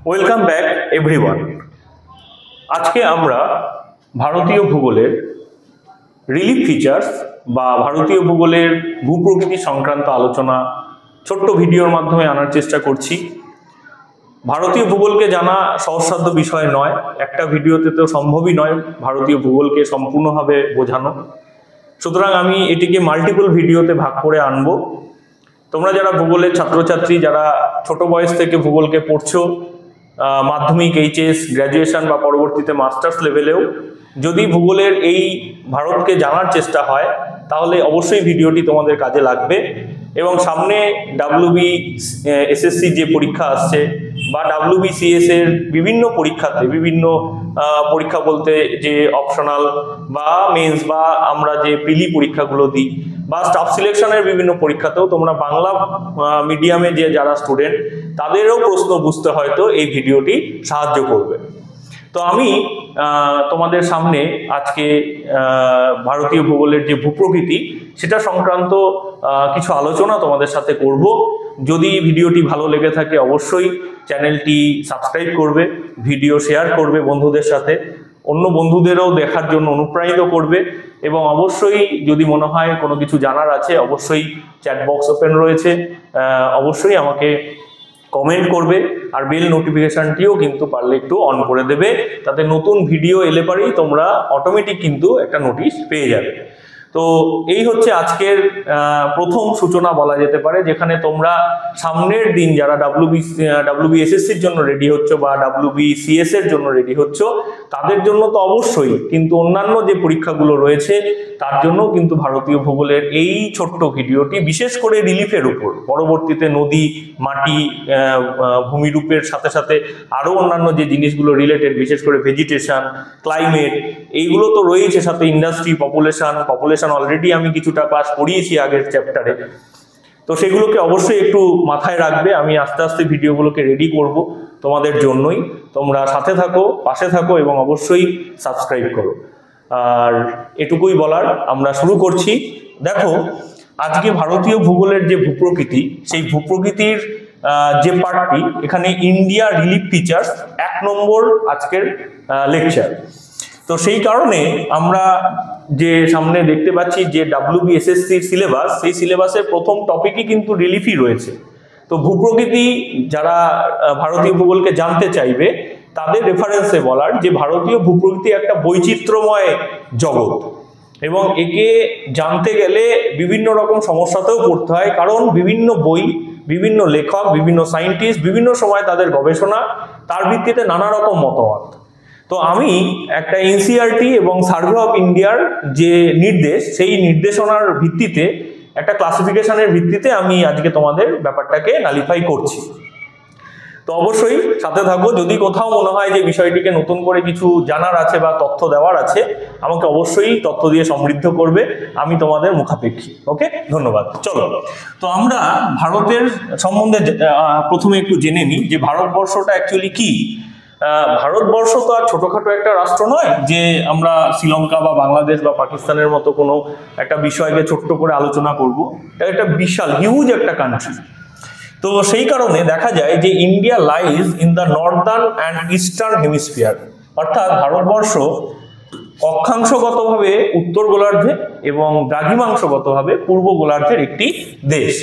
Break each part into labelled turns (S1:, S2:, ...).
S1: Welcome back everyone. আজকে আমরা ভারতীয় ভূগোলের রিলিফ ফিচার্স বা ভারতীয় ভূগোলের ভূপ্রকৃতি সংক্রান্ত আলোচনা ছোট্ট ভিডিওর মাধ্যমে আনার চেষ্টা করছি। ভারতীয় ভূগোলকে জানা সহজসাধ্য বিষয় নয়, একটা ভিডিওতে তো সম্ভবই নয় ভারতীয় ভূগোলকে সম্পূর্ণভাবে বোঝানো। সুতরাং আমি এটিকে মাল্টিপল ভিডিওতে ভাগ করে আনবো। তোমরা যারা ভূগোলের ছাত্রছাত্রী, যারা ছোট বয়স থেকে ভূগোলকে পড়ছো, মাধ্যমিক, এইচএস, গ্র্যাজুয়েশন বা পরবর্তীতে মাস্টার্স লেভেলেও যদি ভূগোলের এই ভারতকে জানার চেষ্টা হয়, তাহলে অবশ্যই ভিডিওটি তোমাদের কাজে লাগবে। এবং সামনে WBSSC যে পরীক্ষা আসছে বা WBCS এর বিভিন্ন পরীক্ষাতে, বিভিন্ন পরীক্ষা বলতে যে অপশনাল বা মেন্স বা আমরা যে প্রিলি পরীক্ষাগুলো দিই বা স্টাফ সিলেকশনের বিভিন্ন পরীক্ষাতেও তোমরা বাংলা মিডিয়ামে যে যারা স্টুডেন্ট, তাদেরও প্রশ্ন বুঝতে হয়তো এই ভিডিওটি সাহায্য করবে। তো আমি তোমাদের সামনে আজকে ভারতীয় ভূগোলের যে ভূপ্রকৃতি সেটা সংক্রান্ত কিছু আলোচনা তোমাদের সাথে করব। যদি ভিডিওটি ভালো লেগে থাকে অবশ্যই চ্যানেলটি সাবস্ক্রাইব করবে, ভিডিও শেয়ার করবে বন্ধুদের সাথে, অন্য বন্ধুদেরও দেখার জন্য অনুপ্রাণিত করবে। এবং অবশ্যই যদি মনে হয় কোনো কিছু জানার আছে, অবশ্যই চ্যাট বক্স ওপেন রয়েছে, অবশ্যই আমাকে কমেন্ট করবে। আর বেল নোটিফিকেশনটিও কিন্তু পারলে একটু অন করে দেবে, তাতে নতুন ভিডিও এলে পারেই তোমরা অটোমেটিক কিন্তু একটা নোটিশ পেয়ে যাবে। তো এই হচ্ছে আজকের প্রথম সূচনা বলা যেতে পারে, যেখানে তোমরা সামনের দিন যারা WBSSCর জন্য রেডি হচ্ছ বা WBCS এর জন্য রেডি হচ্ছ, তাদের জন্য তো অবশ্যই, কিন্তু অন্যান্য যে পরীক্ষাগুলো রয়েছে তার জন্য কিন্তু ভারতীয় ভূগোলের এই ছোট্ট ভিডিওটি বিশেষ করে রিলিফের উপর, পরবর্তীতে নদী, মাটি, ভূমিরূপের সাথে সাথে আরও অন্যান্য যে জিনিসগুলো রিলেটেড, বিশেষ করে ভেজিটেশন, ক্লাইমেট, এইগুলো তো রয়েছে, সাথে ইন্ডাস্ট্রি, পপুলেশন অলরেডি আমি কিছুটা ক্লাস পড়িয়েছি আগের চ্যাপ্টারে। তো সেগুলোকে অবশ্যই একটু মাথায় রাখবে। আমি আস্তে আস্তে ভিডিওগুলোকে রেডি করব তোমাদের জন্যই। তোমরা সাথে থাকো, পাশে থাকো এবং অবশ্যই সাবস্ক্রাইব করো। আর এটুকুই বলার, আমরা শুরু করছি। দেখো, আজকে ভারতীয় ভূগোলের যে ভূপ্রকৃতি, সেই ভূপ্রকৃতির যে পার্টটি, এখানে ইন্ডিয়া রিলিফ ফিচার্স 1 নম্বর আজকের লেকচার। তো সেই কারণে আমরা যে সামনে দেখতে পাচ্ছি যে WBSSC সিলেবাস, সেই সিলেবাসের প্রথম টপিকই কিন্তু রিলিফই রয়েছে। তো ভূপ্রকৃতি যারা ভারতীয় ভূগোলকে জানতে চাইবে তাদের রেফারেন্সে বলার যে ভারতীয় ভূপ্রকৃতি একটা বৈচিত্র্যময় জগৎ, এবং একে জানতে গেলে বিভিন্ন রকম সমস্যাতেও পড়তে হয়, কারণ বিভিন্ন বই, বিভিন্ন লেখক, বিভিন্ন সায়েন্টিস্ট বিভিন্ন সময় তাদের গবেষণা, তার ভিত্তিতে নানা রকম মতামত। তো আমি একটা NCERT এবং সার্ভে অফ ইন্ডিয়ার যে নির্দেশ, সেই নির্দেশনার ভিত্তিতে, একটা ক্লাসিফিকেশনের ভিত্তিতে আমি আজকে তোমাদের ব্যাপারটাকে নালিফাই করছি। তো অবশ্যই সাথে থাকো। যদি কোথাও মনে হয় যে বিষয়টিকে নতুন করে কিছু জানার আছে বা তথ্য দেওয়ার আছে, আমাকে অবশ্যই তথ্য দিয়ে সমৃদ্ধ করবে, আমি তোমাদের মুখাপেক্ষী। ওকে, ধন্যবাদ। চলো, তো আমরা ভারতের সম্বন্ধে প্রথমে একটু জেনে নিই যে ভারতবর্ষটা অ্যাকচুয়ালি কি। ভারতবর্ষ তো আর ছোটখাটো একটা রাষ্ট্র নয় যে আমরা শ্রীলঙ্কা বা বাংলাদেশ বা পাকিস্তানের মতো কোনো একটা বিষয়কে ছোট্ট করে আলোচনা করব। এটা একটা বিশাল হিউজ একটা কান্ট্রি। তো সেই কারণে দেখা যায় যে India lies in the Northern and eastern hemisphere, অর্থাৎ ভারতবর্ষ অক্ষাংশগতভাবে উত্তর গোলার্ধে এবং দ্রাঘিমাংশগতভাবে পূর্ব গোলার্ধের একটি দেশ।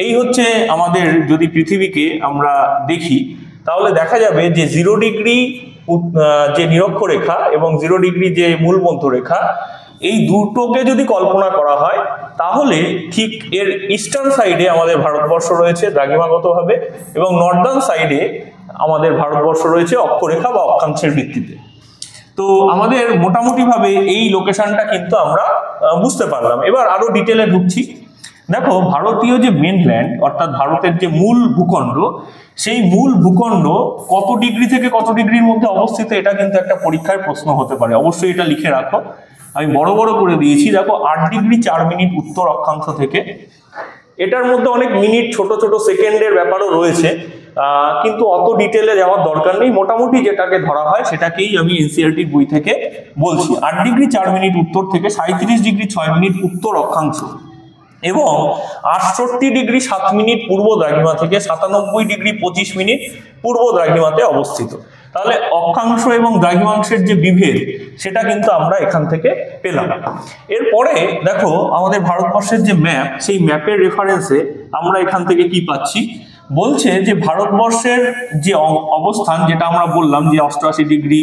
S1: এই হচ্ছে আমাদের, যদি পৃথিবীকে আমরা দেখি তাহলে দেখা যাবে যে 0 ডিগ্রি যে নিরক্ষরেখা এবং 0 ডিগ্রি যে মূল মধ্যরেখা, এই দুটোকে যদি কল্পনা করা হয় তাহলে ঠিক এর ইস্টার্ন সাইডে আমাদের ভারতবর্ষ রয়েছে দ্রাঘিমাগতভাবে, এবং নর্দার্ন সাইডে আমাদের ভারতবর্ষ রয়েছে অক্ষরেখা বা অক্ষাংশের ভিত্তিতে। তো আমাদের মোটামুটিভাবে এই লোকেশনটা কিন্তু আমরা বুঝতে পারলাম। এবার আরো ডিটেলে ঢুকছি। দেখো, ভারতীয় যে মেনল্যান্ড, অর্থাৎ ভারতের যে মূল ভূখণ্ড, সেই মূল ভূখণ্ড কত ডিগ্রি থেকে কত ডিগ্রির মধ্যে অবস্থিত, এটা কিন্তু একটা পরীক্ষার প্রশ্ন হতে পারে। অবশ্যই এটা লিখে রাখো, আমি বড় বড় করে দিয়েছি। দেখো, 8 ডিগ্রি 4 মিনিট উত্তর অক্ষাংশ থেকে। এটার মধ্যে অনেক মিনিট, ছোট ছোট সেকেন্ডের ব্যাপারও রয়েছে, কিন্তু অত ডিটেলে যাওয়ার দরকার নেই। মোটামুটি যেটাকে ধরা হয় সেটাকেই আমি NCERT বই থেকে বলছি। 8 ডিগ্রি 4 মিনিট উত্তর থেকে 37 ডিগ্রি 6 মিনিট উত্তর অক্ষাংশ। এবং 68°7' পূর্ব দ্রাঘিমা থেকে 97°25' পূর্ব দ্রাঘিমাতে অবস্থিত। তাহলে অক্ষাংশ এবং দ্রাঘিমাংশের যে বিভেদ সেটা কিন্তু আমরা এখান থেকে পেলাম। এরপরে দেখো আমাদের ভারতবর্ষের যে ম্যাপ, সেই ম্যাপের রেফারেন্সে আমরা এখান থেকে কি পাচ্ছি, বলছে যে ভারতবর্ষের যে অবস্থান, যেটা আমরা বললাম যে 88°,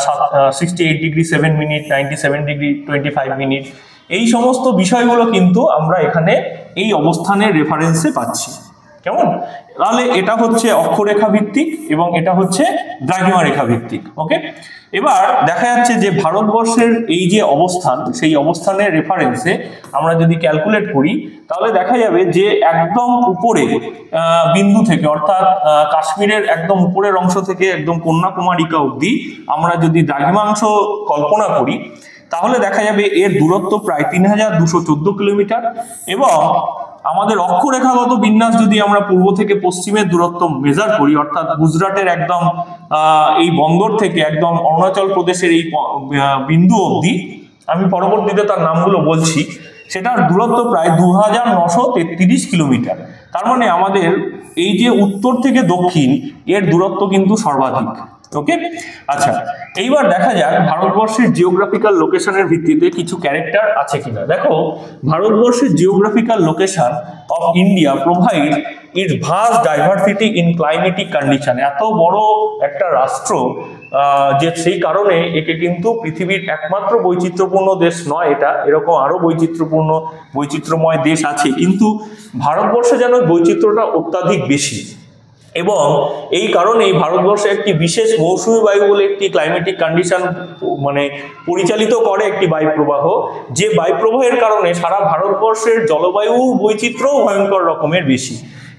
S1: 68°7', 97°25', এই সমস্ত বিষয়গুলো কিন্তু আমরা এখানে এই অবস্থানের রেফারেন্সে পাচ্ছি। কেমন? তাহলে এটা হচ্ছে অক্ষরেখা ভিত্তিক এবং এটা হচ্ছে দ্রাঘিমা রেখা ভিত্তিক। ওকে, এবার দেখা যাচ্ছে যে ভারতবর্ষের এই যে অবস্থান, সেই অবস্থানের রেফারেন্সে আমরা যদি ক্যালকুলেট করি তাহলে দেখা যাবে যে একদম উপরে বিন্দু থেকে, অর্থাৎ কাশ্মীরের একদম উপরের অংশ থেকে একদম কন্যাকুমারিকা অবধি আমরা যদি দ্রাঘিমাংশ কল্পনা করি তাহলে দেখা যাবে এর দূরত্ব প্রায় 3214 কিলোমিটার। এবং আমাদের অক্ষরেখাগত বিন্যাস যদি আমরা পূর্ব থেকে পশ্চিমের দূরত্ব মেজার করি, অর্থাৎ গুজরাটের একদম এই বন্দর থেকে একদম অরুণাচল প্রদেশের এই বিন্দু অবধি, আমি পরবর্তীতে তার নামগুলো বলছি, সেটার দূরত্ব প্রায় 2933 কিলোমিটার। তার মানে আমাদের এই যে উত্তর থেকে দক্ষিণ এর দূরত্ব কিন্তু সর্বাধিক। ওকে, আচ্ছা, এইবার দেখা যাক ভারতবর্ষের জিওগ্রাফিক্যাল লোকেশনের ভিত্তিতে কিছু ক্যারেক্টার আছে কিনা। দেখো, ভারতবর্ষের geographical location of India provide it's vast diversity in climatic condition. এত বড় একটা রাষ্ট্র যে সেই কারণে একে কিন্তু পৃথিবীর একমাত্র বৈচিত্র্যপূর্ণ দেশ নয়, এটা এরকম আরো বৈচিত্র্যময় দেশ আছে, কিন্তু ভারতবর্ষে যেন বৈচিত্র্যটা অত্যাধিক বেশি। এবং এই কারণেই ভারতবর্ষে একটি বিশেষ মৌসুমী বায়ু বলে একটি ক্লাইমেটিক কন্ডিশন মানে পরিচালিত করে একটি বায়ুপ্রবাহ, যে বায়ুপ্রবাহের কারণে সারা ভারতবর্ষের জলবায়ুর বৈচিত্র্যও ভয়ঙ্কর রকমের বেশি।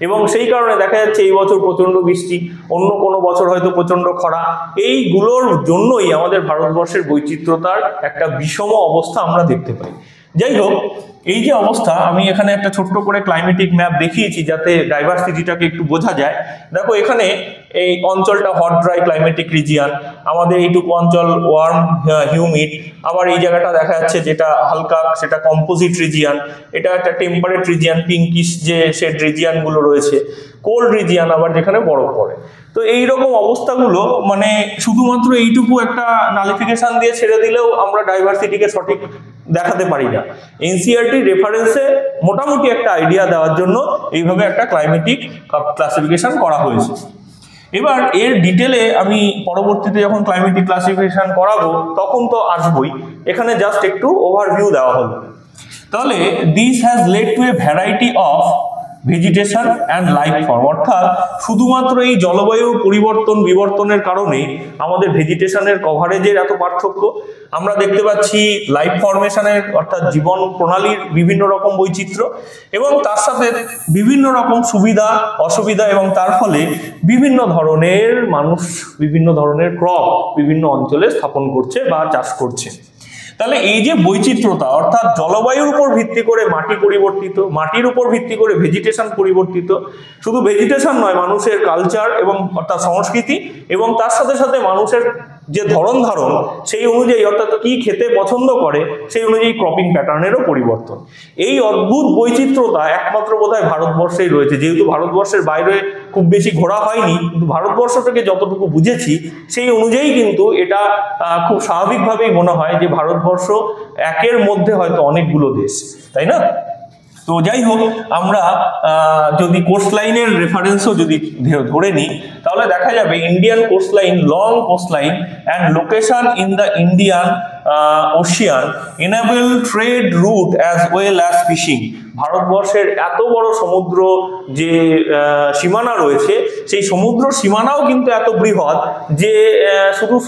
S1: এবং সেই কারণে দেখা যাচ্ছে এই বছর প্রচন্ড বৃষ্টি, অন্য কোনো বছর হয়তো প্রচন্ড খরা। এইগুলোর জন্যই আমাদের ভারতবর্ষের বৈচিত্র্যতার একটা বিষম অবস্থা আমরা দেখতে পাই। যাই হোক, এই যে অবস্থা, আমি এখানে একটা ছোট্ট করে ক্লাইমেটিক ম্যাপ দেখিয়েছি যাতে ডাইভার্সিটিটাকে একটু বোঝা যায়। দেখো, এখানে এই অঞ্চলটা হট ড্রাই ক্লাইমেটিক রিজিয়ান, আমাদের এইটুকু অঞ্চল ওয়ার্ম হিউমিড। আবার এই জায়গাটা দেখা যাচ্ছে যেটা হালকা, সেটা কম্পোজিট রিজিয়ান, এটা একটা টেম্পারেট রিজিয়ান, পিঙ্কিশ যে শেড রিজিয়ানগুলো রয়েছে, কোল্ড রিজিয়ান আবার যেখানে বরফ পড়ে। তো এইরকম অবস্থাগুলো মানে শুধুমাত্র এইটুকু একটা নালিফিকেশন দিয়ে ছেড়ে দিলেও আমরা ডাইভার্সিটিকে সঠিক দেখাতে পারি না। এনসিইআরটি রেফারেন্সে মোটামুটি একটা আইডিয়া দেওয়ার জন্য এইভাবে একটা ক্লাইমেটিক ক্লাসিফিকেশন করা হয়েছে। এবার এর ডিটেলে আমি পরবর্তীতে যখন ক্লাইমেটিক ক্লাসিফিকেশন করাবো তখন তো আসবই, এখানে জাস্ট একটু ওভারভিউ দেওয়া হলো। তাহলে this has led to a variety of vegetation and life form, অর্থাৎ শুধুমাত্র এই জলবায়ুর বিবর্তনের কারণে আমাদের ভেজিটেশনের কভারেজের এত পার্থক্য। আমরা দেখতে পাচ্ছি লাইফ ফরমেশনের, অর্থাৎ জীবন প্রণালীর বিভিন্ন রকম বৈচিত্র্য, এবং তার সাথে বিভিন্ন রকম সুবিধা অসুবিধা, এবং তার ফলে বিভিন্ন ধরনের মানুষ বিভিন্ন ধরনের ক্রপ বিভিন্ন অঞ্চলে স্থাপন করছে বা চাষ করছে। তাহলে এই যে বৈচিত্র্যতা, অর্থাৎ জলবায়ুর উপর ভিত্তি করে মাটি পরিবর্তিত, মাটির উপর ভিত্তি করে ভেজিটেশন পরিবর্তিত, শুধু ভেজিটেশন নয়, মানুষের কালচার এবং অর্থাৎ সংস্কৃতি, এবং তার সাথে সাথে মানুষের যে ধরন ধারণ সেই অনুযায়ী, অর্থাৎ কি খেতে পছন্দ করে সেই অনুযায়ী ক্রপিং প্যাটার্নেরও পরিবর্তন। এই অদ্ভুত বৈচিত্র্যতা একমাত্র বোধহয় ভারতবর্ষেই রয়েছে। যেহেতু ভারতবর্ষের বাইরে খুব বেশি ঘোরা হয়নি, কিন্তু ভারতবর্ষ থেকে যতটুকু বুঝেছি সেই অনুযায়ী কিন্তু এটা খুব স্বাভাবিকভাবেই মনে হয় যে ভারতবর্ষ একের মধ্যে হয়তো অনেকগুলো দেশ, তাই না? তো যাই হোক, আমরা যদি কোস্টলাইনের রেফারেন্সও যদি ধরে নিই তাহলে দেখা যাবে Indian coastline, long coastline and location in the Indian Ocean enable trade route as well as fishing। ভারতবর্ষের এত বড় সমুদ্র যে সীমানা রয়েছে, সেই সমুদ্র সীমানাও কিন্তু এত বৃহৎ যে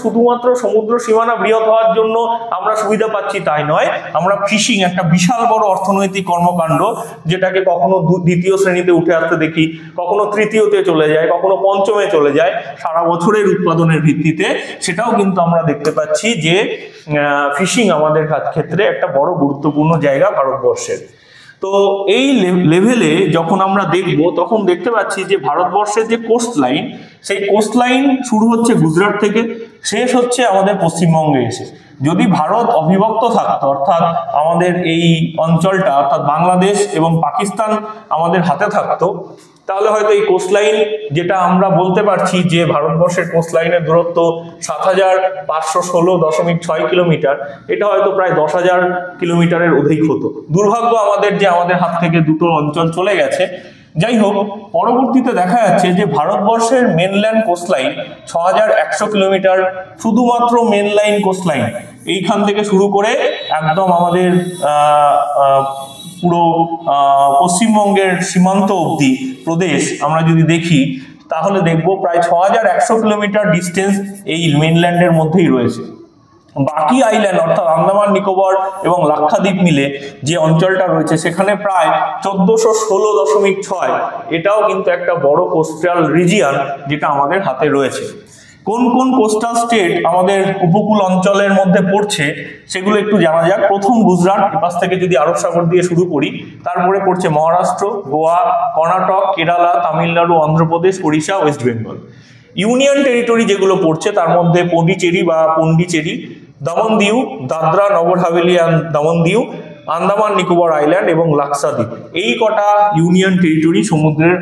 S1: শুধুমাত্র সমুদ্র সীমানা বৃহৎ হওয়ার জন্য আমরা সুবিধা পাচ্ছি তাই নয়, আমরা ফিশিং একটা বিশাল বড় অর্থনৈতিক কর্মকাণ্ড, যেটাকে কখনো দ্বিতীয় শ্রেণীতে উঠে আসতে দেখি, কখনো তৃতীয়তে চলে যায়, কখনো পঞ্চমে চলে যায় সারা বছরের উৎপাদনের ভিত্তিতে, সেটাও কিন্তু আমরা দেখতে পাচ্ছি যে ফিশিং আমাদের ক্ষেত্রে একটা বড় গুরুত্বপূর্ণ জায়গা ভারতবর্ষের। তো এই লেভেলে যখন আমরা দেখব তখন দেখতে পাচ্ছি যে ভারতবর্ষের যে কোস্ট লাইন, সেই কোস্ট লাইন শুরু হচ্ছে গুজরাট থেকে, শেষ হচ্ছে আমাদের পশ্চিমবঙ্গে এসে। যদি ভারত অবিভক্ত থাকতো, অর্থাৎ আমাদের এই অঞ্চলটা অর্থাৎ বাংলাদেশ এবং পাকিস্তান আমাদের হাতে থাকতো, তাহলে হয়তো এই কোস্টলাইন, যেটা আমরা বলতে পারছি যে ভারতবর্ষের কোস্টলাইনের দূরত্ব ৭,৫১৬.৬ কিলোমিটার, এটা হয়তো প্রায় ১০,০০০ কিলোমিটারের অধিক হতো। দুর্ভাগ্য আমাদের যে আমাদের হাত থেকে দুটো অঞ্চল চলে গেছে। যাই হোক, পরবর্তীতে দেখা যাচ্ছে যে ভারতবর্ষের মেনল্যান্ড কোস্টলাইন ৬,১০০ কিলোমিটার, শুধুমাত্র মেনলাইন কোস্টলাইন, এইখান থেকে শুরু করে একদম আমাদের পুরো পশ্চিমবঙ্গের সীমান্ত অবধি প্রদেশ আমরা যদি দেখি, তাহলে দেখব প্রায় ৬,১০০ কিলোমিটার ডিস্টেন্স এই মেনল্যান্ডের মধ্যেই রয়েছে। বাকি আইল্যান্ড অর্থাৎ আন্দামান নিকোবর এবং লাক্ষাদ্বীপ মিলে যে অঞ্চলটা রয়েছে সেখানে প্রায় ১৪১৬.৬, এটাও কিন্তু একটা বড় কোস্টাল রিজিয়ন যেটা আমাদের হাতে রয়েছে। কোন কোন কোস্টাল স্টেট আমাদের উপকূল অঞ্চলের মধ্যে পড়ছে সেগুলো একটু জানা যাক। প্রথম গুজরাট, এপাশ থেকে যদি আরব সাগর দিয়ে শুরু করি, তারপরে পড়ছে Maharashtra, Goa, Karnataka, Kerala, Tamil Nadu, Andhra Pradesh, Odisha, West Bengal. Union territory যেগুলো পড়ছে তার মধ্যে পন্ডিচেরি, দমন-দিউ, দাদরা নগর হাভেলি অ্যান্ড দমন-দিউ, আন্দামান নিকোবর আইল্যান্ড এবং লাক্ষাদ্বীপ, এই কটা ইউনিয়ন টেরিটরি সমুদ্রের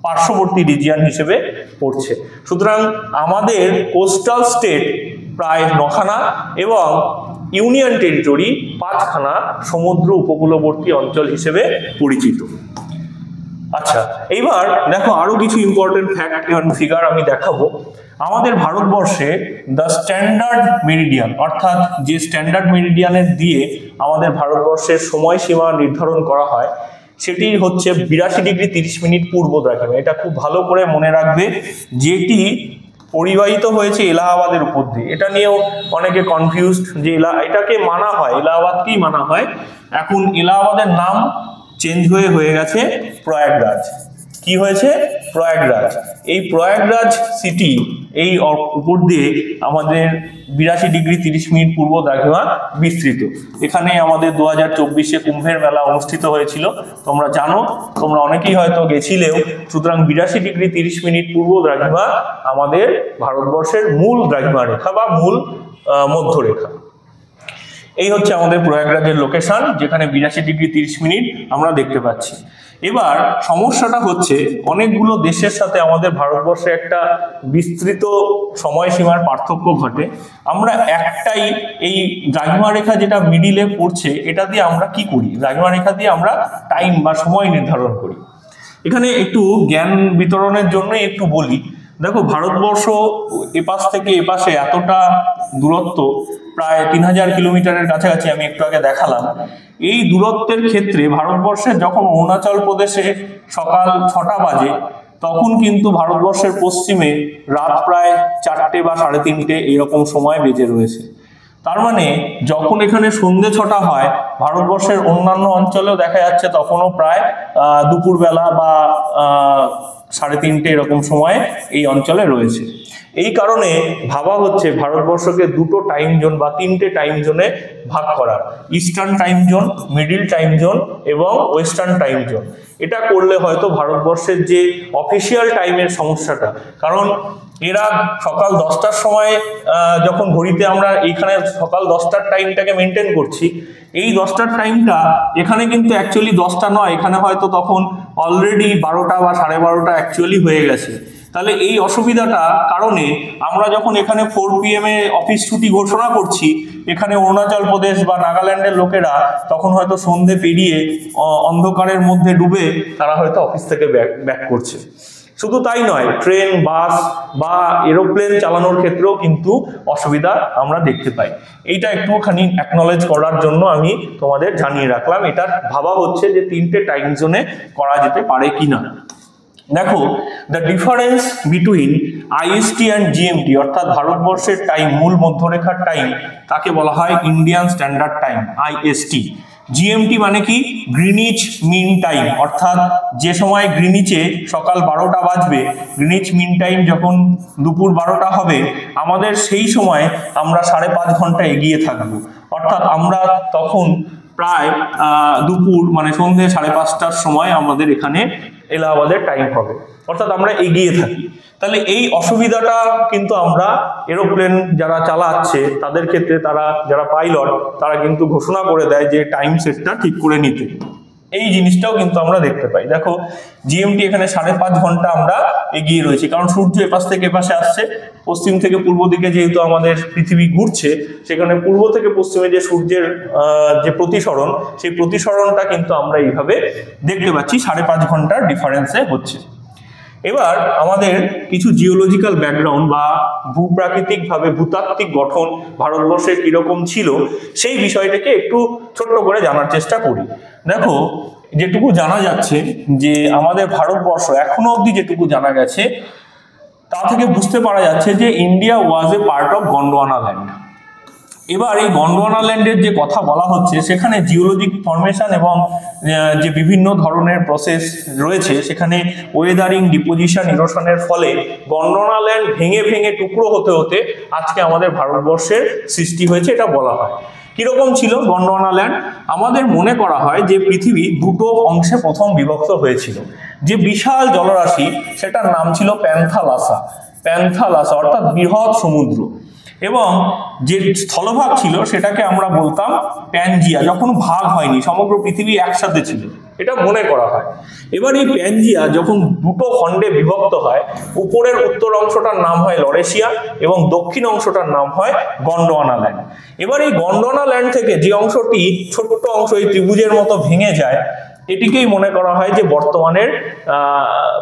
S1: পার্শ্ববর্তী রিজিয়ন হিসেবে পড়ছে। সুতরাং আমাদের কোস্টাল স্টেট প্রায় ৯খানা এবং ইউনিয়ন টেরিটরি ৫খানা সমুদ্র উপকূলবর্তী অঞ্চল হিসেবে পরিচিত। আচ্ছা, এইবার দেখো আরো কিছু ইম্পর্টেন্ট ফ্যাক্ট এবং ফিগার আমি দেখাবো। আমাদের ভারতবর্ষে দ্য স্ট্যান্ডার্ড মেরিডিয়ান, অর্থাৎ যে স্ট্যান্ডার্ড মেরিডিয়ানের দিয়ে আমাদের ভারতবর্ষের সময়সীমা নির্ধারণ করা হয়, সেটি হচ্ছে ৮২°৩০' পূর্ব দ্রাঘিমা। এটা খুব ভালো করে মনে রাখবে, যেটি পরিবাহিত হয়েছে এলাহাবাদের উপর দিয়ে। এটা নিয়েও অনেকে কনফিউজড যে এটাকে মানা হয়, এলাহাবাদকেই মানা হয়। এখন এলাহাবাদের নাম চেঞ্জ হয়ে গেছে প্রয়াগরাজ। কি হয়েছে? প্রয়াগরাজ। এই প্রয়াগরাজ সিটি এই উপর দিয়ে আমাদের ৮২°৩০' পূর্ব দ্রাঘিমা বিস্তৃত। এখানে আমাদের ২০২৪-এ কুম্ভের মেলা অনুষ্ঠিত হয়েছিল, তোমরা জানো, তোমরা অনেকেই হয়তো গেছিলেও। সুতরাং ৮২°৩০' পূর্ব দ্রাঘিমা আমাদের ভারতবর্ষের মূল দ্রাঘিমা রেখা বা মূল মধ্যরেখা। এই হচ্ছে আমাদের প্রয়াগরাজের লোকেশন, যেখানে ৮২°৩০' আমরা দেখতে পাচ্ছি। এবার সমস্যাটা হচ্ছে, অনেকগুলো দেশের সাথে আমাদের ভারতবর্ষে একটা বিস্তৃত সময়সীমার পার্থক্য ঘটে। আমরা একটাই এই দ্রাঘিমা রেখা যেটা মিডিলে পড়ছে, এটা দিয়ে আমরা কি করি? দ্রাঘিমা রেখা দিয়ে আমরা টাইম বা সময় নির্ধারণ করি। এখানে একটু জ্ঞান বিতরণের জন্য একটু বলি। দেখো, ভারতবর্ষ এপাশ থেকে এপাশে এতটা দূরত্ব, প্রায় ৩০০০ কিলোমিটারের কাছাকাছি, আমি একটু আগে দেখালাম। এই দূরত্বের ক্ষেত্রে ভারতবর্ষের যখন অরুণাচল প্রদেশে সকাল ৬টা বাজে, তখন কিন্তু ভারতবর্ষের পশ্চিমে রাত প্রায় ৪টে বা ৩:৩০ এইরকম সময় বেজে রয়েছে। তার মানে যখন এখানে সন্ধ্যে ৬টা হয়, ভারতবর্ষের অন্যান্য অঞ্চলেও দেখা যাচ্ছে তখনও প্রায় দুপুরবেলা বা ৩:৩০ এরকম সময় এই অঞ্চলে রয়েছে। এই কারণে ভাবা হচ্ছে ভারতবর্ষকে দুটো টাইম জোন বা ৩টে টাইম জোনে ভাগ করা, eastern time zone, middle time zone এবং ওয়েস্টার্ন টাইম জোন। এটা করলে হয়তো ভারতবর্ষের যে অফিসিয়াল টাইমের সমস্যাটা, কারণ এরা সকাল 10টার সময় যখন ঘড়িতে আমরা এইখানে সকাল 10টার টাইমটাকে মেনটেন করছি, এই 10টার টাইমটা এখানে কিন্তু অ্যাকচুয়ালি 10টা নয়, এখানে হয়তো তখন অলরেডি 12টা বা 12:30 অ্যাকচুয়ালি হয়ে গেছে। তাহলে এই অসুবিধাটা কারণে আমরা যখন এখানে 4 PM অফিস ছুটি ঘোষণা করছি, এখানে অরুণাচল প্রদেশ বা নাগাল্যান্ডের লোকেরা তখন হয়তো সন্ধে পেরিয়ে অন্ধকারের মধ্যে ডুবে তারা হয়তো অফিস থেকে ব্যাক করছে। শুধু তাই নয়, ট্রেন, বাস বা এরোপ্লেন চালানোর ক্ষেত্রেও কিন্তু অসুবিধা আমরা দেখতে পাই। এইটা একটুখানি অ্যাকনলেজ করার জন্য আমি তোমাদের জানিয়ে রাখলাম। এটা ভাবা হচ্ছে যে 3টে টাইম জোনে করা যেতে পারে কিনা। দেখো, the difference between IST and GMT, অর্থাৎ ভারতবর্ষের টাইম, মূল মধ্যরেখার টাইম, তাকে বলা হয় Indian standard time, IST। GMT মানে কি? গ্রিনিচ মিন টাইম, অর্থাৎ যে সময় গ্রিনিচে সকাল 12টা বাজবে, গ্রিনিচ মিন টাইম যখন দুপুর 12টা হবে, আমাদের সেই সময় আমরা 5.5 ঘন্টা এগিয়ে থাকবো। অর্থাৎ আমরা তখন প্রায় দুপুর মানে সন্ধ্যে 5:30টার সময় আমাদের এখানে এলাহাবাদের টাইম হবে, অর্থাৎ আমরা এগিয়ে থাকি। তাহলে এই অসুবিধাটা কিন্তু আমরা এরোপ্লেন যারা চালাচ্ছে তাদের ক্ষেত্রে, তারা যারা পাইলট তারা কিন্তু ঘোষণা করে দেয় যে টাইম সেটটা ঠিক করে নিতে। এই জিনিসটাও কিন্তু আমরা দেখতে পাই। দেখো জিএমটি এখানে 5.5 ঘন্টা আমরা এগিয়ে রয়েছি, কারণ সূর্য এপাশ থেকে এপাশে আসছে, পশ্চিম থেকে পূর্ব দিকে যেহেতু আমাদের পৃথিবী ঘুরছে, সেখানে পূর্ব থেকে পশ্চিমে যে সূর্যের যে প্রতিসরণ, সেই প্রতিসরণটা কিন্তু আমরা এইভাবে দেখতে পাচ্ছি 5.5 ঘন্টার ডিফারেন্সে হচ্ছে। এবার আমাদের কিছু জিওলজিক্যাল ব্যাকগ্রাউন্ড বা ভূপ্রাকৃতিকভাবে ভূতাত্ত্বিক গঠন ভারতবর্ষের কিরকম ছিল সেই বিষয়টাকে একটু ছোট্ট করে জানার চেষ্টা করি। দেখো যেটুকু জানা যাচ্ছে যে আমাদের ভারতবর্ষ এখনো অবধি যেটুকু জানা গেছে তা থেকে বুঝতে পারা যাচ্ছে যে India was A part of Gondwana land. এবার এই গন্ডোয়ানা ল্যান্ডের যে কথা বলা হচ্ছে সেখানে জিওলজিক ফরমেশন এবং যে বিভিন্ন ধরনের প্রসেস রয়েছে, সেখানে ওয়েদারিং, ডিপোজিশন, ইরোশনের ফলে গন্ডোয়ানা ল্যান্ড ভেঙে ভেঙে টুকরো হতে হতে আজকে আমাদের ভারতবর্ষের সৃষ্টি হয়েছে, এটা বলা হয়। কিরকম ছিল গন্ডোয়ানা ল্যান্ড? আমাদের মনে করা হয় যে পৃথিবী দুটো অংশে প্রথম বিভক্ত হয়েছিল। যে বিশাল জলরাশি সেটার নাম ছিল প্যান্থালাসা, প্যান্থালাসা অর্থাৎ বৃহৎ সমুদ্র, এবং যে স্থলভাগ ছিল সেটাকে আমরা বলতাম প্যানজিয়া। যখন ভাগ হয়নি, সমগ্র পৃথিবী একসাথে ছিল, এটা মনে করা হয়। এবার এই প্যানজিয়া যখন দুটো খণ্ডে বিভক্ত হয়, উপরের উত্তর অংশটার নাম হয় লরেশিয়া এবং দক্ষিণ অংশটার নাম হয় গন্ডোয়ানা ল্যান্ড। এবার এই গন্ডোয়ানা ল্যান্ড থেকে যে অংশটি ছোট্ট অংশ এই ত্রিভুজের মতো ভেঙে যায়, এটিকেই মনে করা হয় যে বর্তমানের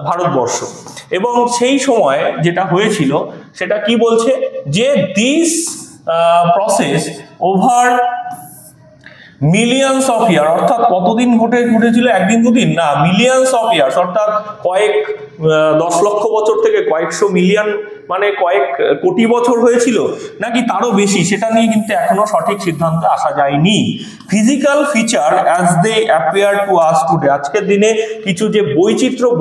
S1: ভারতবর্ষ। এবং সেই সময় যেটা হয়েছিল সেটা কি বলছে যে this process over millions of year, অর্থাৎ কতদিন ঘটেছিল? একদিন দুদিন না, মিলিয়ন্স অফ ইয়ার্স, অর্থাৎ কয়েক 10 লক্ষ বছর থেকে কয়েকশো মিলিয়ন, মানে কয়েক কোটি বছর হয়েছিল নাকি তারও বেশি, সেটা নিয়ে কিন্তু এখনো সঠিক সিদ্ধান্তে আসা যায়নি। Physical feature as they appear to us today, আজকের দিনে কিছু যে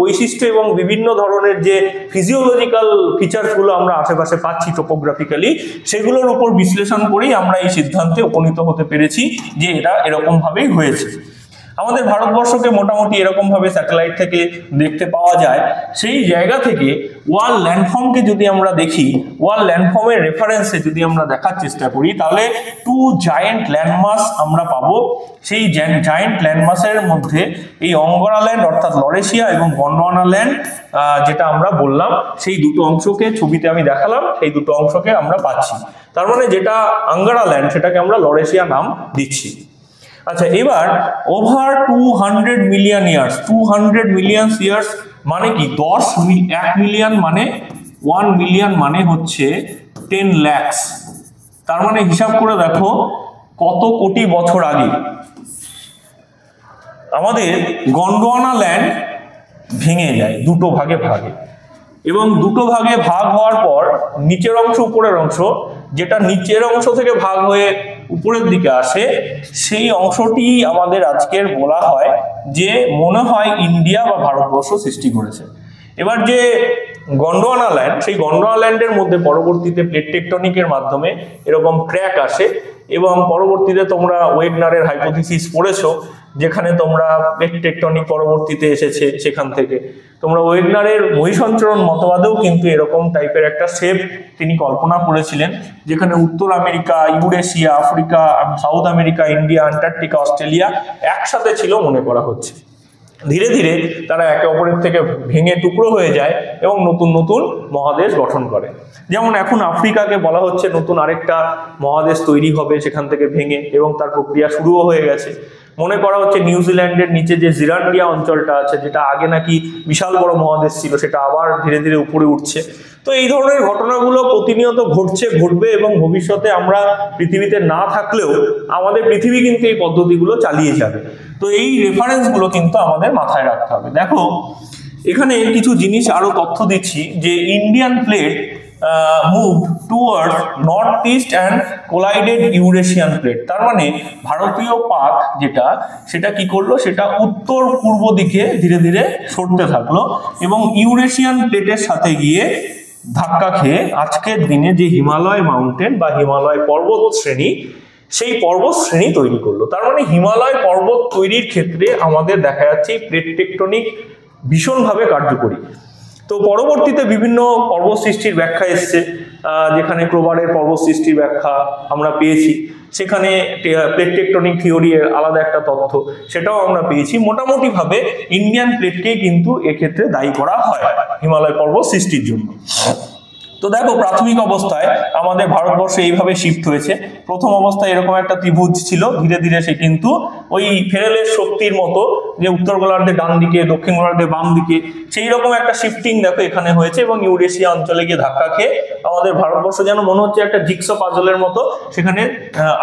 S1: বৈশিষ্ট্য এবং বিভিন্ন ধরনের যে ফিজিওলজিক্যাল ফিচারসগুলো আমরা আশেপাশে পাচ্ছি টোপোগ্রাফিক্যালি, সেগুলোর উপর বিশ্লেষণ করেই আমরা এই সিদ্ধান্তে উপনীত হতে পেরেছি যে এটা এরকম ভাবেই হয়েছে। আমাদের ভারতবর্ষকে মোটামুটি এরকম ভাবে স্যাটেলাইট থেকে দেখতে পাওয়া যায়। সেই জায়গা থেকে ওয়ার্ল্ড ল্যান্ডফর্মকে যদি আমরা দেখি, ওয়ার্ল্ড ল্যান্ডফর্মের রেফারেন্সে যদি আমরা দেখার চেষ্টা করি, তাহলে 2 জায়েন্ট ল্যান্ডমাস আমরা পাবো। সেই জায়েন্ট ল্যান্ডমাসের মধ্যে এই অঙ্গরা ল্যান্ড অর্থাৎ লরেশিয়া এবং গন্ডোয়ানা ল্যান্ড যেটা আমরা বললাম, সেই দুটো অংশকে ছবিতে আমি দেখালাম, সেই দুটো অংশকে আমরা পাচ্ছি। তার মানে যেটা আঙ্গারা ল্যান্ড সেটাকে আমরা লরেশিয়া নাম দিচ্ছি। আচ্ছা, এবার over 200 million years, 200 million years মানে কি? 1 মিলিয়ন মানে 1 মিলিয়ন মানে হচ্ছে 10 লাখ। তার মানে হিসাব করে দেখো কত কোটি বছর আগে আমাদের গন্ডোয়ানা ল্যান্ড ভেঙে যায় দুটো ভাগে এবং দুটো ভাগে ভাগ হওয়ার পর নিচের অংশ উপরের অংশ, যেটা নিচের অংশ থেকে ভাগ হয়ে উপরের দিকে আসে, সেই অংশটি আমাদের আজকের বলা হয় যে মনে হয় ইন্ডিয়া বা ভারতবর্ষ সৃষ্টি করেছে। এবার যে গন্ডোয়ানা ল্যান্ড, সেই গন্ডোয়ানা ল্যান্ডের মধ্যে পরবর্তীতে প্লেট টেকটনিকের মাধ্যমে এরকম ক্র্যাক আসে এবং পরবর্তীতে তোমরা ওয়েগনারের হাইপোথিসিস পড়েছো, যেখানে তোমরা প্লেট টেকটনিক পরবর্তীতে এসেছে, সেখান থেকে তোমরা ওয়েগনারের মহিষঞ্চরণ মতবাদেও কিন্তু এরকম টাইপের একটা শেপ তিনি কল্পনা করেছিলেন, যেখানে উত্তর America, Eurasia, Africa, south America, India, Antarctica, Australia একসাথে ছিল মনে করা হচ্ছে। ধীরে ধীরে তারা একে অপরের থেকে ভেঙে টুকরো হয়ে যায় এবং নতুন নতুন মহাদেশ গঠন করে। যেমন এখন আফ্রিকাকে বলা হচ্ছে নতুন আরেকটা মহাদেশ তৈরি হবে সেখান থেকে ভেঙে, এবং তার প্রক্রিয়া শুরুও হয়ে গেছে। মনে করা হচ্ছে নিউজিল্যান্ডের নিচে যে জিরান্ডিয়া অঞ্চলটা আছে, যেটা আগে নাকি বিশাল বড় মহাদেশ ছিল, সেটা আবার ধীরে ধীরে উপরে উঠছে। তো এই ধরনের ঘটনাগুলো প্রতিনিয়ত ঘটবে এবং ভবিষ্যতে আমরা পৃথিবীতে না থাকলেও আমাদের পৃথিবী কিন্তু এই পদ্ধতিগুলো চালিয়ে যাবে। তো এই রেফারেন্সগুলো কিন্তু আমাদের মাথায় রাখতে হবে। দেখো এখানে কিছু জিনিস আরো তথ্য দিচ্ছি, যে Indian plate move towards north east and collided Eurasian plate. তার মানে ভারতীয় পাত যেটা, সেটা কি করলো, সেটা উত্তর পূর্ব দিকে ধীরে ধীরে সরতে থাকলো এবং ইউরেশিয়ান প্লেটের সাথে গিয়ে ধাক্কা খেয়ে আজকের দিনে যে হিমালয় মাউন্টেন বা হিমালয় পর্বত শ্রেণী, সেই পর্বত শ্রেণী তৈরি করলো। তার মানে হিমালয় পর্বত তৈরির ক্ষেত্রে আমাদের দেখা যাচ্ছে প্লেট টেকটনিক ভীষণভাবে কার্যকরী। তো পরবর্তীতে বিভিন্ন পর্বত সৃষ্টির ব্যাখ্যা এসছে, যেখানে ক্রোবারের পর্বত সৃষ্টির ব্যাখ্যা আমরা পেয়েছি, সেখানে প্লেট টেকটনিক থিওরির আলাদা একটা তথ্য সেটাও আমরা পেয়েছি। মোটামুটিভাবে ইন্ডিয়ান প্লেটকে কিন্তু এক্ষেত্রে দায়ী করা হয় হিমালয় পর্বত সৃষ্টির জন্য। তো দেখো, প্রাথমিক অবস্থায় আমাদের ভারতবর্ষে এইভাবে শিফট হয়েছে। প্রথম অবস্থায় এরকম একটা ত্রিভুজ ছিল, ধীরে ধীরে সে কিন্তু ওই ফেরেলের শক্তির মতো, যে উত্তর গোলার্ধে ডান দিকে, দক্ষিণ গোলার্ধে বাম দিকে, সেই রকম একটা শিফটিং দেখো এখানে হয়েছে, এবং ইউরেশিয়া অঞ্চলে গিয়ে ধাক্কা খেয়ে আমাদের ভারতবর্ষ যেন মনে হচ্ছে একটা জিগসো পাজলের মতো সেখানে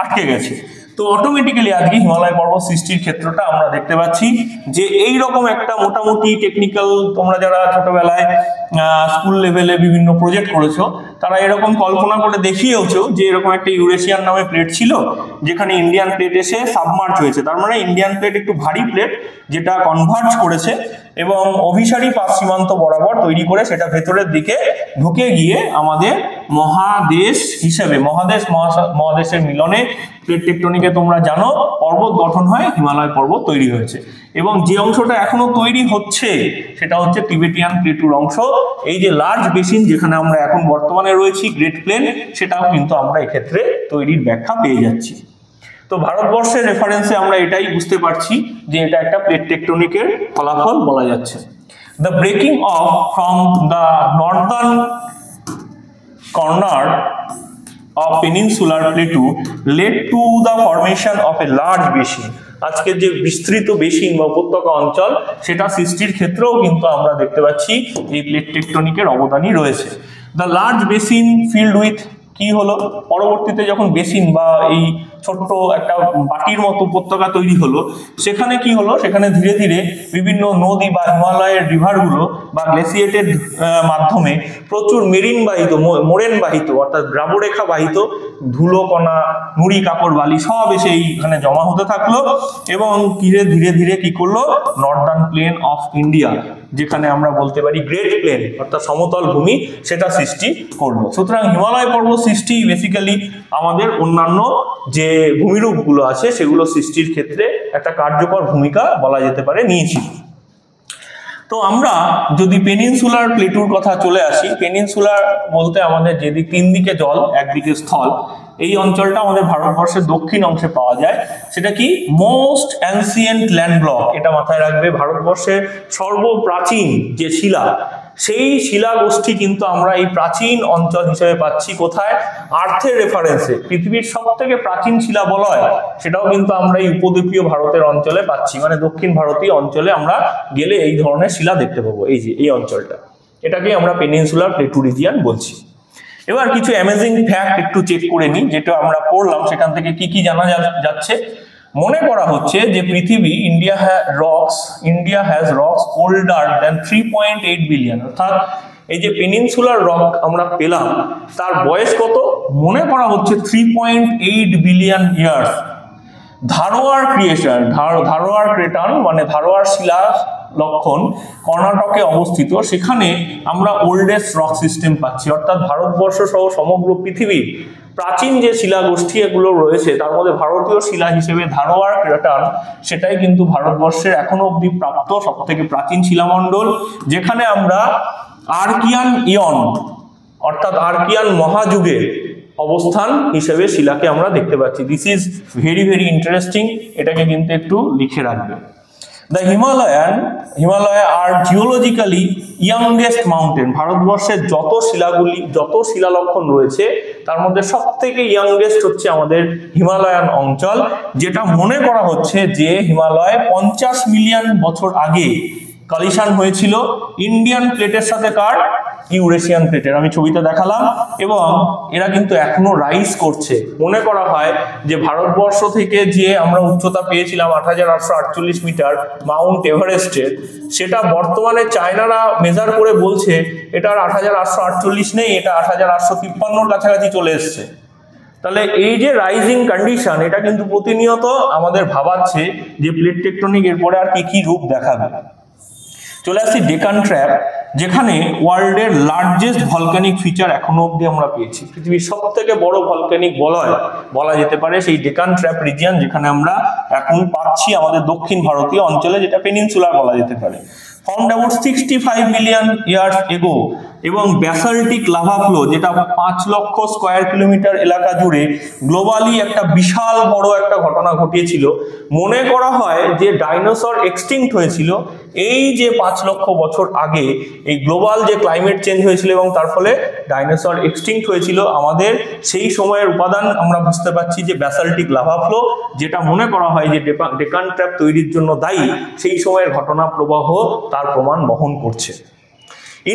S1: আটকে গেছে। তো অটোমেটিক্যালি আজকে হিমালয় পর্বত সৃষ্টির ক্ষেত্রটা আমরা দেখতে পাচ্ছি যে এই রকম একটা মোটামুটি টেকনিক্যাল, তোমরা যারা ছোটবেলায় স্কুল লেভেলে বিভিন্ন প্রজেক্ট করেছো তারা এরকম কল্পনা করে দেখিয়েওছো যে এরকম একটা ইউরেশিয়ান নামে প্লেট ছিল, যেখানে ইন্ডিয়ান প্লেট এসে সাবমার্জ হয়েছে। তার মানে ইন্ডিয়ান প্লেট একটু ভারী প্লেট, যেটা কনভার্জ করেছে এবং অভিসারী পাশ সীমান্ত বরাবর তৈরি করে সেটা ভেতরের দিকে ঢুকে গিয়ে আমাদের মহাদেশ হিসেবে, মহাদেশের মিলনে প্লেট টেকটনিকে তোমরা জানো পর্বত গঠন হয়, হিমালয় পর্বত তৈরি হয়েছে। এবং যে অংশটা এখনো তৈরি হচ্ছে সেটা হচ্ছে টিবেটিয়ান প্লেটুর অংশ। এই যে লার্জ বেসিন যেখানে আমরা এখন বর্তমানে রয়েছি, গ্রেট প্লেন, সেটাও কিন্তু আমরা এক্ষেত্রে তৈরির ব্যাখ্যা পেয়ে যাচ্ছি। তো ভারতবর্ষের রেফারেন্সে আমরা এটাই বুঝতে পারছি যে এটা একটা প্লেট টেকটনিকের ফলাফল বলা যাচ্ছে। The breaking of from the Northern corner of peninsular plateau led to the formation of a large basin। আজকের যে বিস্তৃত বেসিন বা উপত্যকা অঞ্চল, সেটা সৃষ্টির ক্ষেত্রেও কিন্তু আমরা দেখতে পাচ্ছি এই প্লেট টেকটনিকের অবদানই রয়েছে। The large basin filled with, কি হলো পরবর্তীতে যখন বেসিন বা এই ছোট্ট একটা বাটির মতো উপত্যকা তৈরি হলো, সেখানে কি হলো, সেখানে ধীরে ধীরে বিভিন্ন নদী বা হিমালয়ের রিভারগুলো বা গ্লেসিয়েটের মাধ্যমে প্রচুর মেরিন বাহিত, মোরেন বাহিত অর্থাৎ গ্রাবরেখা বাহিত ধুলোকণা, নুড়ি, কাপড়, বালি সব এসে এইখানে জমা হতে থাকলো, এবং ধীরে ধীরে ধীরে কি করলো, নর্দার্ন প্লেন অফ ইন্ডিয়া, যেখানে আমরা বলতে পারি গ্রেট প্লেন অর্থাৎ সমতল ভূমি, সেটা সৃষ্টি করলো। সুতরাং হিমালয় পর্বত সৃষ্টি বেসিক্যালি আমাদের অন্যান্য যে ভূমিরূপগুলো আছে সেগুলো সৃষ্টির ক্ষেত্রে একটা কার্যকর ভূমিকা বলা যেতে পারে নিয়েছিল। তো আমরা যদি পেনিনসুলার প্লেটুর কথা চলে আসি, পেনিনসুলার বলতে আমাদের যেদিক তিন দিকে জল একদিকে স্থল, এই অঞ্চলটা আমাদের ভারতবর্ষের দক্ষিণ অংশে পাওয়া যায়। সেটা কি মোস্ট অ্যানসিয়েন্ট ল্যান্ড ব্লক, এটা মাথায় রাখবে। ভারতবর্ষের সর্বপ্রাচীন যে শিলা, সেই শিলা গোষ্ঠী কিন্তু আমরা এই প্রাচীন অঞ্চল হিসেবে পাচ্ছি কোথায়, আর্থের রেফারেন্সে। পৃথিবীর সব থেকে প্রাচীন শিলা বলয় সেটাও কিন্তু আমরা এই উপদ্বীপীয় ভারতের অঞ্চলে পাচ্ছি, মানে দক্ষিণ ভারতীয় অঞ্চলে আমরা গেলে এই ধরনের শিলা দেখতে পাবো। এই যে এই অঞ্চলটা, এটাকে আমরা পেনিনসুলার প্লেটু রিজিয়ন বলছি। এবার কিছু অ্যামেজিং ফ্যাক্ট একটু চেক করে নিই, যেটা আমরা পড়লাম সেখান থেকে কি কি জানা যাচ্ছে। মনে করা হচ্ছে যে পৃথিবী, India has rocks older than 3.8 billion, অর্থাৎ এই যে পেনিনসুলার রক আমরা পেলাম তার বয়স কত, মনে করা হচ্ছে 3.8 বিলিয়ন ইয়ার্স। ধারোয়ার ক্রিয়েশন, ধারোয়ার ক্রেটন মানে ধারোয়ার শিলা লক্ষণ কর্ণাটকে অবস্থিত, সেখানে আমরা ওল্ডেস্ট রক সিস্টেম পাচ্ছি। অর্থাৎ ভারতবর্ষ সহ সমগ্র পৃথিবীর প্রাচীন যে শিলা গোষ্ঠী এগুলো রয়েছে তার মধ্যে ভারতীয় শিলা হিসেবে ধারোয়ার ক্রেটন, সেটাই কিন্তু ভারতবর্ষের এখনো অবধি প্রাপ্ত সব থেকে প্রাচীন শিলামণ্ডল, যেখানে আমরা আর্কিয়ান ইয়ন অর্থাৎ আর্কিয়ান মহাযুগের অবস্থান হিসেবে শিলাকে আমরা দেখতে পাচ্ছি। This is very very interesting, এটাকে কিন্তু একটু লিখে রাখবে। The Himalaya are geologically youngest mountain। ভারতবর্ষের যত শিলালক্ষণ রয়েছে তার মধ্যে সব থেকে ইয়াংগেস্ট হচ্ছে আমাদের হিমালয়ান অঞ্চল, যেটা মনে করা হচ্ছে যে হিমালয় 50 মিলিয়ন বছর আগে কালিশন হয়েছিল ইন্ডিয়ান প্লেটের সাথে, কার, ইউরেশিয়ান প্লেটের। আমি ছবিটা দেখালাম, এবং এরা কিন্তু এখনো রাইজ করছে। মনে করা হয় যে ভারতবর্ষ থেকে যে আমরা উচ্চতা পেয়েছিলাম 8848 মিটার মাউন্ট এভারেস্টের, সেটা বর্তমানে চায়নারা মেজার করে বলছে এটার 8848 নেই, এটা 8853 কাছাকাছি চলে এসছে। তাহলে এই যে রাইজিং কন্ডিশন, এটা কিন্তু প্রতিনিয়ত আমাদের ভাবাচ্ছে যে প্লেট টেকটনিক এরপরে আর কি কি রূপ দেখাবে। চলে আসছি ডেকান ট্র্যাপ, যেখানে ওয়ার্ল্ডের লার্জেস্ট ভলক্যানিক ফিচার এখনো অবধি আমরা পেয়েছি। পৃথিবীর সব থেকে বড় ভলক্যানিক বলা যেতে পারে সেই ডেকান ট্র্যাপ রিজিয়ন, যেখানে আমরা এখন পাচ্ছি আমাদের দক্ষিণ ভারতীয় অঞ্চলে, যেটা পেনিনসুলার বলা যেতে পারে। formed about 65 million years ago এবং ব্যাসাল্টিক লাভা ফ্লো যেটা 5 লক্ষ স্কয়ার কিলোমিটার এলাকা জুড়ে গ্লোবালি একটা বিশাল বড় একটা ঘটনা ঘটিয়েছিল। মনে করা হয় যে ডাইনোসর এক্সটিংক্ট হয়েছিল এই যে 5 লক্ষ বছর আগে, এই গ্লোবাল যে ক্লাইমেট চেঞ্জ হয়েছিল এবং তার ফলে ডাইনোসর এক্সটিংক্ট হয়েছিল। আমাদের সেই সময়ের উপাদান আমরা বুঝতে পারছি যে ব্যাসাল্টিক লাভা ফ্লো, যেটা মনে করা হয় যে ডেকান ট্র্যাপ তৈরির জন্য দায়ী, সেই সময়ের ঘটনা প্রবাহ তার প্রমাণ বহন করছে।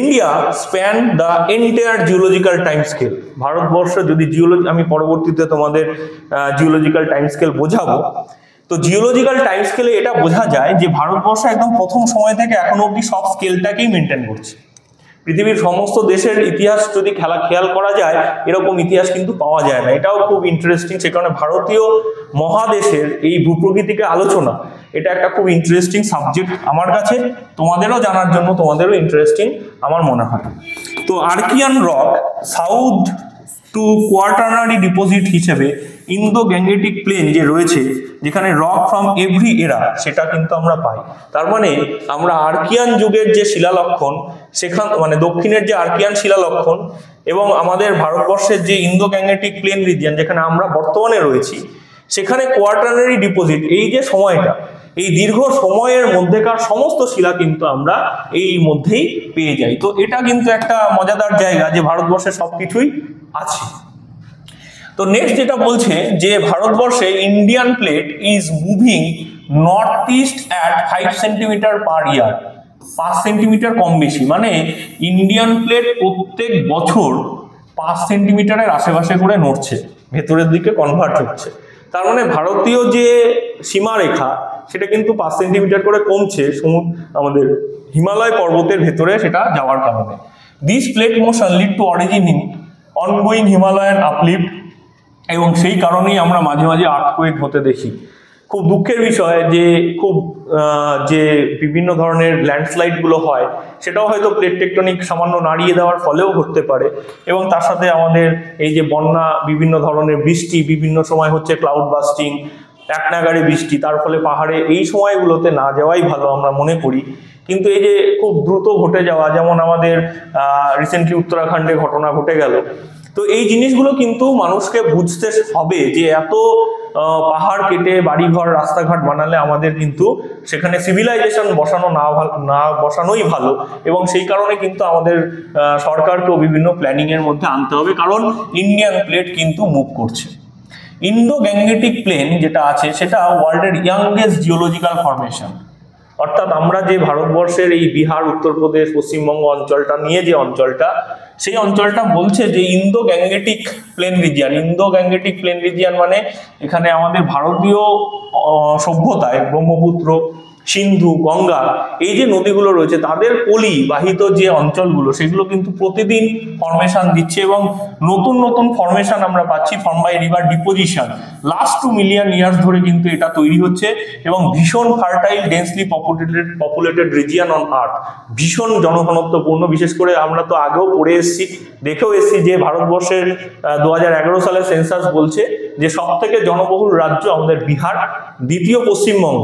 S1: India span the entire geological time scale. Bharatvarsha যদি আমি পরবর্তীতে তোমাদের জিওলজিক্যাল টাইম স্কেল বোঝাবো, তো জিওলজিক্যাল টাইম স্কেলে এটা বোঝা যায় যে ভারতবর্ষ একদম প্রথম সময় থেকে এখনো অব্দি সব স্কেলটাকেই মেনটেন করছে। পৃথিবীর সমস্ত দেশের ইতিহাস যদি খেয়াল করা যায়, এরকম ইতিহাস কিন্তু পাওয়া যায় না। এটাও খুব ইন্টারেস্টিং, সে কারণে ভারতীয় মহাদেশের এই ভূপ্রকৃতিকে আলোচনা, এটা একটা খুব ইন্টারেস্টিং সাবজেক্ট আমার কাছে, তোমাদেরও জানার জন্য, তোমাদেরও ইন্টারেস্টিং আমার মনে হয়। তো Archaean rock south two quaternary deposit হিসেবে ইন্দো গ্যাংগেটিক প্লেন যে রয়েছে, যেখানে রক ফ্রম এভরি এরা, সেটা কিন্তু আমরা পাই। তার মানে আমরা আর্কিয়ান যুগের যে শিলালক্ষণ, মানে দক্ষিণের যে আর্কিয়ান শিলালক্ষণ এবং আমাদের ভারতবর্ষের যে ইন্দো গ্যাংগেটিক প্লেন রিজিয়ন যেখানে আমরা বর্তমানে রয়েছি, সেখানে কোয়াটারনারি ডিপোজিট, এই যে সময়টা, এই দীর্ঘ সময়ের মধ্যেকার সমস্ত শিলা কিন্তু আমরা এই মধ্যেই পেয়ে যাই। তো এটা কিন্তু একটা মজাদার জায়গা যে ভারতবর্ষে সবকিছুই আছে। তো নেক্সট যেটা বলছে যে ভারতবর্ষে Indian plate is moving north east at 5 centimetre per year, 5 centimetre কম বেশি, মানে ইন্ডিয়ান প্লেট প্রত্যেক বছর 5 সেন্টিমিটারের আশেপাশে করে নড়ছে, ভেতরের দিকে কনভার্ট হচ্ছে। তার মানে ভারতীয় যে সীমারেখা সেটা কিন্তু 5 সেন্টিমিটার করে কমছে আমাদের হিমালয় পর্বতের ভেতরে সেটা যাওয়ার কারণে। This plate motion lead to origin in ongoing Himalayan uplift, এবং সেই কারণেই আমরা মাঝে মাঝে আর্থকোয়েক হতে দেখি। খুব দুঃখের বিষয় যে বিভিন্ন ধরনের ল্যান্ডস্লাইডগুলো হয়, সেটাও হয়তো প্লেট টেকটনিক সামান্য নাড়িয়ে দেওয়ার ফলেও ঘটতে পারে। এবং তার সাথে আমাদের এই যে বন্যা, বিভিন্ন ধরনের বৃষ্টি, বিভিন্ন সময় হচ্ছে ক্লাউড বাস্টিং, একনাগাড়ি বৃষ্টি, তার ফলে পাহাড়ে এই সময়গুলোতে না যাওয়াই ভালো আমরা মনে করি। কিন্তু এই যে খুব দ্রুত ঘটে যাওয়া, যেমন আমাদের রিসেন্টলি উত্তরাখণ্ডে ঘটনা ঘটে গেল, তো এই জিনিসগুলো কিন্তু মানুষকে বুঝতে হবে যে এত পাহাড় কেটে বাড়িঘর রাস্তাঘাট বানালে আমাদের কিন্তু সেখানে সিভিলাইজেশন না বসানোই ভালো। এবং সেই কারণে কিন্তু আমাদের সরকারকেও বিভিন্ন প্ল্যানিং এর মধ্যে আনতে হবে, কারণ ইন্ডিয়ান প্লেট কিন্তু মুভ করছে। ইন্দো গ্যাংগেটিক প্লেন যেটা আছে সেটা ওয়ার্ল্ডের ইয়াংগেস্ট জিওলজিক্যাল ফরমেশন, অর্থাৎ আমরা যে ভারতবর্ষের এই বিহার, উত্তরপ্রদেশ, পশ্চিমবঙ্গ অঞ্চলটা নিয়ে যে অঞ্চলটা, সেই অঞ্চলটা বলছে যে Indo Gangetic plain region. Indo Gangetic plain region মানে এখানে আমাদের ভারতীয় সভ্যতায় ব্রহ্মপুত্র, সিন্ধু, গঙ্গা, এই যে নদীগুলো রয়েছে তাদের পলি বাহিত যে অঞ্চলগুলো, সেগুলো কিন্তু প্রতিদিন ফরমেশন দিচ্ছে এবং নতুন নতুন ফরমেশন আমরা পাচ্ছি form by river deposition. Last 2 million years ধরে কিন্তু এটা তৈরি হচ্ছে এবং ভীষণ fertile, densely populated region on earth, ভীষণ জনঘনত্বপূর্ণ। বিশেষ করে আমরা তো আগেও পড়ে এসেছি, দেখেও এসেছি যে ভারতবর্ষের 2011 সালের সেন্সাস বলছে যে সব থেকে জনবহুল রাজ্য আমাদের বিহার, দ্বিতীয় পশ্চিমবঙ্গ।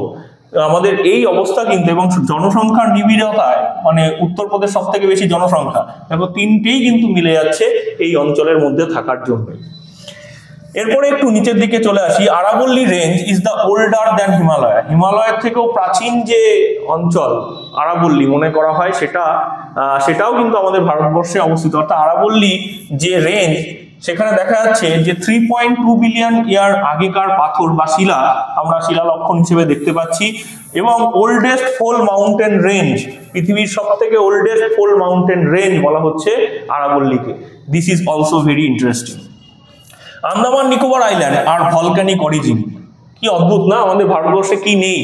S1: আমাদের এই অবস্থা কিন্তু, এবং জনসংখ্যার নিবিড়তায় মানে উত্তরপ্রদেশ সব থেকে বেশি জনসংখ্যা, দেখো তিনটেই কিন্তু মিলে যাচ্ছে এই অঞ্চলের মধ্যে থাকার জন্য। এরপরে একটু নিচের দিকে চলে আসি। আরাবল্লী range is the older than Himalaya. হিমালয়ের থেকেও প্রাচীন যে অঞ্চল আরাবল্লী মনে করা হয়, সেটাও কিন্তু আমাদের ভারতবর্ষে অবস্থিত। অর্থাৎ আরাবল্লী যে রেঞ্জ, সেখানে দেখা যাচ্ছে যে 3.2 বিলিয়ন ইয়ার আগেকার পাথর বা শিলা আমরা শিলালক্ষণ হিসেবে দেখতে পাচ্ছি। এবং ওল্ডেস্ট ফোল মাউন্টেন রেঞ্জ, পৃথিবীর সব থেকে ওল্ডেস্ট ফোল মাউন্টেন রেঞ্জ বলা হচ্ছে আরাবল্লীকে। This is also very interesting. Andaman Nicobar island are volcanic origin, কি অদ্ভুত না, আমাদের ভারতবর্ষে কি নেই?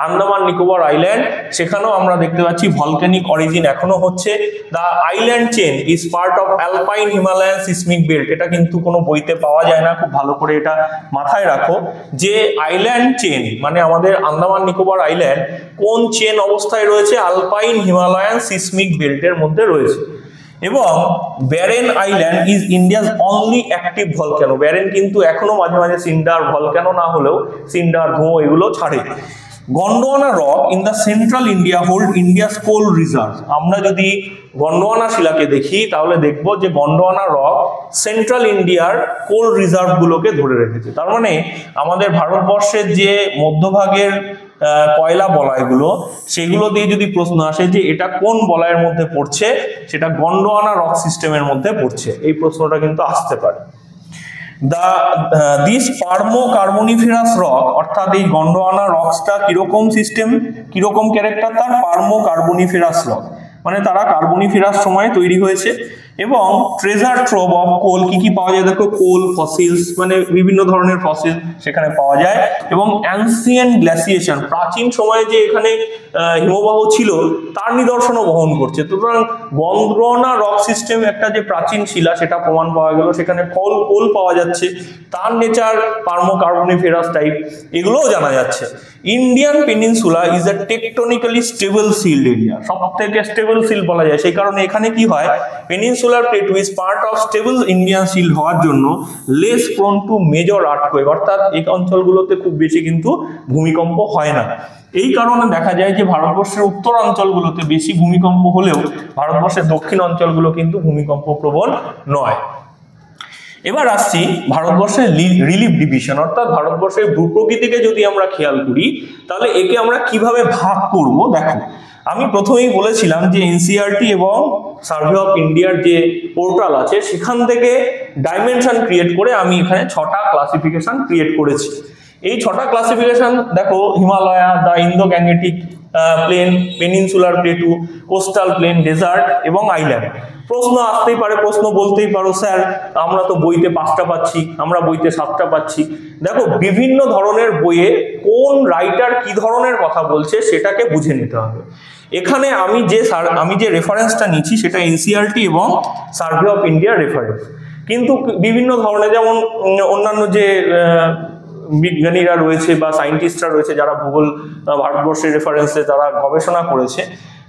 S1: আন্দামান নিকোবর আইল্যান্ড, সেখানেও আমরা দেখতে পাচ্ছি ভলক্যানিক অরিজিন এখনো হচ্ছে। The island chain is part of alpine Himalayan seismic belt. এটা কিন্তু কোনো বইতে পাওয়া যায় না, খুব ভালো করে এটা মাথায় রাখো যে আইল্যান্ড চেন মানে আমাদের আন্দামান নিকোবর আইল্যান্ড কোন চেন অবস্থায় রয়েছে? আলপাইন হিমালয়ান সিসমিক বেল্টের মধ্যে রয়েছে। এবং barren island is India's only active volcano. Barren কিন্তু এখনো মাঝে মাঝে সিন্ডার, ভলক্যানো না হলেও সিন্ডার, ধোঁয়া এগুলো ছাড়ে। Gondwana rock in the central India hold India's coal reserve. আমরা যদি গন্ডোয়ানা শিলাকে দেখি তাহলে দেখব যে গন্ডোয়ানা রক সেন্ট্রাল ইন্ডিয়ার কোল রিজার্ভ গুলোকে ধরে রেখেছে। তার মানে আমাদের ভারতবর্ষের যে মধ্যভাগের কয়লা বলয়গুলো, সেগুলো দিয়ে যদি প্রশ্ন আসে যে এটা কোন বলয়ের মধ্যে পড়ছে, সেটা গন্ডোয়ানা রক সিস্টেমের মধ্যে পড়ছে, এই প্রশ্নটা কিন্তু আসতে পারে। দিস পার্মো কার্বনিফেরাস রক, অর্থাৎ এই গন্ডোয়ানা রকসটা কিরকম সিস্টেম, কিরকম ক্যারেক্টার তার, পার্মো কার্বনিফেরাস রক, মানে তারা কার্বনিফেরাস সময়ে তৈরি হয়েছে। এবং ট্রেজার ট্রোভ অফ কোল, কি কি পাওয়া যায় দেখো, কোল ফসিলস মানে বিভিন্ন ধরনের ফসিল সেখানে পাওয়া যায়। এবং অ্যানসিয়েন্ট গ্ল্যাসিয়েশন, প্রাচীন সময়ে যে এখানে হিমবাহ ছিল তার নিদর্শনও বহন করছে। সুতরাং গন্ডোয়ানা রক সিস্টেম একটা যে প্রাচীন শিলা সেটা প্রমাণ পাওয়া গেল, সেখানে কোল পাওয়া যাচ্ছে, তার নেচার পার্মো কার্বনিফেরাস টাইপ, এগুলোও জানা যাচ্ছে। Indian peninsula is a tectonically stable shield area, সব থেকে স্টেবল সিল্ড বলা যায়, সেই কারণে এখানে কি হয়, peninsular plateau is part of stable Indian shield হওয়ার জন্য less prone to major earthquake, অর্থাৎ এই অঞ্চলগুলোতে খুব বেশি কিন্তু ভূমিকম্প হয় না। এই কারণে দেখা যায় যে ভারতবর্ষের উত্তর অঞ্চলগুলোতে বেশি ভূমিকম্প হলেও ভারতবর্ষের দক্ষিণ অঞ্চলগুলো কিন্তু ভূমিকম্প প্রবণ নয়। এবার আসছি ভারতবর্ষের রিলিফ ডিভিশন, অর্থাৎ ভারতবর্ষের ভূপ্রকৃতিকে যদি আমরা খেয়াল করি তাহলে একে আমরা কিভাবে ভাগ করব। দেখো, আমি প্রথমেই বলেছিলাম যে এনসিইআরটি এবং সার্ভে অফ ইন্ডিয়ার যে পোর্টাল আছে সেখান থেকে ডাইমেনশন ক্রিয়েট করে আমি এখানে 6টা ক্লাসিফিকেশন ক্রিয়েট করেছি। এই 6টা ক্লাসিফিকেশন দেখো, Himalaya, the Indo Gangetic plain, peninsular plateau, coastal plain, desert এবং আইল্যান্ড। প্রশ্ন আসতেই পারে, প্রশ্ন বলতেই পারো স্যার আমরা তো বইতে 5টা পাচ্ছি, আমরা বইতে 7টা পাচ্ছি। দেখো, বিভিন্ন ধরনের বইয়ে কোন রাইটার কি ধরনের কথা বলছে সেটাকে বুঝে নিতে হবে। এখানে আমি যে রেফারেন্সটা নিচ্ছি সেটা এনসিইআরটি এবং সার্ভে অফ ইন্ডিয়ার রেফারেন্স, কিন্তু বিভিন্ন ধরনের যেমন অন্যান্য যে বিজ্ঞানীরা রয়েছে বা সায়েন্টিস্টরা রয়েছে যারা ভূগোল ভারতবর্ষের রেফারেন্সে তারা গবেষণা করেছে,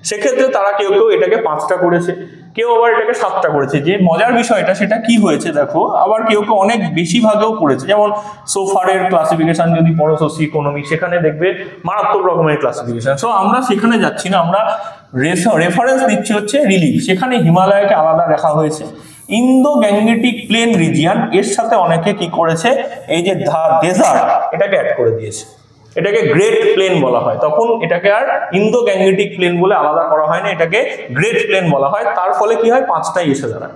S1: সেক্ষেত্রে তারা কেউ কেউ এটাকে 5টা করেছে, কেউ আবার এটাকে 7টা করেছে। যে মজার বিষয়টা সেটা কি হয়েছে দেখো, আবার কেউ কেউ অনেক বেশি ভাগেও করেছে। যেমন সোফারের ক্লাসিফিকেশন যদি পড়ো সোসিও ইকোনমিক, সেখানে দেখবে মারাত্মক রকমের ক্লাসিফিকেশন। সো আমরা সেখানে যাচ্ছি না, আমরা রেফারেন্স নিচ্ছি হচ্ছে রিলিফ, সেখানে হিমালয়কে আলাদা রাখা হয়েছে। ইন্দো গ্যাংগেটিক প্লেন রিজিয়ন, এর সাথে অনেকে কি করেছে, এই যে ডেজার্ট এটাকে অ্যাড করে দিয়েছে, এটাকে গ্রেট প্লেন বলা হয়। তখন এটাকে আর ইন্দো গ্যাংগেটিক প্লেন বলে আলাদা করা হয় না, এটাকে গ্রেট প্লেন বলা হয়। তার ফলে কি হয়, 5টাই এসে দাঁড়ায়,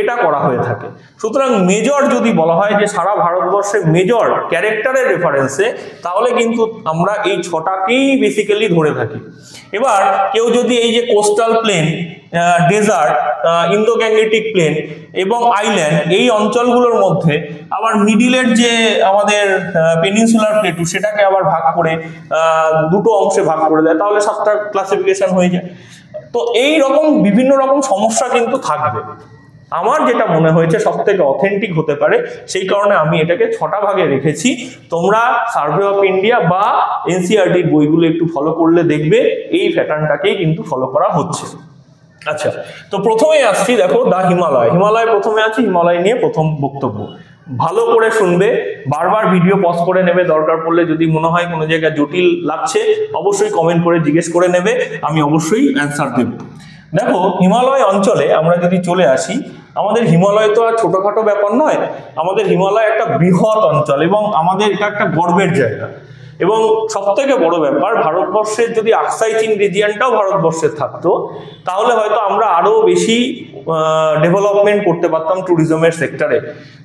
S1: এটা করা হয়ে থাকে। সুতরাং মেজর যদি বলা হয় যে সারা ভারতবর্ষে মেজর ক্যারেক্টারের রেফারেন্সে, তাহলে কিন্তু আমরা এই 6টাকেই বেসিক্যালি ধরে থাকি। এবার কেউ যদি এই যে coastal plain, desert, Indo Gangetic plain এবং আইল্যান্ড, এই অঞ্চলগুলোর মধ্যে আবার মিডিলের যে আমাদের পেনিনসুলার প্লেটু, সেটাকে আবার ভাগ করে 2টো অংশে ভাগ করে দেয়, তাহলে 7টা ক্লাসিফিকেশন হয়ে যায়। তো এই রকম বিভিন্ন রকম সমস্যা কিন্তু থাকবে। আমার যেটা মনে হয়েছে সব থেকে অথেন্টিক হতে পারে, সেই কারণে আমি এটাকে 6টা ভাগে রেখেছি। তোমরা সার্ভে অফ ইন্ডিয়া বা এনসিইআরটির বইগুলো একটু ফলো করলে দেখবে এই প্যাটার্নটাকেই কিন্তু ফলো করা হচ্ছে। আচ্ছা, তো প্রথমেই আসছি, দেখো দা হিমালয় প্রথমে আছে, হিমালয় নিয়ে প্রথম বক্তব্য। ভালো করে শুনবে, বারবার ভিডিও পজ করে নেবে, দরকার পড়লে যদি মনে হয় কোনো জায়গায় জটিল লাগছে অবশ্যই কমেন্ট করে জিজ্ঞেস করে নেবে, আমি অবশ্যই অ্যান্সার দেব। দেখো, হিমালয় অঞ্চলে আমরা যদি চলে আসি, আমাদের হিমালয় তো আর ছোটখাটো ব্যাপার নয়, আমাদের হিমালয় একটা বৃহৎ অঞ্চল এবং আমাদের এটা একটা গর্বের জায়গা। এবং সব থেকে বড় ব্যাপার, ভারতবর্ষের যদি আকসাই চীন রিজিয়নটাও ভারতবর্ষের থাকতো তাহলে হয়তো আমরা আরো বেশি ডেভেলপমেন্ট করতে পারতাম ট্যুরিজমের সেক্টরে।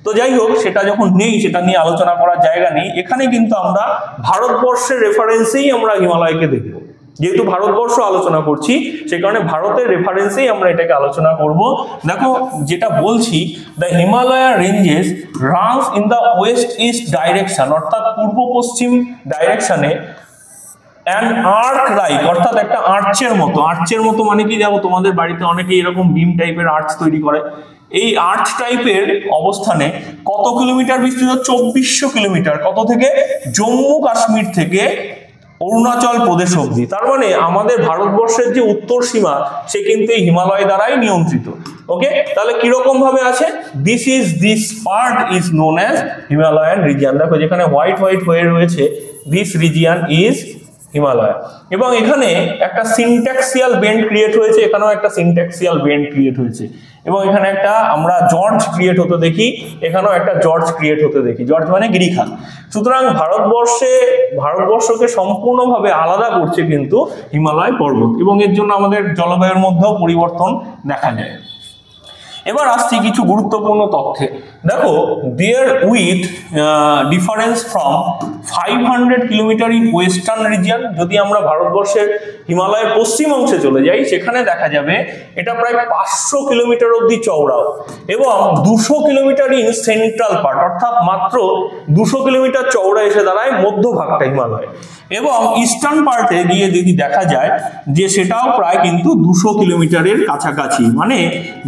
S1: তো যাই হোক, সেটা যখন নেই, সেটা নিয়ে আলোচনা করার জায়গা নেই। এখানে কিন্তু আমরা ভারতবর্ষের রেফারেন্সেই আমরা হিমালয়কে দেখব, যেহেতু ভারতবর্ষ আলোচনা করছি সেই কারণে ভারতের রেফারেন্সেই আমরা এটাকে আলোচনা করব। দেখো, যেটা বলছি, the Himalaya ranges runs in the West east direction, অর্থাৎ পূর্ব পশ্চিম ডাইরেকশনে, অ্যান্ড আর্ক লাইক, অর্থাৎ একটা আর্চের মতো মানে কি, দেখো তোমাদের বাড়িতে অনেকে এরকম বিম টাইপের আর্চ তৈরি করে, এই আর্চ টাইপের অবস্থানে কত কিলোমিটার বিস্তৃত, 2400 কিলোমিটার, কত থেকে, জম্মু কাশ্মীর থেকে অরুণাচল প্রদেশ অবধি। তার মানে আমাদের ভারতবর্ষের যে উত্তর সীমা সে কিন্তু এই হিমালয় দ্বারাই নিয়ন্ত্রিত। ওকে, তাহলে কিরকম ভাবে আছে, this part is known as Himalayan region. দেখো, যেখানে হোয়াইট হয়ে রয়েছে, দিস রিজিয়ন ইজ হিমালয়, এবং এখানে একটা সিনট্যাক্সিয়াল বেন্ড ক্রিয়েট হয়েছে, এখানেও একটা সিনট্যাক্সিয়াল বেন্ড ক্রিয়েট হয়েছে, এবং এখানে একটা আমরা জর্জ ক্রিয়েট হতে দেখি, এখানেও একটা জর্জ ক্রিয়েট হতে দেখি। জর্জ মানে গিরিখাত। সুতরাং ভারতবর্ষকে সম্পূর্ণভাবে আলাদা করছে কিন্তু হিমালয় পর্বত, এবং এর জন্য আমাদের জলবায়ুর মধ্যেও পরিবর্তন দেখা যায়। এবার আসছি কিছু গুরুত্বপূর্ণ তথ্যে। দেখো, there with difference from 500 kilometre in western region. যদি আমরা ভারতবর্ষের হিমালয়ের পশ্চিম অংশে চলে যাই, সেখানে দেখা যাবে এটা প্রায় 500 কিলোমিটার অব্দি চওড়া, এবং 200 কিলোমিটার ইন সেন্ট্রাল পার্ট, অর্থাৎ মাত্র 200 কিলোমিটার চওড়া এসে দাঁড়ায় মধ্যভাগটা হিমালয়। এবং ইস্টার্ন পার্টে গিয়ে যদি দেখা যায় যে সেটাও প্রায় কিন্তু 200 কিলোমিটারের কাছাকাছি, মানে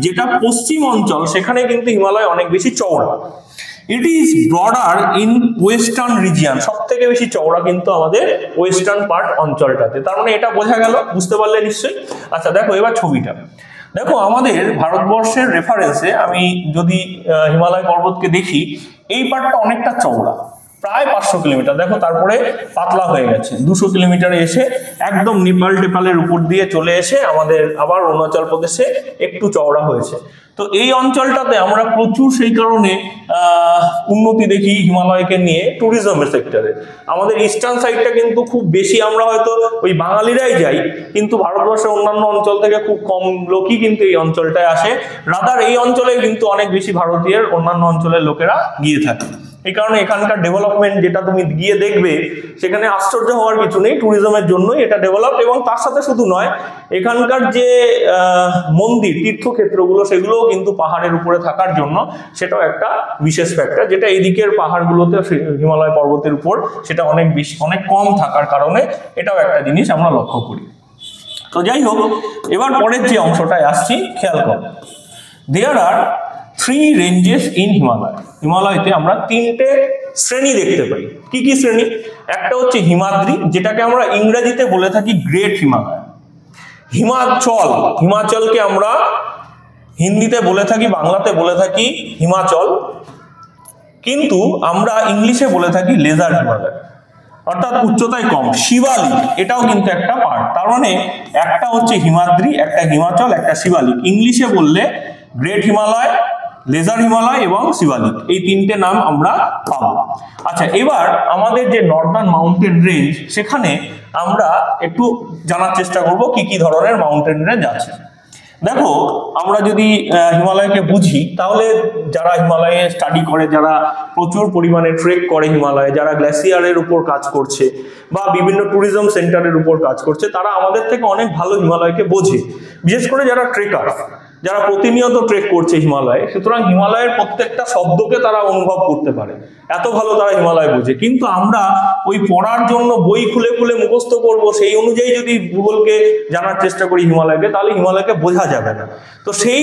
S1: যেটা পশ্চিম অঞ্চল সেখানে কিন্তু হিমালয় অনেক বেশি চওড়া। It is broader in western region, সব থেকে বেশি চওড়া কিন্তু আমাদের ওয়েস্টার্ন পার্ট অঞ্চলটাতে। তার মানে এটা বোঝা গেল, বুঝতে পারলে নিশ্চয়ই। আচ্ছা দেখো এবার ছবিটা দেখো, আমাদের ভারতবর্ষের রেফারেন্সে আমি যদি হিমালয় পর্বতকে দেখি, এই পার্টটা অনেকটা চওড়া, প্রায় 500 কিলোমিটার। দেখো তারপরে পাতলা হয়ে গেছে, 200 কিলোমিটারে এসে একদম নেপালের উপর দিয়ে চলে এসে আমাদের আবার অরুণাচল প্রদেশে একটু চওড়া হয়েছে। তো এই অঞ্চলটাতে আমরা প্রচুর সেই কারণে উন্নতি দেখি হিমালয়কে নিয়ে ট্যুরিজমের সেক্টরে। আমাদের ইস্টার্ন সাইডটা কিন্তু খুব বেশি, আমরা হয়তো ওই বাঙালিরাই যাই, কিন্তু ভারতবর্ষের অন্যান্য অঞ্চল থেকে খুব কম লোকই কিন্তু এই অঞ্চলটায় আসে। রাদার এই অঞ্চলে কিন্তু অনেক বেশি ভারতীয় অন্যান্য অঞ্চলের লোকেরা গিয়ে থাকে। এই কারণে এখানকার ডেভেলপমেন্ট যেটা তুমি গিয়ে দেখবে, সেখানে আশ্চর্য হওয়ার কিছু নেই, ট্যুরিজমের জন্যই এটা ডেভেলপ। এবং তার সাথে শুধু নয়, এখানকার যে মন্দির তীর্থক্ষেত্রগুলো সেগুলোও কিন্তু পাহাড়ের উপরে থাকার জন্য সেটাও একটা বিশেষ ফ্যাক্টর, যেটা এদিকের পাহাড়গুলোতে হিমালয় পর্বতের উপর সেটা অনেক কম থাকার কারণে এটাও একটা জিনিস আমরা লক্ষ্য করি। তো যাই হোক, এবার পরের যে অংশটায় আসছি, খেয়াল করো। দেয়ার আর 3 রেঞ্জেস ইন হিমালয়। হিমালয়তে আমরা 3টে শ্রেণী দেখতে পাই। কি কি শ্রেণী? একটা হচ্ছে হিমাদ্রি, যেটাকে আমরা ইংরেজিতে বলে থাকি গ্রেট হিমালয়। হিমাচলকে আমরা হিন্দিতে বলে থাকি, বাংলাতে বলে থাকি হিমাচল, কিন্তু আমরা ইংলিশে বলে থাকি লেজার হিমালয়, অর্থাৎ উচ্চতায় কম। শিবালিক এটাও কিন্তু একটা পার্ট। তার মানে একটা হচ্ছে হিমাদ্রি, একটা হিমাচল, একটা শিবালিক। ইংলিশে বললে গ্রেট হিমালয়, লেজার হিমালয় এবং শিবালিক, এই 3টে নাম আমরা পাবো। আচ্ছা, এবার আমাদের যে নর্দার্ন মাউন্টেন রেঞ্জ, সেখানে আমরা একটু জানার চেষ্টা করব কি কি ধরনের মাউন্টেন রেঞ্জ আছে। দেখো, আমরা যদি হিমালয়কে বুঝি, তাহলে যারা হিমালয়ে স্টাডি করে, যারা প্রচুর পরিমাণে ট্রেক করে হিমালয়ে, যারা গ্লেসিয়ারের উপর কাজ করছে বা বিভিন্ন ট্যুরিজম সেন্টারের উপর কাজ করছে, তারা আমাদের থেকে অনেক ভালো হিমালয়কে বোঝে। বিশেষ করে যারা ট্রেকার, যারা প্রতিনিয়ত ট্রেক করছে হিমালয়ে, সুতরাং হিমালয়ের প্রত্যেকটা শব্দকে তারা অনুভব করতে পারে, এত ভালো তারা হিমালয় বোঝে। কিন্তু আমরা ওই পড়ার জন্য বই খুলে খুলে মুখস্থ করব, সেই অনুযায়ী যদি ভূগোলকে জানার চেষ্টা করি হিমালয়কে, তাহলে হিমালয়কে বোঝা যাবে না। তো সেই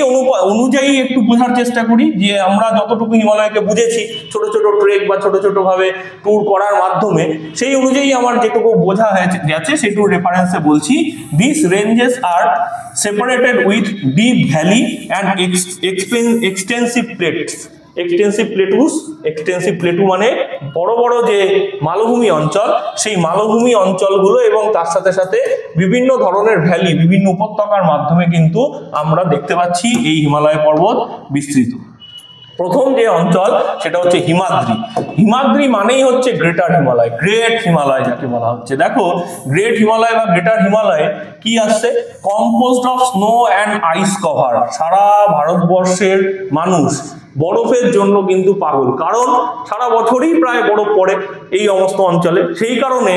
S1: অনুযায়ী একটু বোঝার চেষ্টা করি, যে আমরা যতটুকু হিমালয়কে বুঝেছি ছোট ছোট ট্রেক বা ছোট ছোট ভাবে ট্যুর করার মাধ্যমে, সেই অনুযায়ী আমার যেটুকু বোঝা গেছে সেটুকু রেফারেন্সে বলছি। This ranges are separated with deep valley and extensive plateaus. Extensive plateau মানে বড় বড় যে মালভূমি অঞ্চল, সেই মালভূমি অঞ্চলগুলো, এবং তার সাথে সাথে বিভিন্ন ধরনের ভ্যালি, বিভিন্ন উপত্যকার মাধ্যমে কিন্তু আমরা দেখতে পাচ্ছি এই হিমালয় পর্বত বিস্তৃত। প্রথম যে অঞ্চল সেটা হচ্ছে হিমাদ্রি। হিমাদ্রি মানেই হচ্ছে গ্রেটার হিমালয়, গ্রেট হিমালয় যাকে বলা হচ্ছে। দেখো, গ্রেট হিমালয় বা গ্রেটার হিমালয় কি আসছে? Composed of snow and ice cover. সারা ভারতবর্ষের মানুষ বরফের জন্য কিন্তু পাগল, কারণ সারা বছরই প্রায় বরফ পড়ে এই সমস্ত অঞ্চলে। সেই কারণে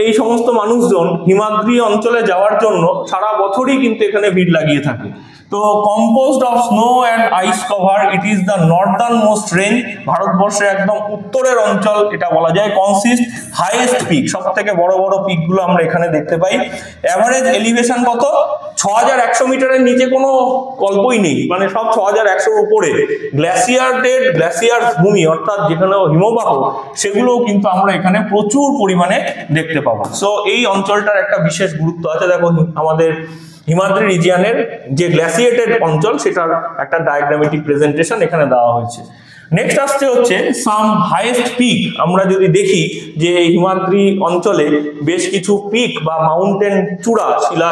S1: এই সমস্ত মানুষজন হিমাদ্রি অঞ্চলে যাওয়ার জন্য সারা বছরই কিন্তু এখানে ভিড় লাগিয়ে থাকে। তো composed of snow and ice cover, it is the northern most range. ভারতবর্ষের একদম উত্তরের অঞ্চল এটা বলা যায়। কনসিস্ট হাইয়েস্ট পিক, সব থেকে বড় বড় পিকগুলো আমরা এখানে দেখতে পাই। অ্যাভারেজ এলিভেশন কত? 6100 মিটারের নিচে কোনো গল্পই নেই, মানে সব 6100 উপরে। গ্লেসিয়ার ভূমি, অর্থাৎ যেখানে হিমবাহ, সেগুলোও কিন্তু আমরা এখানে প্রচুর পরিমাণে দেখতে পাবো। সো এই অঞ্চলটার একটা বিশেষ গুরুত্ব আছে। দেখো, আমাদের হিমাদ্রি রিজিয়নের যে গ্লেসিয়েটেড অঞ্চল, সেটার একটা ডায়াগ্রামেটিক প্রেজেন্টেশন এখানে দেওয়া হয়েছে। নেক্সট আসছে হচ্ছে সাম হাইয়েস্ট পিক। আমরা যদি দেখি যে হিমাদ্রি অঞ্চলে বেশ কিছু পিক বা মাউন্টেন চূড়া শিলা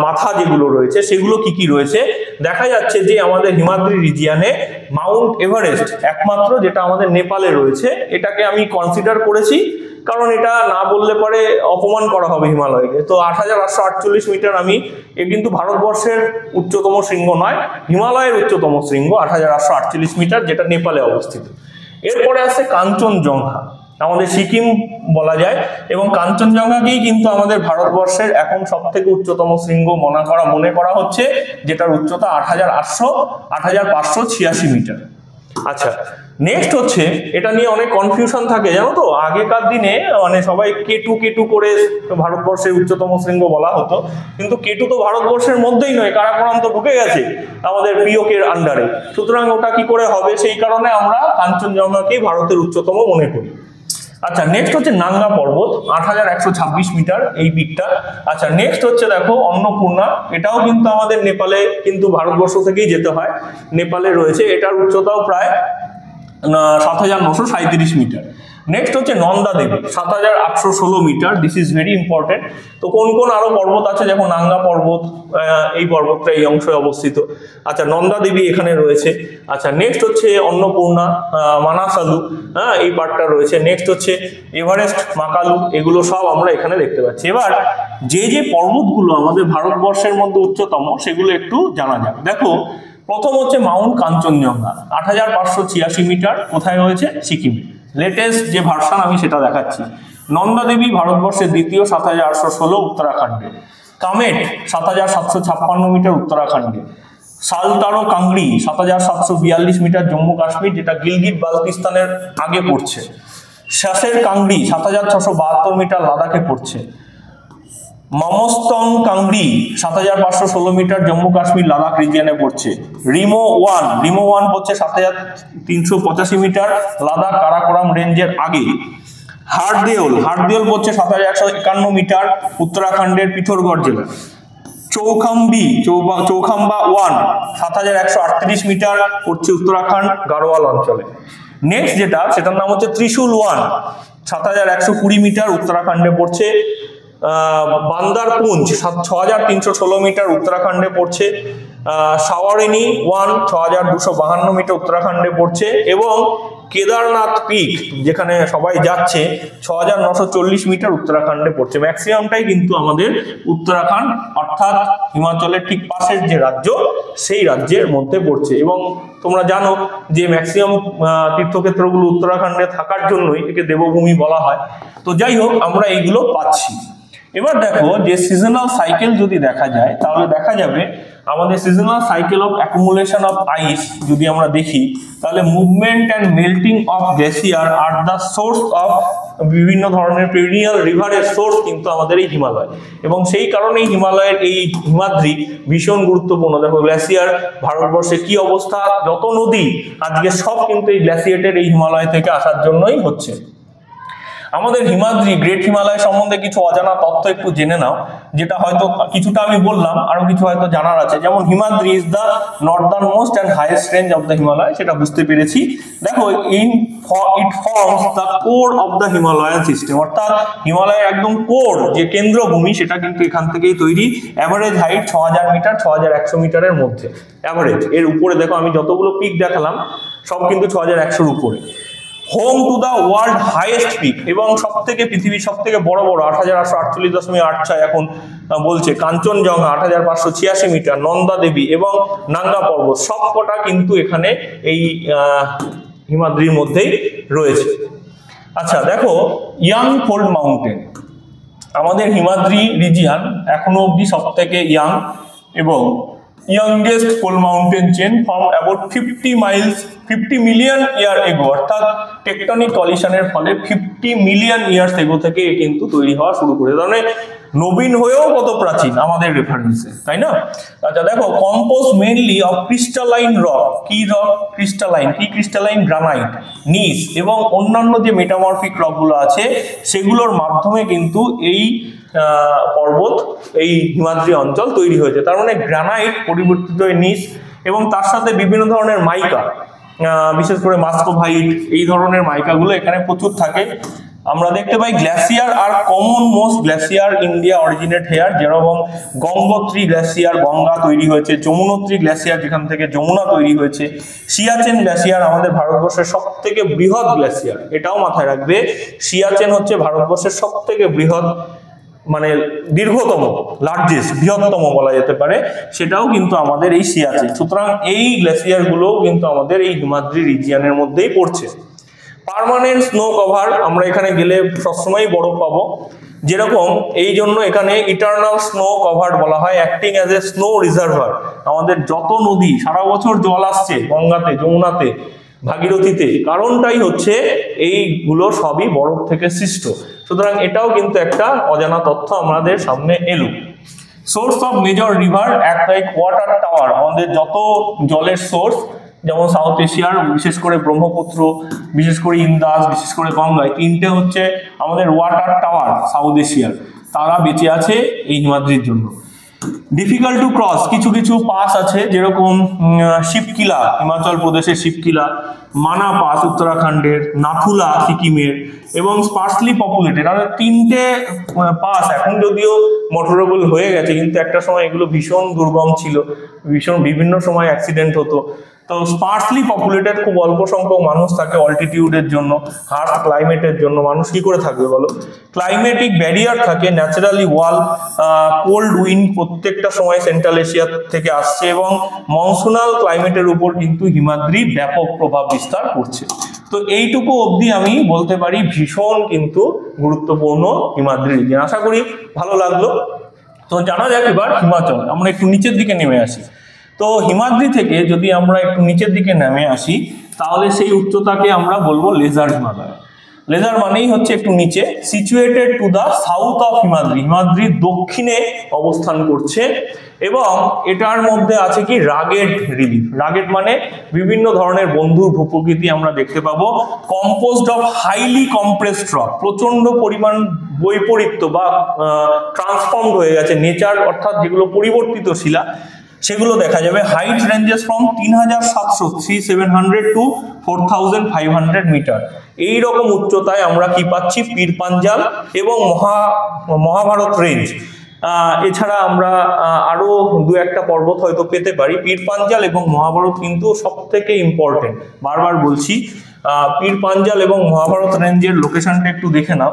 S1: মাথা যেগুলো রয়েছে সেগুলো কি কি রয়েছে, দেখা যাচ্ছে যে আমাদের হিমাদ্রি রিজিয়ানে মাউন্ট এভারেস্ট একমাত্র যেটা আমাদের নেপালে রয়েছে, এটাকে আমি কনসিডার করেছি কারণ এটা না বললে পরে অপমান করা হবে হিমালয়কে। তো 8848 মিটার আমি, এ কিন্তু ভারতবর্ষের উচ্চতম শৃঙ্গ নয়, হিমালয়ের উচ্চতম শৃঙ্গ 8848 মিটার, যেটা নেপালে অবস্থিত। এরপরে আছে কাঞ্চনজঙ্ঘা, আমাদের সিকিম বলা যায়, এবং কাঞ্চনজঙ্ঘাকেই কিন্তু আমাদের ভারতবর্ষের এখন সব থেকে উচ্চতম শৃঙ্গ মনে করা হচ্ছে, যেটার উচ্চতা 8586 মিটার। আচ্ছা, নেক্সট হচ্ছে, এটা নিয়ে অনেক কনফিউশন থাকে জানো তো, আগেকার দিনে মানে সবাই কেটু করে ভারতবর্ষের উচ্চতম শৃঙ্গ বলা হতো, কিন্তু কেটু তো ভারতবর্ষের মধ্যেই নয়, কারাকোরাম তো ঢুকে গেছে আমাদের পিওকের আন্ডারে, সুতরাং ওটা কি করে হবে, সেই কারণে আমরা কাঞ্চনজঙ্ঘাকেই ভারতের উচ্চতম মনে করি। আচ্ছা, নেক্সট হচ্ছে নাঙ্গা পর্বত 8126 মিটার এই পিকটা। আচ্ছা, নেক্সট হচ্ছে দেখো অন্নপূর্ণা, এটাও কিন্তু আমাদের নেপালে, কিন্তু ভারতবর্ষ থেকেই যেতে হয়, নেপালে রয়েছে, এটার উচ্চতাও প্রায় 7937 মিটার। নেক্সট হচ্ছে Nanda Devi 7816 metre, this is very important. তো কোন কোন আরো পর্বত আছে, যেমন নাঙ্গা পর্বত, এই পর্বতটা এই অংশে অবস্থিত। আচ্ছা, নন্দা দেবী এখানে রয়েছে। আচ্ছা, নেক্সট হচ্ছে অন্নপূর্ণা, মানাসালু, হ্যাঁ এই পার্টটা রয়েছে। নেক্সট হচ্ছে এভারেস্ট, মাকালু, এগুলো সব আমরা এখানে দেখতে পাচ্ছি। এবার যে যে পর্বতগুলো আমাদের ভারতবর্ষের মধ্যে উচ্চতম সেগুলো একটু জানা যাক। দেখো, প্রথম হচ্ছে মাউন্ট কাঞ্চনজঙ্ঘা 8586 মিটার, কোথায় রয়েছে, সিকিমে। লেটেস্ট যে ভার্সন আমি সেটা দেখাচ্ছি। নন্দা দেবী ভারতবর্ষের দ্বিতীয় 7816 উত্তরাখণ্ডে। কামেট 7756 মিটার উত্তরাখণ্ডে। সালতারো কাংড়ি 7742 মিটার জম্মু কাশ্মীর, যেটা গিলগিট বালতিস্তানের আগে পড়ছে। শাসের কাংড়ি 7672 মিটার লাদাখে পড়ছে। মামোস্তং কাংড়ি 7516 মিটার জম্মু কাশ্মীর লাদাখ রিজিয়নে পড়ছে। রিমো ওয়ান পড়ছে 7385 মিটার লাদাখ কারাকোরাম রেঞ্জের আগে। হারদেওল পড়ছে 7151 মিটার উত্তরাখণ্ডের পিথোরগড় জেলা। চৌখাম্বা 1 7138 মিটার পড়ছে উত্তরাখণ্ড গাড়োয়াল অঞ্চলে। নেক্সট সেটার নাম হচ্ছে ত্রিশূল 1 7120 মিটার উত্তরাখণ্ডে পড়ছে। বান্দারপুঞ্জ 6316 মিটার উত্তরাখণ্ডে পড়ছে। সাওয়ারিনি 1 6252 মিটার উত্তরাখণ্ডে পড়ছে। এবং কেদারনাথ পিক, যেখানে সবাই যাচ্ছে, 6940 মিটার উত্তরাখণ্ডে পড়ছে। ম্যাক্সিমামটাই কিন্তু আমাদের উত্তরাখণ্ড, অর্থাৎ হিমাচলের ঠিক পাশের যে রাজ্য, সেই রাজ্যের মধ্যে পড়ছে। এবং তোমরা জানো যে ম্যাক্সিমাম তীর্থক্ষেত্রগুলো উত্তরাখণ্ডে থাকার জন্যই একে দেবভূমি বলা হয়। তো যাই হোক, আমরা এইগুলো পাচ্ছি। এবার দেখো যে সিজনাল সাইকেল যদি দেখা যায়, তাহলে দেখা যাবে আমাদের seasonal cycle of accumulation of ice যদি আমরা দেখি, তাহলে movement and melting of glacier আর দ্য সোর্স অফ বিভিন্ন ধরনের পেরিনিয়াল রিভারের সোর্স কিন্তু আমাদের এই হিমালয়, এবং সেই কারণেই হিমালয়ের এই হিমাদ্রি ভীষণ গুরুত্বপূর্ণ। দেখো গ্লেসিয়ার ভারতবর্ষে কি অবস্থা, যত নদী আজকে সব কিন্তু এই গ্লেসিয়েটের এই হিমালয় থেকে আসার জন্যই হচ্ছে। আমাদের হিমাদ্রি গ্রেট হিমালয় সম্বন্ধে কিছু অজানা তথ্য একটু জেনে নাও, যেটা হয়তো কিছুটা আমি বললাম, আরো কিছু হয়তো জানার আছে। যেমন Himadri is the northern most and highest range of the Himalaya, সেটা বুঝতে পেরেছি। দেখো, it forms the core of the Himalayan system, অর্থাৎ হিমালয়ের একদম কোর যে কেন্দ্রভূমি, সেটা কিন্তু এখান থেকেই তৈরি। অ্যাভারেজ হাইট 6000 মিটার 6100 মিটারের মধ্যে অ্যাভারেজ। এর উপরে দেখো আমি যতগুলো পিক দেখালাম সব কিন্তু 6100-র উপরে। Home to the world highest peak, এবং পৃথিবীর সব থেকে বড় 8848.86 এখন বলছে। কাঞ্চনজঙ্ঘা 8586 মিটার, নন্দা দেবী এবং নাঙ্গা পর্বত সবকটা কিন্তু এখানে এই হিমাদ্রির মধ্যেই রয়েছে। আচ্ছা দেখো, ইয়াং ফোল্ড মাউন্টেন, আমাদের হিমাদ্রি রিজিয়ন এখনো অবধি সব থেকে ইয়াং এবং youngest pole mountain chain from about 50 million year ago, অর্থাৎ টেকটনিক কলিশনের ফলে 50 মিলিয়ন ইয়ার্স এগো থেকে কিন্তু তৈরি হওয়া শুরু করে। তাহলে নবীন হয়েও কত প্রাচীন আমাদের রেফারেন্সে, তাই না? আচ্ছা দেখো, compose mainly of crystalline rock, কি রক? ক্রিস্টালাইন গ্রানাইট, নিস এবং অন্যান্য যে মেটামরফিক রকগুলো আছে সেগুলোর মাধ্যমে কিন্তু এই পর্বত, এই হিমাদ্রি অঞ্চল তৈরি হয়েছে। তার মানে গ্রানাইট পরিবর্তিত হয়ে নিস, এবং তার সাথে বিভিন্ন ধরনের মাইকা, বিশেষ করে মাস্কোভাইট এই ধরনের মাইকাগুলো এখানে প্রচুর থাকে। আমরা দেখতে পাই গ্লেসিয়ার আর common most glacier India originate here, যেরকম গঙ্গোত্রী গ্লেসিয়ার গঙ্গা তৈরি হয়েছে, যমুনোত্রী গ্লেসিয়ার যেখান থেকে যমুনা তৈরি হয়েছে, সিয়াচেন গ্লেসিয়ার আমাদের ভারতবর্ষের সব থেকে বৃহৎ গ্লেসিয়ার, এটাও মাথায় রাখবে। সিয়াচেন হচ্ছে ভারতবর্ষের সব থেকে বৃহৎ মানে দীর্ঘতম লার্জেস্ট বৃহত্তম বলা যেতে পারে, সেটাও কিন্তু আমাদের এই সিয়াচেন। সুতরাং এই গ্লেসিয়ার গুলোও কিন্তু আমাদের এই হিমাদ্রি রিজিয়নের মধ্যেই পড়ছে। পার্মানেন্ট স্নো কভার, আমরা এখানে গেলে সবসময় বরফ পাবো, যেরকম এই জন্য এখানে ইটারনাল স্নো কভার বলা হয়, acting as a snow reservoir. আমাদের যত নদী সারা বছর জল আসছে গঙ্গাতে, যমুনাতে, ভাগীরথীতে, কারণটাই হচ্ছে এইগুলো সবই বরফ থেকে সৃষ্ট। সুতরাং এটাও কিন্তু একটা অজানা তথ্য আমাদের সামনে এলো। Source of major river act like water tower, আমাদের যত জলের সোর্স যেমন সাউথ এশিয়ার বিশেষ করে ব্রহ্মপুত্র, বিশেষ করে ইন্দাস, বিশেষ করে গঙ্গায়, তিনটে হচ্ছে আমাদের ওয়াটার টাওয়ার সাউথ এশিয়ার, তারা বেঁচে আছে এই হিমাদ্রির জন্য। ডিফিকাল্ট টু ক্রস, কিছু কিছু পাস আছে, যেরকম শিবকিলা হিমাচল প্রদেশের শিবকিলা, মানা পাস উত্তরাখণ্ডের, নাথুলা সিকিমের, এবং স্পার্সলি পপুলেটেড। আর তিনটে পাস এখন যদিও মোটরেবল হয়ে গেছে, কিন্তু একটা সময় এগুলো ভীষণ দুর্গম ছিল, বিভিন্ন সময় অ্যাক্সিডেন্ট হতো। তো স্পার্সলি পপুলেটেড, খুব অল্প সংখ্যক মানুষ থাকে অল্টিটিউডের জন্য, হার্শ ক্লাইমেটের জন্য মানুষ কি করে থাকবে বলো। ক্লাইমেটিক ব্যারিয়ার থাকে, ন্যাচারালি ওয়াল, কোল্ড উইন্ড প্রত্যেকটা সময় সেন্ট্রাল এশিয়া থেকে আসছে, এবং মনসুনাল ক্লাইমেটের উপর কিন্তু হিমাদ্রি ব্যাপক প্রভাব বিস্তার করছে। তো এইটুকু অবধি আমি বলতে পারি ভীষণ কিন্তু গুরুত্বপূর্ণ হিমাদ্রি রিজিয়ন। আশা করি ভালো লাগলো। তো জানা যাক এবার হিমাচল, আমরা একটু নিচের দিকে নেমে আসি। তো হিমাদ্রি থেকে যদি আমরা একটু নিচের দিকে নেমে আসি, তাহলে সেই উচ্চতাকে আমরা বলবো লেজার হিমালয়। লেজার মানেই হচ্ছে একটু নিচে। Situated to the south of Himadri, হিমাদ্রির দক্ষিণে অবস্থান করছে, এবং এটার মধ্যে আছে কি রাগেড রিলিফ। রাগেড মানে বিভিন্ন ধরনের বন্ধুর ভূপ্রকৃতি আমরা দেখতে পাবো, composed of highly compressed rock, প্রচন্ড পরিমাণ বৈপরীত্য বা ট্রান্সফর্মড হয়ে গেছে নেচার, অর্থাৎ যেগুলো পরিবর্তিত শিলা সেগুলো দেখা যাবে। Height ranges from 3700 to 4500 metre. এইরকম উচ্চতায় আমরা কি পাচ্ছি, পীর পাঞ্জাল এবং মহাভারত রেঞ্জ। এছাড়া আমরা আরো দু একটা পর্বত হয়তো পেতে পারি। পীর পাঞ্জাল এবং মহাভারত কিন্তু সব থেকে ইম্পর্টেন্ট, বারবার বলছি। পীর পাঞ্জাল এবং মহাভারত রেঞ্জের লোকেশনটা একটু দেখে নাও।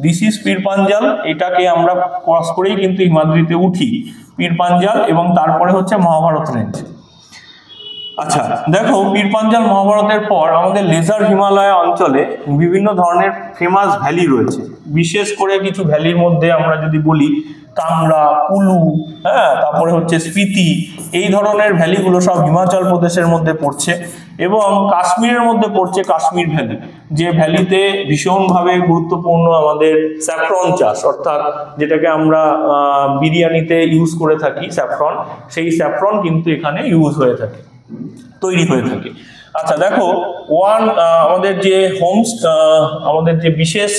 S1: দিস ইজ পীর পাঞ্জাল, এটাকে আমরা ক্রস করেই কিন্তু হিমাদ্রিতে উঠি, পীর পাঞ্জাল, এবং তারপরে হচ্ছে মহাভারত রেঞ্জ। আচ্ছা দেখো, পীর পাঞ্জাল মহাভারতের পর আমাদের লেজার হিমালয় অঞ্চলে বিভিন্ন ধরনের ফেমাস ভ্যালি রয়েছে। বিশেষ করে কিছু ভ্যালির মধ্যে আমরা যদি বলি কাংড়া, কুলু, হ্যাঁ, তারপরে হচ্ছে স্পিতি, এই ধরনের ভ্যালিগুলো সব হিমাচল প্রদেশের মধ্যে পড়ছে, এবং কাশ্মীরের মধ্যে পড়ছে কাশ্মীর ভ্যালি, যে ভ্যালিতে ভীষণভাবে গুরুত্বপূর্ণ আমাদের স্যাফরন চাষ, অর্থাৎ যেটাকে আমরা বিরিয়ানিতে ইউজ করে থাকি স্যাফরন, সেই স্যাফরন কিন্তু এখানে ইউজ হয়ে থাকে, তৈরি হয়ে থাকে। আচ্ছা দেখো, আমাদের যে আমাদের যে বিশেষ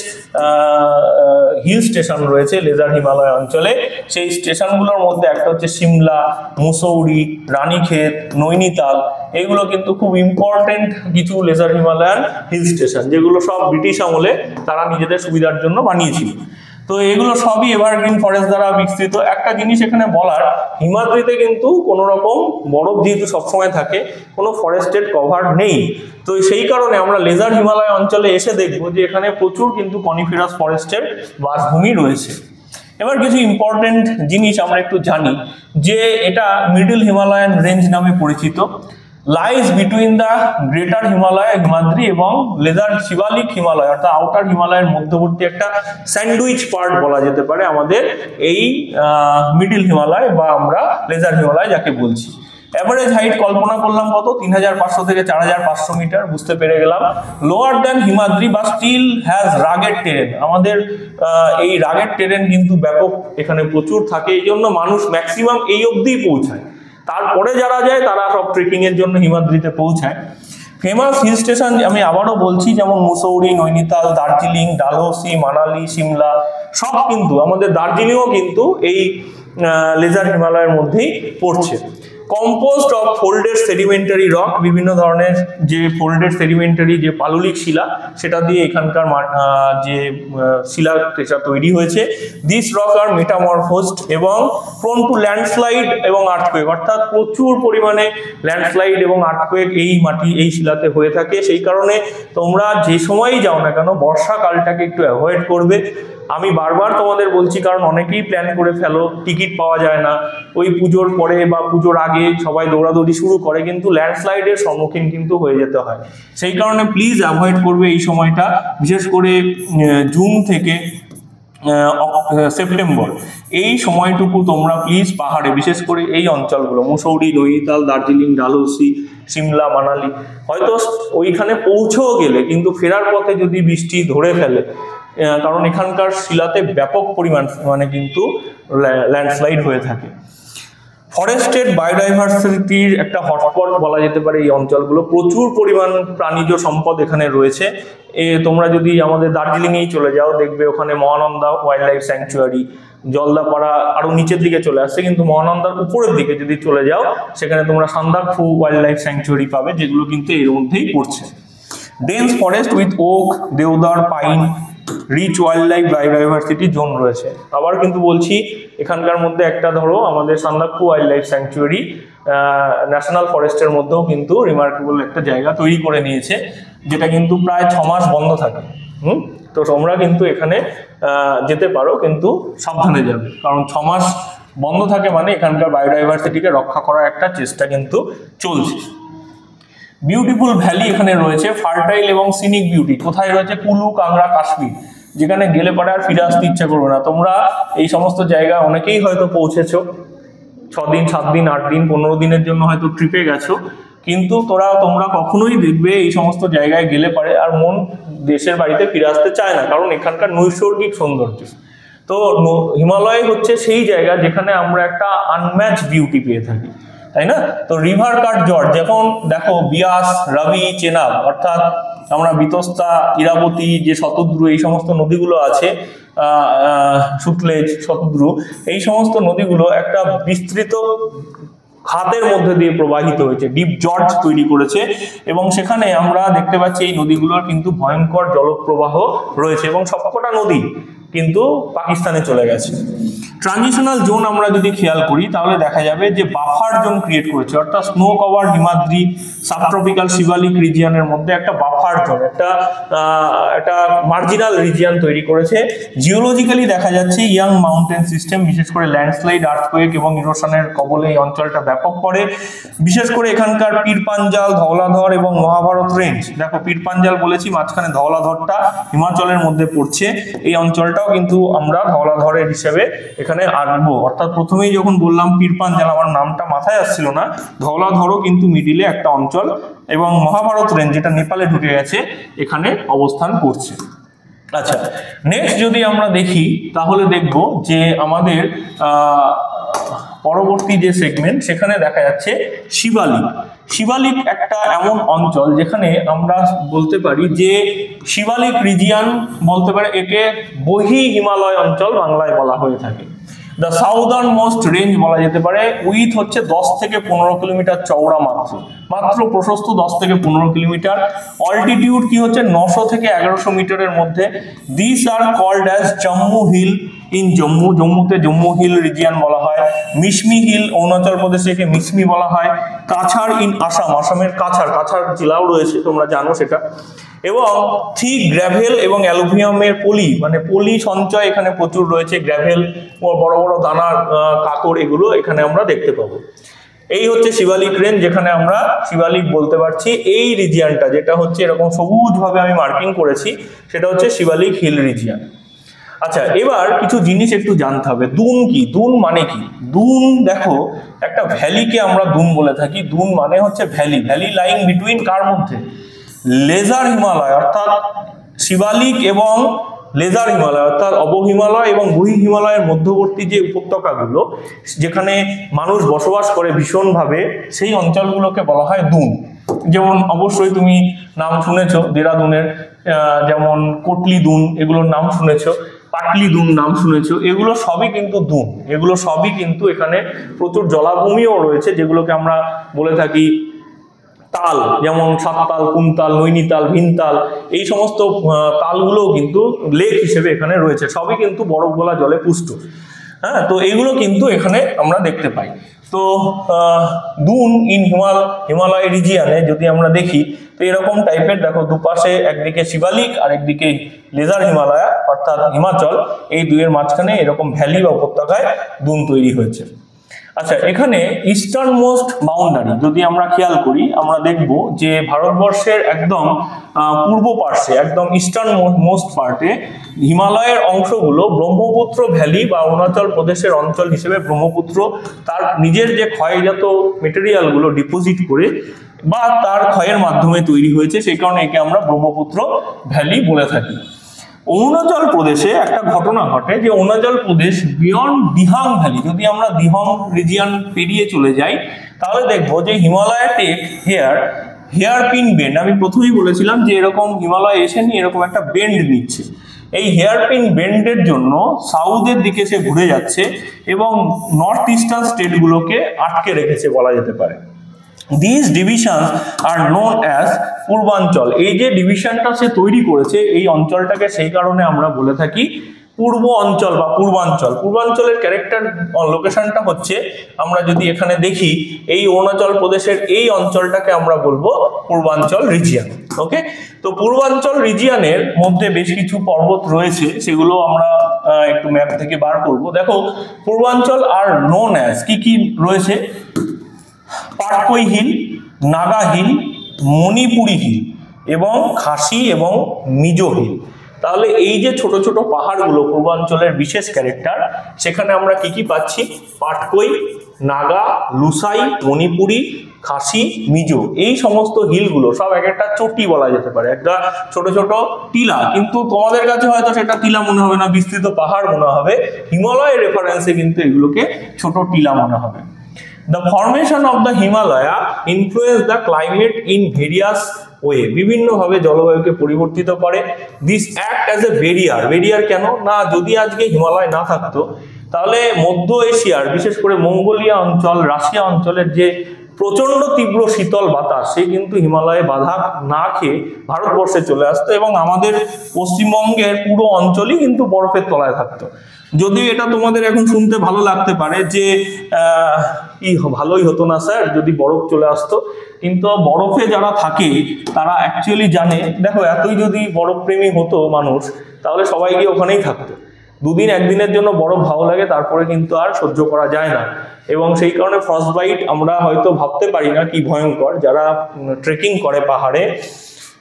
S1: হিল স্টেশন রয়েছে লেজার হিমালয় অঞ্চলে, সেই স্টেশনগুলোর মধ্যে একটা হচ্ছে সিমলা, মুসৌরি, রানীক্ষেত, নৈনিতাল। এগুলো কিন্তু খুব ইম্পর্টেন্ট কিছু লেজার হিমালয়ান হিল স্টেশন, যেগুলো সব ব্রিটিশ আমলে তারা নিজেদের সুবিধার জন্য বানিয়েছিল। তো এগুলো সবই এভারগ্রিন ফরেস্ট দ্বারা বিস্তৃত। একটা জিনিস এখানে বলার, হিমাদ্রিতে কিন্তু কোনো রকম বরফ যেহেতু সবসময় থাকে, কোনো ফরেস্টেড কভার নেই। তো সেই কারণে আমরা লেজার হিমালয় অঞ্চলে এসে দেখবো যে এখানে প্রচুর কিন্তু কনিফেরাস ফরেস্টের বাসভূমি রয়েছে। এবার কিছু ইম্পর্টেন্ট জিনিস আমরা একটু জানি, যে এটা মিডল হিমালয়ান রেঞ্জ নামে পরিচিত। Lies between the greater Himalaya Himadri এবং লেজার শিবালিক হিমালয়, অর্থাৎ আউটার হিমালয়ের মধ্যবর্তী একটা স্যান্ডউইচ পার্ট বলা যেতে পারে আমাদের এই মিডল হিমালয় বা আমরা লেজার হিমালয় যাকে বলছি। অ্যাভারেজ হাইট কল্পনা করলাম কত, 3500 থেকে 4500 মিটার, বুঝতে পেরে গেলাম। লোয়ার দ্যান হিমাদ্রি বা স্টিল হ্যাজ রাগেড টেরেন, আমাদের এই রাগেড টেরেন কিন্তু ব্যাপক এখানে প্রচুর থাকে, এই জন্য মানুষ ম্যাক্সিমাম এই অবধি পৌঁছায়, তারপরে যারা যায় তারা সব ট্রেকিং এর জন্য হিমাদ্রিতে পৌঁছায়। ফেমাস হিল স্টেশন আমি আবারও বলছি, যেমন মুসৌরি, নৈনিতাল, দার্জিলিং, ডালহৌসি, মানালি, সিমলা, সব কিন্তু আমাদের দার্জিলিংও কিন্তু এই লেজার হিমালয়ের মধ্যেই পড়ছে। Composed of folded sedimentary rock, বিভিন্ন ধরনের যে ফোল্ডেড সেডিমেন্টারি যে পাললিক শিলা সেটা দিয়ে এখানকার যে শিলা সেটা তৈরি হয়েছে। দিস রক আর মেটামরফোজড এবং প্রোন টু ল্যান্ডস্লাইড এবং আর্থকুয়েক, অর্থাৎ প্রচুর পরিমাণে ল্যান্ডস্লাইড এবং আর্থকুয়েক এই মাটি এই শিলাতে হয়ে থাকে। সেই কারণে তোমরা যে সময়ই যাও না কেন বর্ষাকালটাকে একটু অ্যাভয়েড করবে। আমি বারবার তোমাদের বলছি, কারণ অনেকেই প্ল্যান করে ফেলো, টিকিট পাওয়া যায় না, ওই পুজোর পরে বা পুজোর আগে সবাই দৌড়াদৌড়ি শুরু করে, কিন্তু ল্যান্ডস্লাইডের সম্মুখীন কিন্তু হয়ে যেতে হয়। সেই কারণে প্লিজ অ্যাভয়েড করবে এই সময়টা, বিশেষ করে জুন থেকে সেপ্টেম্বর এই সময়টুকু তোমরা প্লিজ পাহাড়ে, বিশেষ করে এই অঞ্চলগুলো মুসৌরি, নৈনিতাল, দার্জিলিং, ডালহৌসি, সিমলা, মানালি, হয়তো ওইখানে পৌঁছেও গেলে কিন্তু ফেরার পথে যদি বৃষ্টি ধরে ফেলে, কারণ এখানকার শিলাতে ব্যাপক পরিমাণ কিন্তু ল্যান্ডস্লাইড হয়ে থাকে। ফরেস্টেড বায়োডাইভার্সিটির একটা হটস্পট বলা যেতে পারে এই অঞ্চলগুলো, প্রচুর পরিমাণ প্রাণীজ সম্পদ এখানে রয়েছে। তোমরা যদি আমাদের দার্জিলিংয়েই চলে যাও দেখবে ওখানে Mahananda wild life sanctuary, Jaldapara আরো নিচের দিকে চলে আসছে, কিন্তু মহানন্দার উপরের দিকে যদি চলে যাও সেখানে তোমরা সান্দাকফু ওয়াইল্ড লাইফ স্যাংচুয়ারি পাবে, যেগুলো কিন্তু এর মধ্যেই পড়ছে। Dense forest with oak, deodar, pine, rich wild life biodiversity zone রয়েছে। আবার কিন্তু বলছি এখানকার মধ্যে একটা ধরো আমাদের Sandakphu wild life sanctuary national ফরেস্টের মধ্যেও কিন্তু রিমার্কেবল একটা জায়গা তৈরি করে নিয়েছে, যেটা কিন্তু প্রায় 6 মাস বন্ধ থাকে। তো তোমরা কিন্তু এখানে যেতে পারো, কিন্তু সাবধানে যাবে, কারণ 6 মাস বন্ধ থাকে মানে এখানকার বায়োডাইভার্সিটিকে রক্ষা করার একটা চেষ্টা কিন্তু চলছে। বিউটিফুল ভ্যালি এখানে রয়েছে, ফার্টাইল এবং সিনিক বিউটি কোথায় রয়েছে? কুলু, কাংড়া, কাশ্মীর, যেখানে গেলে পরে আর ফিরে আসতে ইচ্ছা করবে না। তোমরা এই সমস্ত জায়গা অনেকেই হয়তো পৌঁছেছো, 6 দিন, 7 দিন, 8 দিন, 15 দিনের জন্য হয়তো ট্রিপে গেছো, কিন্তু তোমরা কখনোই দেখবে এই সমস্ত জায়গায় গেলে পরে আর মন দেশের বাড়িতে ফিরে আসতে চায় না, কারণ এখানকার নৈসর্গিক সৌন্দর্য। তো হিমালয় হচ্ছে সেই জায়গা যেখানে আমরা একটা আনম্যাচ বিউটি পেয়ে থাকি, তাই না? তো রিভার কাট জর্জ, যখন দেখো বিয়াস, রাবি, চেনাব, অর্থাৎ আমরা বিতস্তা, ইরাবতী, যে শতদ্রু, এই সমস্ত নদীগুলো আছে, সুতলেজ, শতদ্রু, এই সমস্ত নদীগুলো একটা বিস্তৃত খাতের মধ্যে দিয়ে প্রবাহিত হয়েছে, ডিপ জর্জ তৈরি করেছে, এবং সেখানে আমরা দেখতে পাচ্ছি এই নদীগুলোর কিন্তু ভয়ঙ্কর জলপ্রবাহ রয়েছে, এবং সবকটা নদী কিন্তু পাকিস্তানে চলে গেছে। ট্রানজিশনাল জোন আমরা যদি খেয়াল করি তাহলে দেখা যাবে যে বাফার জোন ক্রিয়েট করেছে, অর্থাৎ snow cover Himadri subtropical Shivalik রিজিয়নের মধ্যে একটা বাফার জোন, একটা মার্জিনাল রিজিয়ন তৈরি করেছে। জিওলজিক্যালি দেখা যাচ্ছে ইয়াং মাউন্টেন সিস্টেম, বিশেষ করে ল্যান্ডস্লাইড, আর্থকুয়েক এবং ইরোশনের কবলে এই অঞ্চলটা ব্যাপক পড়ে। বিশেষ করে এখানকার পীরপাঞ্জাল, ধওলাধর এবং মহাভারত রেঞ্জ, দেখো পীরপাঞ্জাল বলেছি, মাঝখানে ধওলাধরটা হিমাচলের মধ্যে পড়ছে, এই অঞ্চলটাও কিন্তু আমরা ধওলাধরের হিসেবে এখানে আঁকবো। অর্থাৎ প্রথমেই যখন বললাম পীরপাঞ্জাল, আমার নামটা মাথায় আসছিল না, ধওলাধরও কিন্তু মিডিলে একটা অঞ্চল, এবং মহাভারত রেঞ্জ যেটা নেপালে ঢুকে গেছে এখানে অবস্থান করছে। আচ্ছা, নেক্সট যদি আমরা দেখি তাহলে দেখব যে আমাদের পরবর্তী যে সেগমেন্ট সেখানে দেখা যাচ্ছে শিবালিক। শিবালিক একটা এমন অঞ্চল যেখানে আমরা বলতে পারি যে শিবালিক রিজিয়ন বলতে পারে, একে বহি হিমালয় অঞ্চল বাংলায় বলা হয়ে থাকে। দ্য সাউদার্ন মোস্ট রেঞ্জ বলা যেতে পারে, উইথ হচ্ছে 10 থেকে 15 কিলোমিটার চওড়া, মাত্র প্রশস্ত 10 থেকে 15 কিলোমিটার। অল্টিটিউড কি হচ্ছে 900 থেকে 1100 মিটারের মধ্যে। This are called as Jammu hill in Jammu, জম্মুতে জম্মু হিল রিজিয়ন বলা হয়। মিশমি হিল অরুণাচল প্রদেশে একে মিশমি বলা হয়। কাছাড় ইন আসাম, আসামের কাছাড় জেলাও রয়েছে, তোমরা জানো সেটা। এবং থিক গ্র্যাভেল এবং অ্যালুভিয়ামের পলি, মানে পলি সঞ্চয় এখানে প্রচুর রয়েছে, গ্র্যাভেল, বড় বড় দানার কাকড়, এগুলো এখানে আমরা দেখতে পাবো। এই হচ্ছে শিবালিক রেঞ্জ, যেখানে আমরা শিবালিক বলতে পারছি। এই রিজিয়নটা যেটা হচ্ছে এরকম সবুজ ভাবে আমি মার্কিং করেছি, সেটা হচ্ছে শিবালিক হিল রিজিয়ন। আচ্ছা, এবার কিছু জিনিস একটু জানতে হবে। দুন কি? দুন মানে কি? দুন দেখো, একটা ভ্যালিকে আমরা দুন বলে থাকি। দুন মানে হচ্ছে ভ্যালি, ভ্যালি লাইং বিটুইন কার মধ্যে? লেজার হিমালয়, অর্থাৎ শিবালিক এবং লেজার হিমালয়, অর্থাৎ অবহিমালয় এবং বহি হিমালয়ের মধ্যবর্তী যে উপত্যকাগুলো যেখানে মানুষ বসবাস করে ভীষণভাবে, সেই অঞ্চলগুলোকে বলা হয় দুন। যেমন অবশ্যই তুমি নাম শুনেছো দেরাদুনের, যেমন কোটলি দুন, এগুলোর নাম শুনেছো। পাটলি দুন নাম শুনেছো, এগুলো সবই কিন্তু দুন, এগুলো সবই কিন্তু এখানে প্রচুর জলাভূমিও রয়েছে, যেগুলোকে আমরা বলে থাকি তাল, যেমন সাততাল, কুমতাল, নৈনিতাল, ভিনতাল, এই সমস্ত তালগুলোও কিন্তু লেক হিসেবে এখানে রয়েছে, সবই কিন্তু বরফ গলা জলে পুষ্ট। হ্যাঁ, তো এইগুলো কিন্তু এখানে আমরা দেখতে পাই। তো দুন ইন হিমালয় রিজিয়ানে যদি আমরা দেখি তো এরকম টাইপের, দেখো দুপাশে একদিকে শিবালিক আর একদিকে লেজার হিমালয়া অর্থাৎ হিমাচল, এই দুইয়ের মাঝখানে এরকম ভ্যালি বা উপত্যকায় দুন তৈরি হয়েছে। আচ্ছা, এখানে ইস্টার্ন মোস্ট বাউন্ডারি যদি আমরা খেয়াল করি, আমরা দেখব যে ভারতবর্ষের একদম পূর্ব পার্শ্বে, একদম ইস্টার্ন মোস্ট পার্টে হিমালয়ের অংশগুলো ব্রহ্মপুত্র ভ্যালি বা অরুণাচল প্রদেশের অঞ্চল হিসেবে ব্রহ্মপুত্র তার নিজের যে ক্ষয়জাত মেটেরিয়ালগুলো ডিপোজিট করে বা তার ক্ষয়ের মাধ্যমে তৈরি হয়েছে, সেই কারণে একে আমরা ব্রহ্মপুত্র ভ্যালি বলে থাকি। অরুণাচল প্রদেশে একটা ঘটনা ঘটে যে অরুণাচল প্রদেশ বিয়ন্ড দিহাং ভ্যালি, যদি আমরা দিহং রিজিয়ন পেরিয়ে চলে যাই তাহলে দেখবো যে Himalaya take hairpin bend. আমি প্রথমেই বলেছিলাম যে এরকম হিমালয় এসে নিয়ে এরকম একটা বেন্ড নিচ্ছে, এই হেয়ার পিন বেন্ডের জন্য সাউথের দিকে সে ঘুরে যাচ্ছে এবং নর্থ ইস্টার্ন স্টেটগুলোকে আটকে রেখেছে বলা যেতে পারে। These divisions are known as পূর্বাঞ্চল। এই যে ডিভিশনটা সে তৈরি করেছে এই অঞ্চলটাকে সেই কারণে আমরা বলে থাকি পূর্ব অঞ্চল বা পূর্বাঞ্চল। পূর্বাঞ্চলের ক্যারেক্টার লোকেশনটা হচ্ছে, আমরা যদি এখানে দেখি এই অরুণাচল প্রদেশের এই অঞ্চলটাকে আমরা বলবো পূর্বাঞ্চল রিজিয়ন। ওকে, তো পূর্বাঞ্চল রিজিয়নের মধ্যে বেশ কিছু পর্বত রয়েছে, সেগুলো আমরা একটু ম্যাপ থেকে বার করব। দেখো পূর্বাঞ্চল আর নোন অ্যাজ কি কি রয়েছে, Patkai hill, Naga hill, Manipuri hill এবং খাসি এবং মিজো হিল। তাহলে এই যে ছোট ছোট পাহাড়গুলো পূর্বাঞ্চলের বিশেষ ক্যারেক্টার, সেখানে আমরা কি কি পাচ্ছি, পাটকই, নাগা, লুসাই, মণিপুরি, খাসি, মিজো, এই সমস্ত হিলগুলো সব এক একটা চটি বলা যেতে পারে, একটা ছোট ছোট টিলা, কিন্তু তোমাদের কাছে হয়তো সেটা টিলা মনে হবে না, বিস্তৃত পাহাড় মনে হবে, হিমালয়ের রেফারেন্সে কিন্তু এগুলোকে ছোট টিলা মনে হবে। The formation of the Himalaya influence the climate in various way, বিভিন্ন ভাবে জলবায়ুকে পরিবর্তিত করে। This act as a barrier কেন না, যদি আজকে হিমালয় না থাকতো তাহলে মধ্য এশিয়ার বিশেষ করে মঙ্গোলিয়া অঞ্চল, রাশিয়া অঞ্চলের যে প্রচন্ড তীব্র শীতল বাতাস, সে কিন্তু হিমালয়ে বাধা না খেয়ে ভারতবর্ষে চলে আসতো এবং আমাদের পশ্চিমবঙ্গের পুরো অঞ্চলই কিন্তু বরফের তলায় থাকতো। যদিও এটা তোমাদের এখন শুনতে ভালো লাগতে পারে যে ভালোই হতো না স্যার যদি বরফ চলে আসতো, কিন্তু বরফে যারা থাকে তারা অ্যাকচুয়ালি জানে, দেখো এতই যদি বরফ প্রেমী হতো মানুষ তাহলে সবাই গিয়ে ওখানেই থাকতো। দুদিন একদিনের জন্য বরফ ভালো লাগে, তারপরে কিন্তু আর সহ্য করা যায় না, এবং সেই কারণে ফ্রস্ট বাইট আমরা হয়তো ভাবতে পারি না কি ভয়ঙ্কর। যারা ট্রেকিং করে পাহাড়ে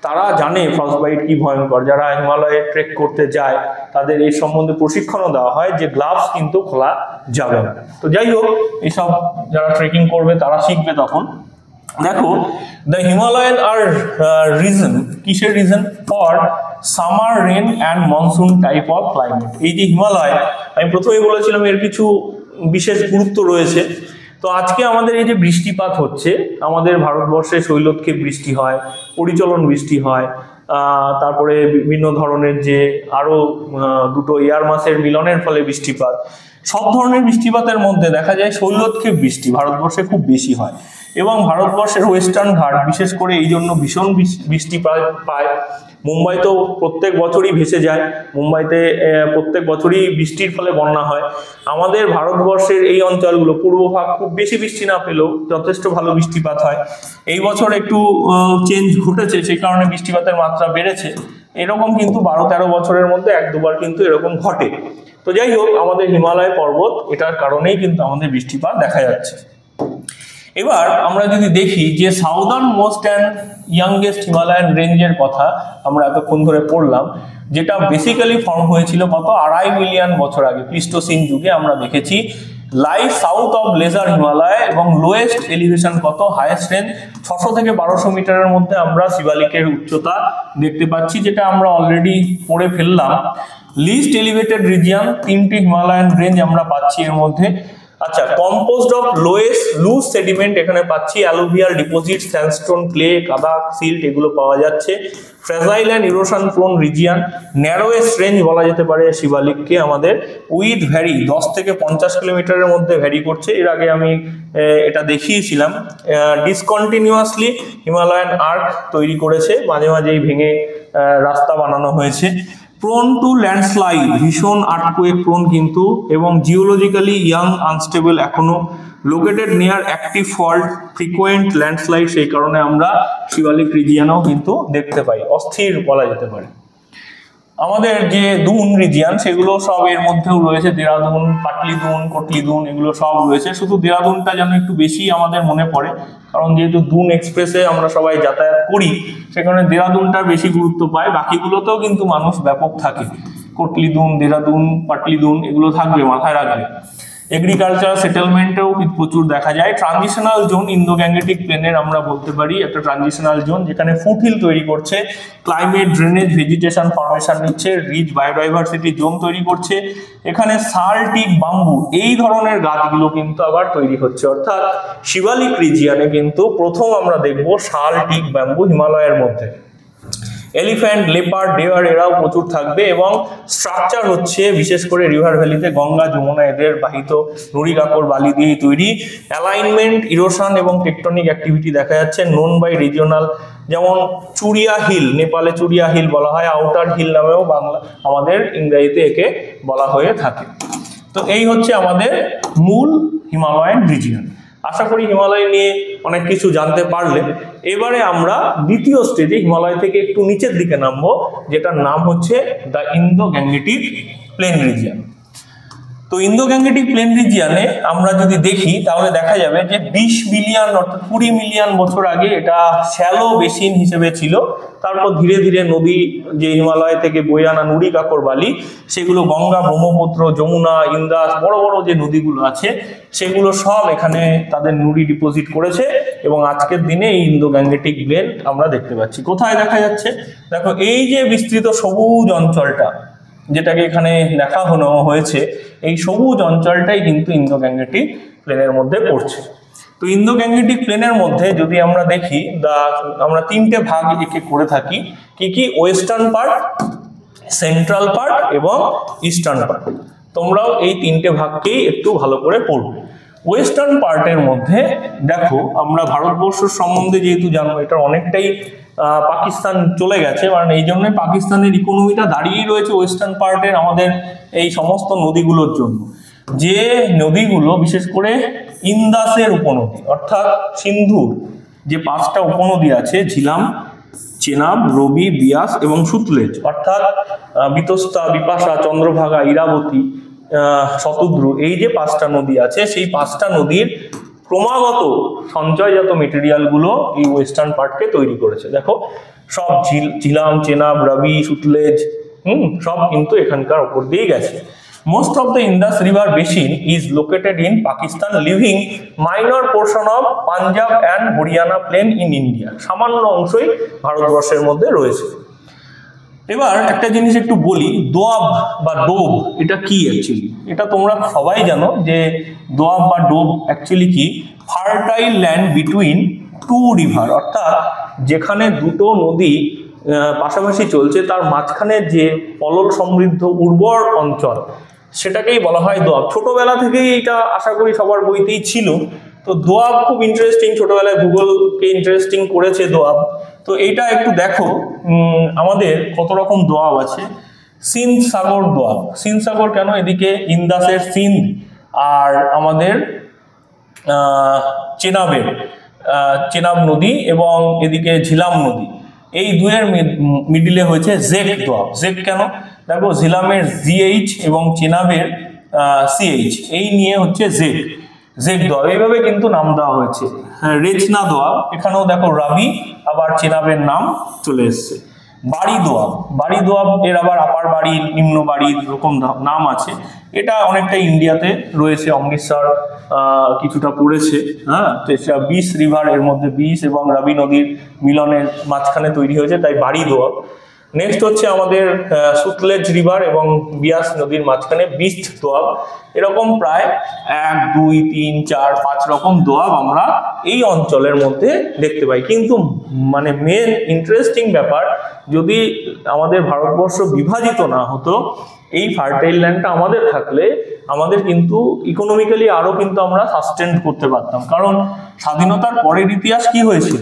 S1: তারা জানে ফ্রস্ট বাইট কি ভয়ঙ্কর। যারা হিমালয়ে ট্রেক করতে যায় তাদের এই সম্বন্ধে প্রশিক্ষণও দেওয়া হয় যে গ্লাভস কিন্তু খোলা যাবে না। তো যাই হোক, এইসব যারা ট্রেকিং করবে তারা শিখবে তখন। দেখো দ্য হিমালয়ান আর রিজন, কিসের reason, for summer rain and monsoon type of climate. এই যে হিমালয়, আমি প্রথমেই বলেছিলাম এর কিছু বিশেষ গুরুত্ব রয়েছে। তো আজকে আমাদের এই যে বৃষ্টিপাত হচ্ছে, আমাদের ভারতবর্ষে শৈলক্ষেপ বৃষ্টি হয়, পরিচলন বৃষ্টি হয়, তারপরে বিভিন্ন ধরনের যে আরো দুটো এয়ার মাসের মিলনের ফলে বৃষ্টিপাত, সব ধরনের বৃষ্টিপাতের মধ্যে দেখা যায় শৈলক্ষেপ বৃষ্টি ভারতবর্ষে খুব বেশি হয় এবং ভারতবর্ষের ওয়েস্টার্ন ঘাট বিশেষ করে এই জন্য ভীষণ বৃষ্টি পায়। মুম্বাই তো প্রত্যেক বছরই ভেসে যায়, মুম্বাইতে প্রত্যেক বছরই বৃষ্টির ফলে বন্যা হয়। আমাদের ভারতবর্ষের এই অঞ্চলগুলো পূর্বভাগ খুব বেশি বৃষ্টি না পেলেও যথেষ্ট ভালো বৃষ্টিপাত হয়। এই বছর একটু চেঞ্জ ঘটেছে, সেই কারণে বৃষ্টিপাতের মাত্রা বেড়েছে। এরকম কিন্তু 12-13 বছরের মধ্যে 1-2 বার কিন্তু এরকম ঘটে। তো যাই হোক, আমাদের হিমালয় পর্বত এটার কারণেই কিন্তু আমাদের বৃষ্টিপাত দেখা যাচ্ছে। এবার আমরা যদি দেখি যে southern most and youngest Himalayan রেঞ্জের কথা আমরা এতক্ষণ ধরে পড়লাম, যেটা বেসিক্যালি ফর্ম হয়েছিল কত 2.5 মিলিয়ন বছর আগে, প্লিস্টোসিন যুগে। আমরা দেখেছি live south of lesser Himalaya এবং লোয়েস্ট এলিভেশন কত, হাইয়েস্ট রেঞ্জ 600 থেকে 1200 মিটারের মধ্যে আমরা শিবালিকের উচ্চতা দেখতে পাচ্ছি, যেটা আমরা অলরেডি পড়ে ফেললাম। লিস্ট এলিভেটেড রিজিয়ন 3টি হিমালয়ান রেঞ্জ আমরা পাচ্ছি এর মধ্যে, আচ্ছা, কম্পোজড অফ লুজ সেডিমেন্ট এখানে পাচ্ছি, অ্যালুভিয়াল ডিপোজিট, স্যান্ডস্টোন, ক্লে, কাদা, সিল্ট এগুলো পাওয়া যাচ্ছে। Fragile and erosion prone region, narrowest range বলা যেতে পারে শিবালিককে আমাদের, উইথ ভ্যারি 10 থেকে 50 কিলোমিটারের মধ্যে ভ্যারি করছে। এর আগে আমি এটা দেখিয়েছিলাম। ডিসকন্টিনিউয়াসলি হিমালয়ান আর্ক তৈরি করেছে, মাঝে মাঝেই ভেঙে রাস্তা বানানো হয়েছে। প্রোন টু ল্যান্ডস্লাইড, ভীষণ আর্থকুয়েক প্রোন কিন্তু, এবং জিওলজিক্যালি ইয়াং আনস্টেবল এখনো, located near active fault, frequent landslide, সেই কারণে আমরা শিবালিক রিজিয়ানেও কিন্তু দেখতে পাই, অস্থির বলা যেতে পারে। আমাদের যে দুন রিজিয়ান সেগুলো সব এর মধ্যেও রয়েছে, দেরাদুন, পাটলি দুন, কটলি দুন এগুলো সব রয়েছে। শুধু দেরাদুনটা যেন একটু বেশি আমাদের মনে পড়ে, কারণ যেহেতু দুন এক্সপ্রেসে আমরা সবাই যাতায়াত করি, সেখানে দেরাদুনটার বেশি গুরুত্ব পায়। বাকিগুলোতেও কিন্তু মানুষ ব্যাপক থাকে, কটলি দুন, দেরাদুন, পাটলি দুন এগুলো থাকবে, মাথায় রাখবে। এগ্রিকালচার সেটেলমেন্টেও প্রচুর দেখা যায়। ট্রানজিশনাল জোন, ইন্দো গ্যাঙ্গেটিক প্লেনের আমরা বলতে পারি একটা ট্রানজিশনাল জোন, যেখানে ফুটহিল তৈরি করছে, ক্লাইমেট, ড্রেনেজ, ভেজিটেশন ফরমেশন নিচ্ছে, রিচ বায়োডাইভার্সিটি জোন তৈরি করছে। এখানে শাল, টিক, বাম্বু এই ধরনের গাছগুলো কিন্তু আবার তৈরি হচ্ছে, অর্থাৎ শিবালিক রিজিয়ানে কিন্তু প্রথম আমরা দেখবো শাল, টিক, ব্যাম্বু হিমালয়ের মধ্যে। এলিফ্যান্ট, লেপার্ড, ডেয়ার এরাও প্রচুর থাকবে, এবং স্ট্রাকচার হচ্ছে বিশেষ করে রিভার ভ্যালিতে গঙ্গা, যমুনা এদের বাহিত নুড়ি কাকড় বালি দিয়ে তৈরি। অ্যালাইনমেন্ট, ইরোশন এবং টেকটনিক অ্যাক্টিভিটি দেখা যাচ্ছে, নোন বাই রিজিওনাল, যেমন চুরিয়া হিল, নেপালে চুরিয়া হিল বলা হয়, আউটার হিল নামেও বাংলা আমাদের ইংরেজিতে একে বলা হয়ে থাকে। তো এই হচ্ছে আমাদের মূল হিমালয়ান রিজিয়ন। আশা করি হিমালয় নিয়ে অনেক কিছু জানতে পারলে। এবারে আমরা দ্বিতীয় স্টেজে হিমালয় থেকে একটু নিচের দিকে নামবো, যেটার নাম হচ্ছে the Indo Gangetic plain region. তো ইন্দো গ্যাঙ্গেটিক প্লেন রিজিয়নে আমরা যদি দেখি তাহলে দেখা যাবে যে 20 মিলিয়ন অর্থাৎ 20 মিলিয়ন বছর আগে এটা শ্যালো বেসিন হিসেবে ছিল। তারপর ধীরে ধীরে নদী, যে হিমালয় থেকে বয়ে আনা নুড়ি কাকড় বালি, সেগুলো গঙ্গা, ব্রহ্মপুত্র, যমুনা, ইন্দাস, বড় বড় যে নদীগুলো আছে সেগুলো সব এখানে তাদের নুড়ি ডিপোজিট করেছে, এবং আজকের দিনে এই ইন্দো গ্যাঙ্গেটিক প্লেন আমরা দেখতে পাচ্ছি। কোথায় দেখা যাচ্ছে? দেখো, এই যে বিস্তৃত সবুজ অঞ্চলটা যেটাকে এখানে দেখানো হয়েছে, এই সবুজ অঞ্চলটাই কিন্তু ইন্দো গ্যাঙ্গেটিক প্লেনের মধ্যে পড়ছে। তো ইন্দো গ্যাঙ্গেটিক প্লেনের মধ্যে যদি আমরা দেখি, আমরা তিনটে ভাগ একে করে থাকি। কি কি? ওয়েস্টার্ন পার্ট, সেন্ট্রাল পার্ট এবং ইস্টার্ন পার্ট। তোমরাও এই তিনটে ভাগকেই একটু ভালো করে পড়বে। ওয়েস্টার্ন পার্টের মধ্যে দেখো, আমরা ভারতবর্ষ সম্বন্ধে যেহেতু জানবো, এটা অনেকটাই পাকিস্তান চলে গেছে, কারণ এই জন্য পাকিস্তানের ইকোনমিটা দাঁড়িয়েই রয়েছে ওয়েস্টার্ন পার্টের আমাদের এই সমস্ত নদীগুলোর জন্য। যে নদীগুলো বিশেষ করে ইন্দাসের উপনদী, অর্থাৎ সিন্ধুর যে 5টা উপনদী আছে, ঝিলাম, চেনাব, রবি, বিয়াস এবং সুতলেজ, অর্থাৎ বিতস্তা, বিপাশা, চন্দ্রভাগা, ইরাবতী, শতদ্রু, এই যে 5টা নদী আছে, সেই 5টা নদীর ক্রমাগত সঞ্চয়জাত মেটেরিয়ালগুলো এই ওয়েস্টার্ন পার্টকে তৈরি করেছে। দেখো, সব ঝিলাম, চেনাব, রবি, সুতলেজ সব কিন্তু এখানকার উপর দিয়ে গেছে। Most of the Indus River basin is located in Pakistan, leaving minor portion of Punjab and Haryana plain in India. সামান্য অংশই ভারতবর্ষের মধ্যে রয়েছে। এবার একটা জিনিস একটু বলি, দোয়াব বা ডোব এটা কি অ্যাকচুয়ালি? এটা তোমরা সবাই জানো যে দোয়াব বা ডোব অ্যাকচুয়ালি কি? Fertile land between to river, অর্থাৎ যেখানে দুটো নদী পাশাপাশি চলছে তার মাঝখানে যে পলল সমৃদ্ধ উর্বর অঞ্চল, সেটাকেই বলা হয় দোয়াব। ছোটবেলা থেকেই এটা আশা করি সবার বইতেই ছিল। তো দোয়াব খুব ইন্টারেস্টিং, ছোটবেলায় ভূগোলকে ইন্টারেস্টিং করেছে দোয়াব। তো এইটা একটু দেখো আমাদের কত রকম দোয়াব আছে। সিন্ধ সাগর দোয়াব। সিন্ধ সাগর কেন? এদিকে ইন্দাসের সিন্ধ আর আমাদের চেনাব নদী এবং এদিকে ঝিলাম নদী, এই দুয়ের মিডিলে হয়েছে জেক দোয়াব। জেক কেন? দেখো, ঝিলামের জিএইচ এবং চেনাবের সিএইচ, এই নিয়ে হচ্ছে জেক দোয়াব, এইভাবে কিন্তু নাম দেওয়া হয়েছে। রেচনা দোয়াব, এখানেও দেখো রাবি আবার চেনাবের নাম চলে এসছে। বাড়ি দোয়াব এর আবার আপার বাড়ি, নিম্ন বাড়ি এরকম নাম আছে। এটা অনেকটা ইন্ডিয়াতে রয়েছে, অমৃতসর কিছুটা পড়েছে। হ্যাঁ, তো এটা 20 রিভার, এর মধ্যে 20 এবং রাবি নদীর মিলনের মাঝখানে তৈরি হয়েছে, তাই বাড়ি দোয়াব। নেক্সট হচ্ছে আমাদের সুতলেজ রিভার এবং বিয়াস নদীর মাঝখানে বিস্ট দোয়াব, এরকম প্রায় 1 2 3 4 5 রকম দোয়াব আমরা এই অঞ্চলের মধ্যে দেখতে পাই। কিন্তু মানে মেন ইন্টারেস্টিং ব্যাপার, যদি আমাদের ভারতবর্ষ বিভাজিত না হতো, এই ফার্টাইল ল্যান্ডটা আমাদের থাকলে আমাদের কিন্তু ইকোনমিক্যালি আরো কিন্তু আমরা সাস্টেন করতে পারতাম। কারণ স্বাধীনতার পরের ইতিহাস কি হয়েছিল,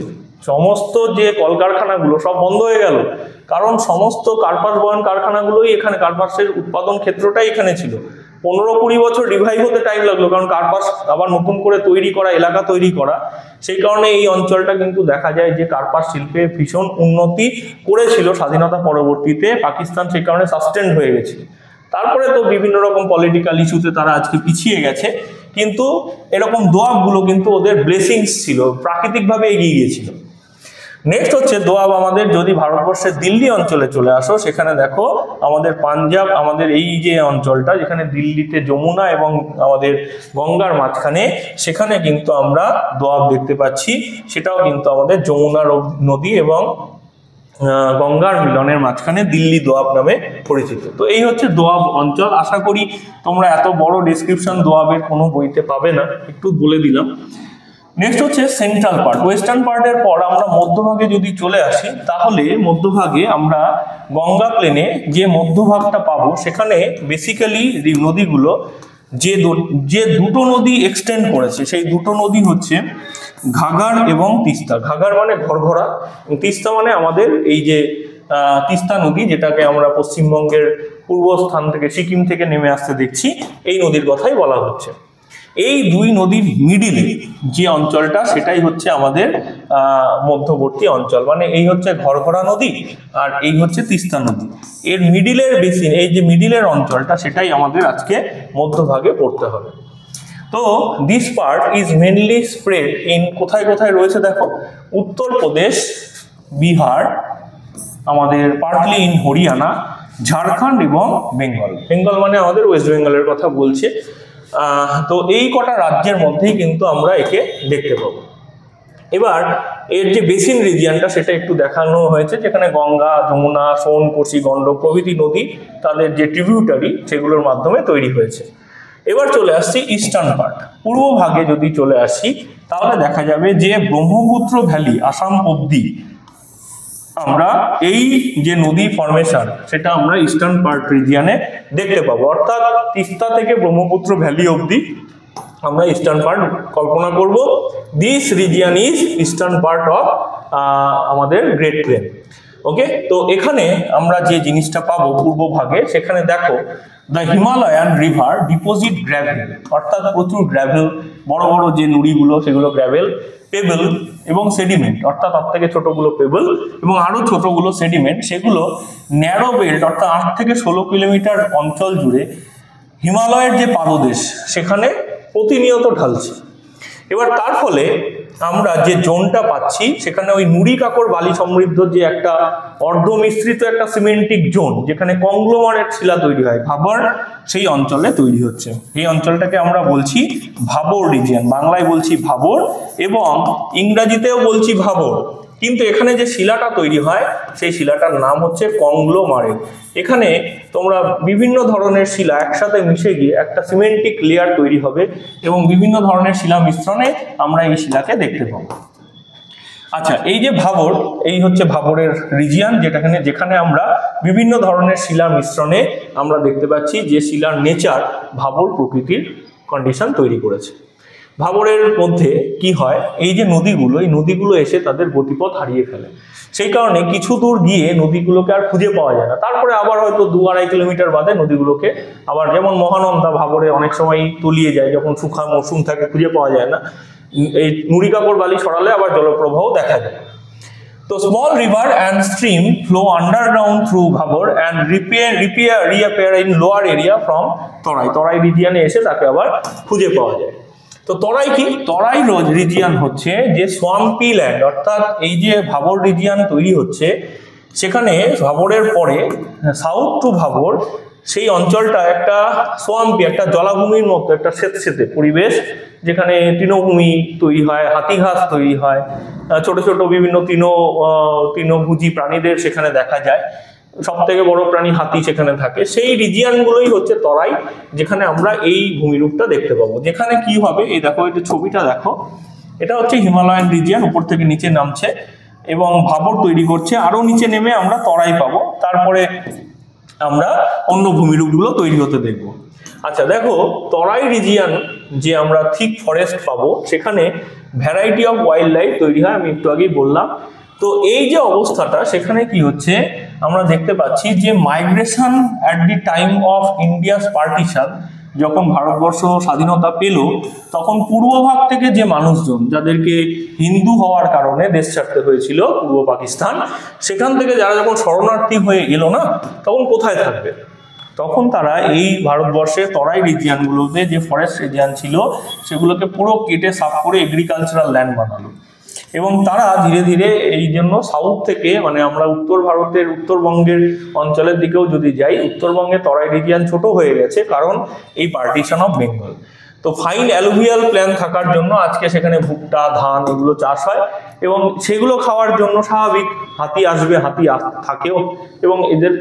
S1: সমস্ত যে কলকারখানাগুলো সব বন্ধ হয়ে গেল, কারণ সমস্ত কার্পাস বয়ন কারখানাগুলোই এখানে, কার্পাসের উৎপাদন ক্ষেত্রটাই এখানে ছিল। 15-20 বছর রিভাইভ হতে টাইম লাগলো, কারণ কার্পাস আবার নতুন করে তৈরি করা, এলাকা তৈরি করা। সেই কারণে এই অঞ্চলটা কিন্তু দেখা যায় যে কার্পাস শিল্পে ভীষণ উন্নতি করেছিল স্বাধীনতা পরবর্তীতে পাকিস্তান, সেই কারণে সাস্টেন্ড হয়ে গেছে। তারপরে তো বিভিন্ন রকম পলিটিক্যাল ইস্যুতে তারা আজকে পিছিয়ে গেছে, কিন্তু এরকম দোয়াবগুলো কিন্তু ওদের ব্লেসিংস ছিল, প্রাকৃতিকভাবে এগিয়ে গিয়েছিল। নেক্সট হচ্ছে দোয়াব আমাদের, যদি ভারতবর্ষের দিল্লি অঞ্চলে চলে আসো, সেখানে দেখো আমাদের পাঞ্জাব, আমাদের এই যে অঞ্চলটা যেখানে দিল্লিতে যমুনা এবং আমাদের গঙ্গার মাঝখানে, সেখানে কিন্তু আমরা দোয়াব দেখতে পাচ্ছি। সেটাও কিন্তু আমাদের যমুনা নদী এবং গঙ্গার মিলনের মাঝখানে দিল্লি দোয়াব নামে পরিচিত। তো এই হচ্ছে দোয়াব অঞ্চল। আশা করি তোমরা এত বড় ডেসক্রিপশন দোয়াবের কোনো বইতে পাবে না, একটু বলে দিলাম। নেক্সট হচ্ছে সেন্ট্রাল পার্ট। ওয়েস্টার্ন পার্টের পর আমরা মধ্যভাগে যদি চলে আসি, তাহলে মধ্যভাগে আমরা গঙ্গা প্লেনে যে মধ্যভাগটা পাবো, সেখানে বেসিক্যালি নদীগুলো যে দুটো নদী এক্সটেন্ড করেছে, সেই দুটো নদী হচ্ছে ঘাঘর এবং তিস্তা। ঘাঘর মানে ঘরঘরা, তিস্তা মানে আমাদের এই যে তিস্তা নদী, যেটাকে আমরা পশ্চিমবঙ্গের পূর্ব স্থান থেকে সিকিম থেকে নেমে আসতে দেখছি, এই নদীর কথাই বলা হচ্ছে। এই দুই নদীর মিডিলে যে অঞ্চলটা, সেটাই হচ্ছে আমাদের মধ্যবর্তী অঞ্চল। মানে এই হচ্ছে ঘরঘরা নদী আর এই হচ্ছে তিস্তা নদী, এর মিডিলের বেসিন, এই যে মিডিলের অঞ্চলটা, সেটাই আমাদের আজকে মধ্যভাগে পড়তে হবে। তো this part is mainly spread in, কোথায় কোথায় রয়েছে দেখো, উত্তরপ্রদেশ, বিহার, আমাদের পার্টলি ইন হরিয়ানা, ঝাড়খণ্ড এবং বেঙ্গল। বেঙ্গল মানে আমাদের ওয়েস্ট বেঙ্গলের কথা বলছে। তো এই কটা রাজ্যের মধ্যেই কিন্তু আমরা একে দেখতে পাবো। এবার এর যে বেসিন রিজিয়নটা, সেটা একটু দেখানো হয়েছে, যেখানে গঙ্গা, যমুনা, সোন, কোসি, গন্ডক প্রভৃতি নদী তাদের যে ট্রিবিউটারি, সেগুলোর মাধ্যমে তৈরি হয়েছে। এবার চলে আসছি ইস্টার্ন পার্ট। পূর্ব ভাগে যদি চলে আসি, তাহলে দেখা যাবে যে ব্রহ্মপুত্র ভ্যালি আসাম অবধি আমরা এই যে নদী ফরমেশন, সেটা আমরা ইস্টার্ন পার্ট রিজিয়নে দেখতে পাবো। অর্থাৎ তিস্তা থেকে ব্রহ্মপুত্র ভ্যালি অবধি আমরা ইস্টার্ন পার্ট কল্পনা করব। This region is eastern part of আমাদের গ্রেট প্লেন। ওকে, তো এখানে আমরা যে জিনিসটা পাবো পূর্ব ভাগে, সেখানে দেখো the Himalayan river deposit gravel, অর্থাৎ প্রচুর গ্র্যাভেল, বড় বড় যে নুড়িগুলো সেগুলো গ্র্যাভেল, পেবল এবং সেডিমেন্ট, অর্থাৎ তার থেকে ছোটগুলো পেবল এবং আরো ছোটগুলো সেডিমেন্ট, সেগুলো ন্যারো বেল্ট অর্থাৎ 8 থেকে 16 কিলোমিটার অঞ্চল জুড়ে হিমালয়ের যে পাদদেশ, সেখানে প্রতিনিয়ত ঢালছে। এবার তার ফলে আমরা যে জোনটা পাচ্ছি, সেখানে ওই নুড়ি কাকর বালি সমৃদ্ধ যে একটা অর্ধমিশ্রিত একটা সিমেন্টিক জোন, যেখানে কংগ্লোমারেট শিলা তৈরি হয়, ভাবর, সেই অঞ্চলে তৈরি হচ্ছে। এই অঞ্চলটাকে আমরা বলছি ভাবর রিজিয়ন, বাংলায় বলছি ভাবর এবং ইংরাজিতেও বলছি ভাবর। কিন্তু এখানে যে শিলাটা তৈরি হয়, সেই শিলাটার নাম হচ্ছে কংগ্লোমারেট। এখানে তোমরা বিভিন্ন ধরনের শিলা একসাথে মিশে গিয়ে একটা সিমেন্টিক লেয়ার তৈরি হবে এবং বিভিন্ন ধরনের শিলা মিশ্রণে আমরা এই শিলাকে দেখতে পাবো। আচ্ছা, এই যে ভাবর, এই হচ্ছে ভাবরের রিজিয়ন, যেখানে আমরা বিভিন্ন ধরনের শিলা মিশ্রণে আমরা দেখতে পাচ্ছি যে শিলার নেচার ভাবর প্রকৃতির কন্ডিশন তৈরি করেছে। ভাবরের মধ্যে কি হয়, এই যে নদীগুলো, এই নদীগুলো এসে তাদের গতিপথ হারিয়ে ফেলে। সেই কারণে কিছু দূর গিয়ে নদীগুলোকে আর খুঁজে পাওয়া যায় না। তারপরে আবার হয়তো 2-2.5 কিলোমিটার বাদে নদীগুলোকে আবার, যেমন মহানন্দা ভাবরে অনেক সময় তলিয়ে যায়, যখন শুখা মৌসুম থাকে খুঁজে পাওয়া যায় না। এই নুড়ি কাকর বালি সরালে আবার জলপ্রবাহ দেখা যায়। তো small river and stream flow underground through Bhabar and reappear in lower area from Terai. Terai রিজিয়নে এসে তাকে আবার খুঁজে পাওয়া যায়। তো তরাই কি? তরাই রিজিয়ন হচ্ছে যে সোয়াম্পি ল্যান্ড, অর্থাৎ এই যে ভাবর রিজিয়ন তৈরি হচ্ছে, সেখানে ভাবরের পরে সাউথ টু ভাবর, সেই অঞ্চলটা একটা সোয়াম্পি, একটা জলাভূমির মতো একটা স্যাঁতসেঁতে পরিবেশ, যেখানে তৃণভূমি তৈরি হয়, হাতি ঘাস তৈরি হয়, ছোট ছোট বিভিন্ন তৃণভোজী প্রাণীদের সেখানে দেখা যায়। সব থেকে বড় প্রাণী হাতি সেখানে থাকে, সেই রিজিয়ানগুলোই হচ্ছে তরাই, যেখানে আমরা এই ভূমিরূপটা দেখতে পাবো। যেখানে কি হবে, এই দেখো এটা ছবিটা দেখো, এটা হচ্ছে হিমালয়ান রিজিয়ান, উপর থেকে নিচে নামছে এবং ভাবর তৈরি করছে, আরো নিচে নেমে আমরা তরাই পাবো, তারপরে আমরা অন্য ভূমিরূপগুলো তৈরি হতে দেখবো। আচ্ছা দেখো, তরাই রিজিয়ান যে আমরা থিক ফরেস্ট পাবো, সেখানে ভ্যারাইটি অফ ওয়াইল্ড লাইফ তৈরি হয়, আমি একটু আগেই বললাম। তো এই যে অবস্থাটা, সেখানে কি হচ্ছে আমরা দেখতে পাচ্ছি যে migration at the time of India's partition, যখন ভারতবর্ষ স্বাধীনতা পেল, তখন পূর্বভাগ থেকে যে মানুষজন, যাদেরকে হিন্দু হওয়ার কারণে দেশ ছাড়তে হয়েছিল পূর্ব পাকিস্তান, সেখান থেকে যারা যখন শরণার্থী হয়ে এলো না, তখন কোথায় থাকবে? তখন তারা এই ভারতবর্ষের তরাই রিজিয়ানগুলোতে যে ফরেস্ট রিজিয়ান ছিল, সেগুলোকে পুরো কেটে সাফ করে এগ্রিকালচারাল ল্যান্ড বানালো। এবং তারা ধীরে ধীরে এই জন্য সাউথ থেকে, মানে আমরা উত্তর ভারতের উত্তরবঙ্গের অঞ্চলের দিকেও যদি যাই, উত্তরবঙ্গে তরাই রিজিয়ান ছোট হয়ে গেছে, কারণ এই পার্টিশন অফ বেঙ্গল। তো ফাইন অ্যালুভিয়াল প্ল্যান থাকার জন্য আজকে সেখানে ভুট্টা, ধান এগুলো চাষ হয়, এবং সেগুলো খাওয়ার জন্য স্বাভাবিক হাতি আসবে, হাতি থাকেও, এবং এদের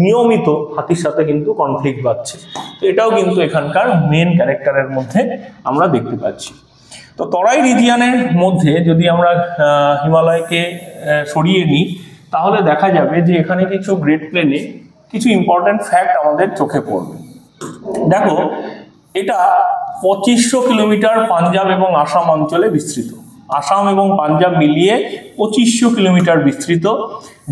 S1: নিয়মিত হাতির সাথে কিন্তু কনফ্লিক্ট বাড়ছে। তো এটাও কিন্তু এখানকার মেন ক্যারেক্টারের মধ্যে আমরা দেখতে পাচ্ছি। তো তরাই রিজিয়ানের মধ্যে যদি আমরা হিমালয়কে সরিয়ে নিই, তাহলে দেখা যাবে যে এখানে কিছু গ্রেট প্লেনে কিছু ইম্পর্টেন্ট ফ্যাক্ট আমাদের চোখে পড়বে। দেখো, এটা 2500 কিলোমিটার পাঞ্জাব এবং আসাম অঞ্চলে বিস্তৃত, আসাম এবং পাঞ্জাব মিলিয়ে 2500 কিলোমিটার বিস্তৃত।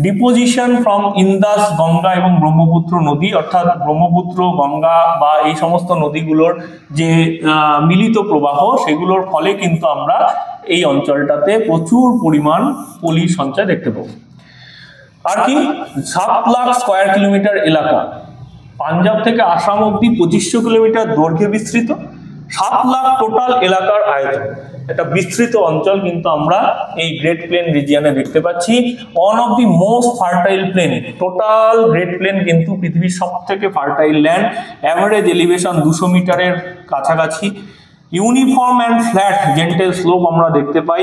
S1: ডিপোজিশন ফ্রম ইন্দাস, গঙ্গা এবং ব্রহ্মপুত্র নদী, অর্থাৎ ব্রহ্মপুত্র, গঙ্গা বা এই সমস্ত নদীগুলোর যে মিলিত প্রবাহ, সেগুলোর ফলে কিন্তু আমরা এই অঞ্চলটাতে প্রচুর পরিমাণ পলি সঞ্চয় দেখতে পাবো। আর কি, 7 লাখ স্কোয়ার কিলোমিটার এলাকা, পাঞ্জাব থেকে আসাম অব্দি 2500 কিলোমিটার দৈর্ঘ্যে বিস্তৃত, 7 লাখ টোটাল এলাকার আয়তন। একটা বিস্তৃত অঞ্চল কিন্তু আমরা এই গ্রেট প্লেন রিজিয়নে দেখতে পাচ্ছি। One of the most fertile plain, total great plain কিন্তু পৃথিবীর সব থেকে ফার্টাইল ল্যান্ড। অ্যাভারেজ এলিভেশন 200 মিটারের কাছাকাছি। Uniform and flat gentle slope আমরা দেখতে পাই।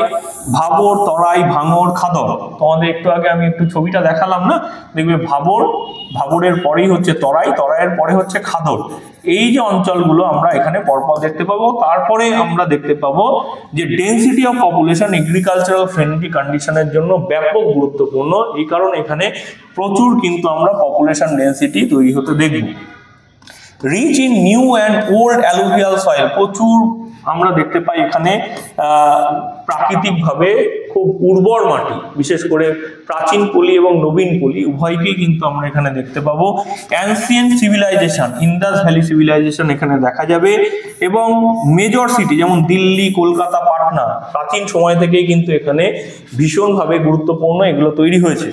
S1: ভাবর, তরাই, ভাঙর, খাদর, তোমাদের একটু আগে আমি একটু ছবিটা দেখালাম না, দেখবে ভাবর, ভাবরের পরেই হচ্ছে তরাই, তরাইয়ের পরে হচ্ছে খাদর। এই যে অঞ্চলগুলো আমরা এখানে পরপর দেখতে পাবো। তারপরে আমরা দেখতে পাবো যে density of population agricultural friendly কন্ডিশনের জন্য ব্যাপক গুরুত্বপূর্ণ, এই কারণে এখানে প্রচুর কিন্তু আমরা পপুলেশন ডেন্সিটি তৈরি হতে দেখব। Rich in new and old alluvial soil, প্রচুর আমরা দেখতে পাই এখানে প্রাকৃতিকভাবে খুব উর্বর মাটি, বিশেষ করে প্রাচীন পলি এবং নবীন পলি উভয়কেই কিন্তু আমরা এখানে দেখতে পাবো। Ancient civilisation, Indus valley civilisation এখানে দেখা যাবে। এবং মেজর সিটি যেমন দিল্লি, কলকাতা, পাটনা প্রাচীন সময় থেকেই কিন্তু এখানে ভীষণভাবে গুরুত্বপূর্ণ এগুলো তৈরি হয়েছে।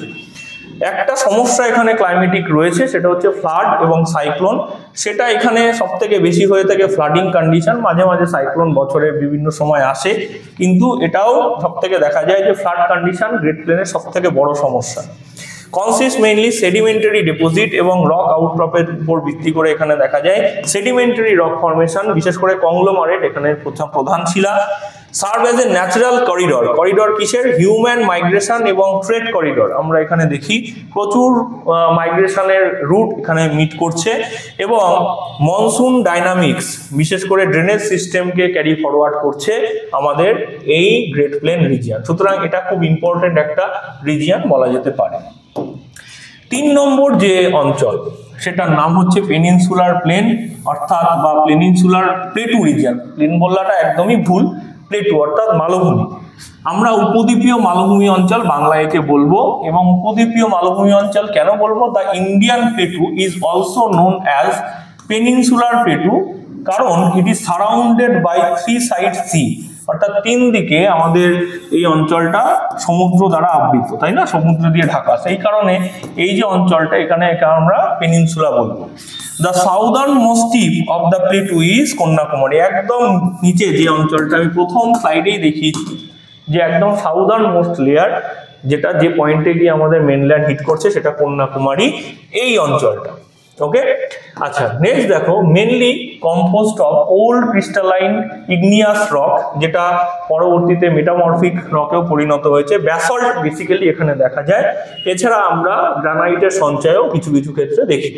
S1: একটা সমস্যা এখানে ক্লাইমেটিক রয়েছে, সেটা হচ্ছে ফ্লাড এবং সাইক্লোন। সেটা এখানে সব থেকে বেশি হয়ে থাকে ফ্লাডিং কন্ডিশন, মাঝে মাঝে সাইক্লোন বছরের বিভিন্ন সময় আসে, কিন্তু এটাও সব থেকে দেখা যায় যে ফ্লাড কন্ডিশন গ্রেট প্লেনের সব থেকে বড় সমস্যা। কনসিস্ট মেইনলি সেডিমেন্টারি ডিপোজিট এবং রক আউটক্রপের উপর ভিত্তি করে এখানে দেখা যায় সেডিমেন্টারি রক ফরমেশন, বিশেষ করে কংগ্লোমারেট এখানে প্রধান শিলা। Serve as a natural corridor, corridor কিসের? হিউম্যান মাইগ্রেশন এবং ট্রেড করিডর। আমরা এখানে দেখি প্রচুর মাইগ্রেশনের রুট এখানে মিট করছে, এবং মনসুন ডাইনামিক্স বিশেষ করে ড্রেনেজ সিস্টেমকে ক্যারি ফরওয়ার্ড করছে আমাদের এই গ্রেট প্লেন রিজিয়ন। সুতরাং এটা খুব ইম্পর্টেন্ট একটা রিজিয়ন বলা যেতে পারে। 3 নম্বর যে অঞ্চল, সেটার নাম হচ্ছে পেনিনসুলার প্লেন, অর্থাৎ বা পেনিনসুলার প্লেটু রিজিয়ন। প্লেন বলাটা একদমই ভুল, প্লেটু অর্থাৎ মালভূমি। আমরা উপদ্বীপীয় মালভূমি অঞ্চল বাংলায় একে বলবো। এবং উপদ্বীপীয় মালভূমি অঞ্চল কেন বলবো? The Indian plateau is also known as peninsular plateau, কারণ it is surrounded by 3 side sea, অর্থাৎ 3 দিকে আমাদের এই অঞ্চলটা সমুদ্র দ্বারা আবৃত, তাই না, সমুদ্র দিয়ে ঢাকা। সেই কারণে এই যে অঞ্চলটা এখানে আমরা পেনিনসুলা বলবো। The southern most tip of the plateau is Kanyakumari, একদম নিচে যে অঞ্চলটা আমি প্রথম স্লাইডেই দেখিয়েছি, যে একদম সাউদার্ন মোস্ট লেয়ার, যেটা যে পয়েন্টে গিয়ে আমাদের মেনল্যান্ড হিট করছে, সেটা কন্যাকুমারী এই অঞ্চলটা। ওকে, আচ্ছা নেক্সট দেখো mainly composed of old crystalline igneous rock, যেটা পরবর্তীতে মেটামরফিক রকেও পরিণত হয়েছে। ব্যাসল্ট বেসিক্যালি এখানে দেখা যায়, এছাড়া আমরা গ্রানাইটের সঞ্চয়ও কিছু কিছু ক্ষেত্রে দেখি।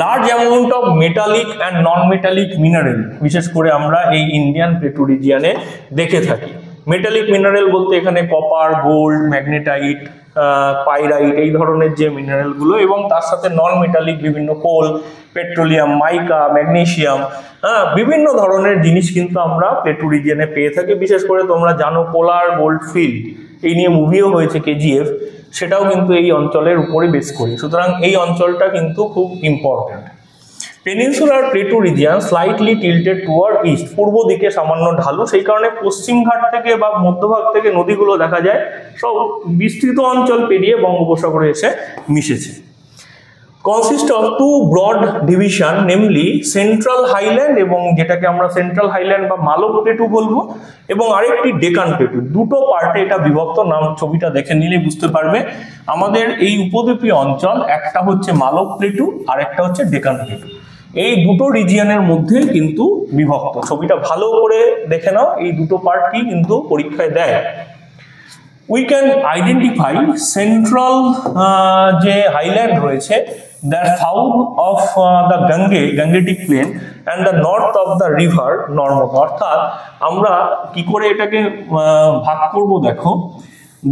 S1: Large amount of metallic and non metallic mineral বিশেষ করে আমরা এই ইন্ডিয়ান প্লেটু রিজিয়ানে দেখে থাকি। মেটালিক মিনারেল বলতে এখানে কপার, গোল্ড, ম্যাগনেটাইট, পাইরাইট এই ধরনের যে মিনারেলগুলো, এবং তার সাথে নন মেটালিক বিভিন্ন কোল, পেট্রোলিয়াম, মাইকা, ম্যাগনেসিয়াম, বিভিন্ন ধরনের জিনিস কিন্তু আমরা প্লেটু রিজিয়ানে পেয়ে থাকি। বিশেষ করে তোমরা জানো পোলার গোল্ড ফিল্ড, এই নিয়ে মুভিও হয়েছে KGF, সেটাও কিন্তু এই অঞ্চলের উপরে বেস করি। সুতরাং এই অঞ্চলটা কিন্তু খুব important. Peninsular plateau region slightly tilted toward east, পূর্ব দিকে সামান্য ঢালু, সেই কারণে পশ্চিম ঘাট থেকে বা মধ্যভাগ থেকে নদীগুলো দেখা যায় সব বিস্তৃত অঞ্চল পেরিয়ে বঙ্গোপসাগরে এসে মিশেছে। Consist of two broad division, namely central highland, এবং যেটাকে আমরা সেন্ট্রাল হাইল্যান্ড বা মালব প্লেটু বলবো, এবং আরেকটি ডেকান প্লেটু। দুটো পার্টে এটা বিভক্ত, নাম ছবিটা দেখে নিলে বুঝতে পারবে। আমাদের এই উপদ্বীপীয় অঞ্চল একটা হচ্ছে মালব প্লেটু আর একটা হচ্ছে ডেকান প্লেটু, এই দুটো রিজিয়নের মধ্যে কিন্তু বিভক্ত। ছবিটা ভালো করে দেখে নাও, এই দুটো পার্ট কি কিন্তু পরীক্ষায় দেয়। উই ক্যান আইডেন্টিফাই সেন্ট্রাল যে হাইল্যান্ড রয়েছে, the south of the Gangetic plain and the north of the river Narmada. অর্থাৎ আমরা কি করে এটাকে ভাগ করব দেখো,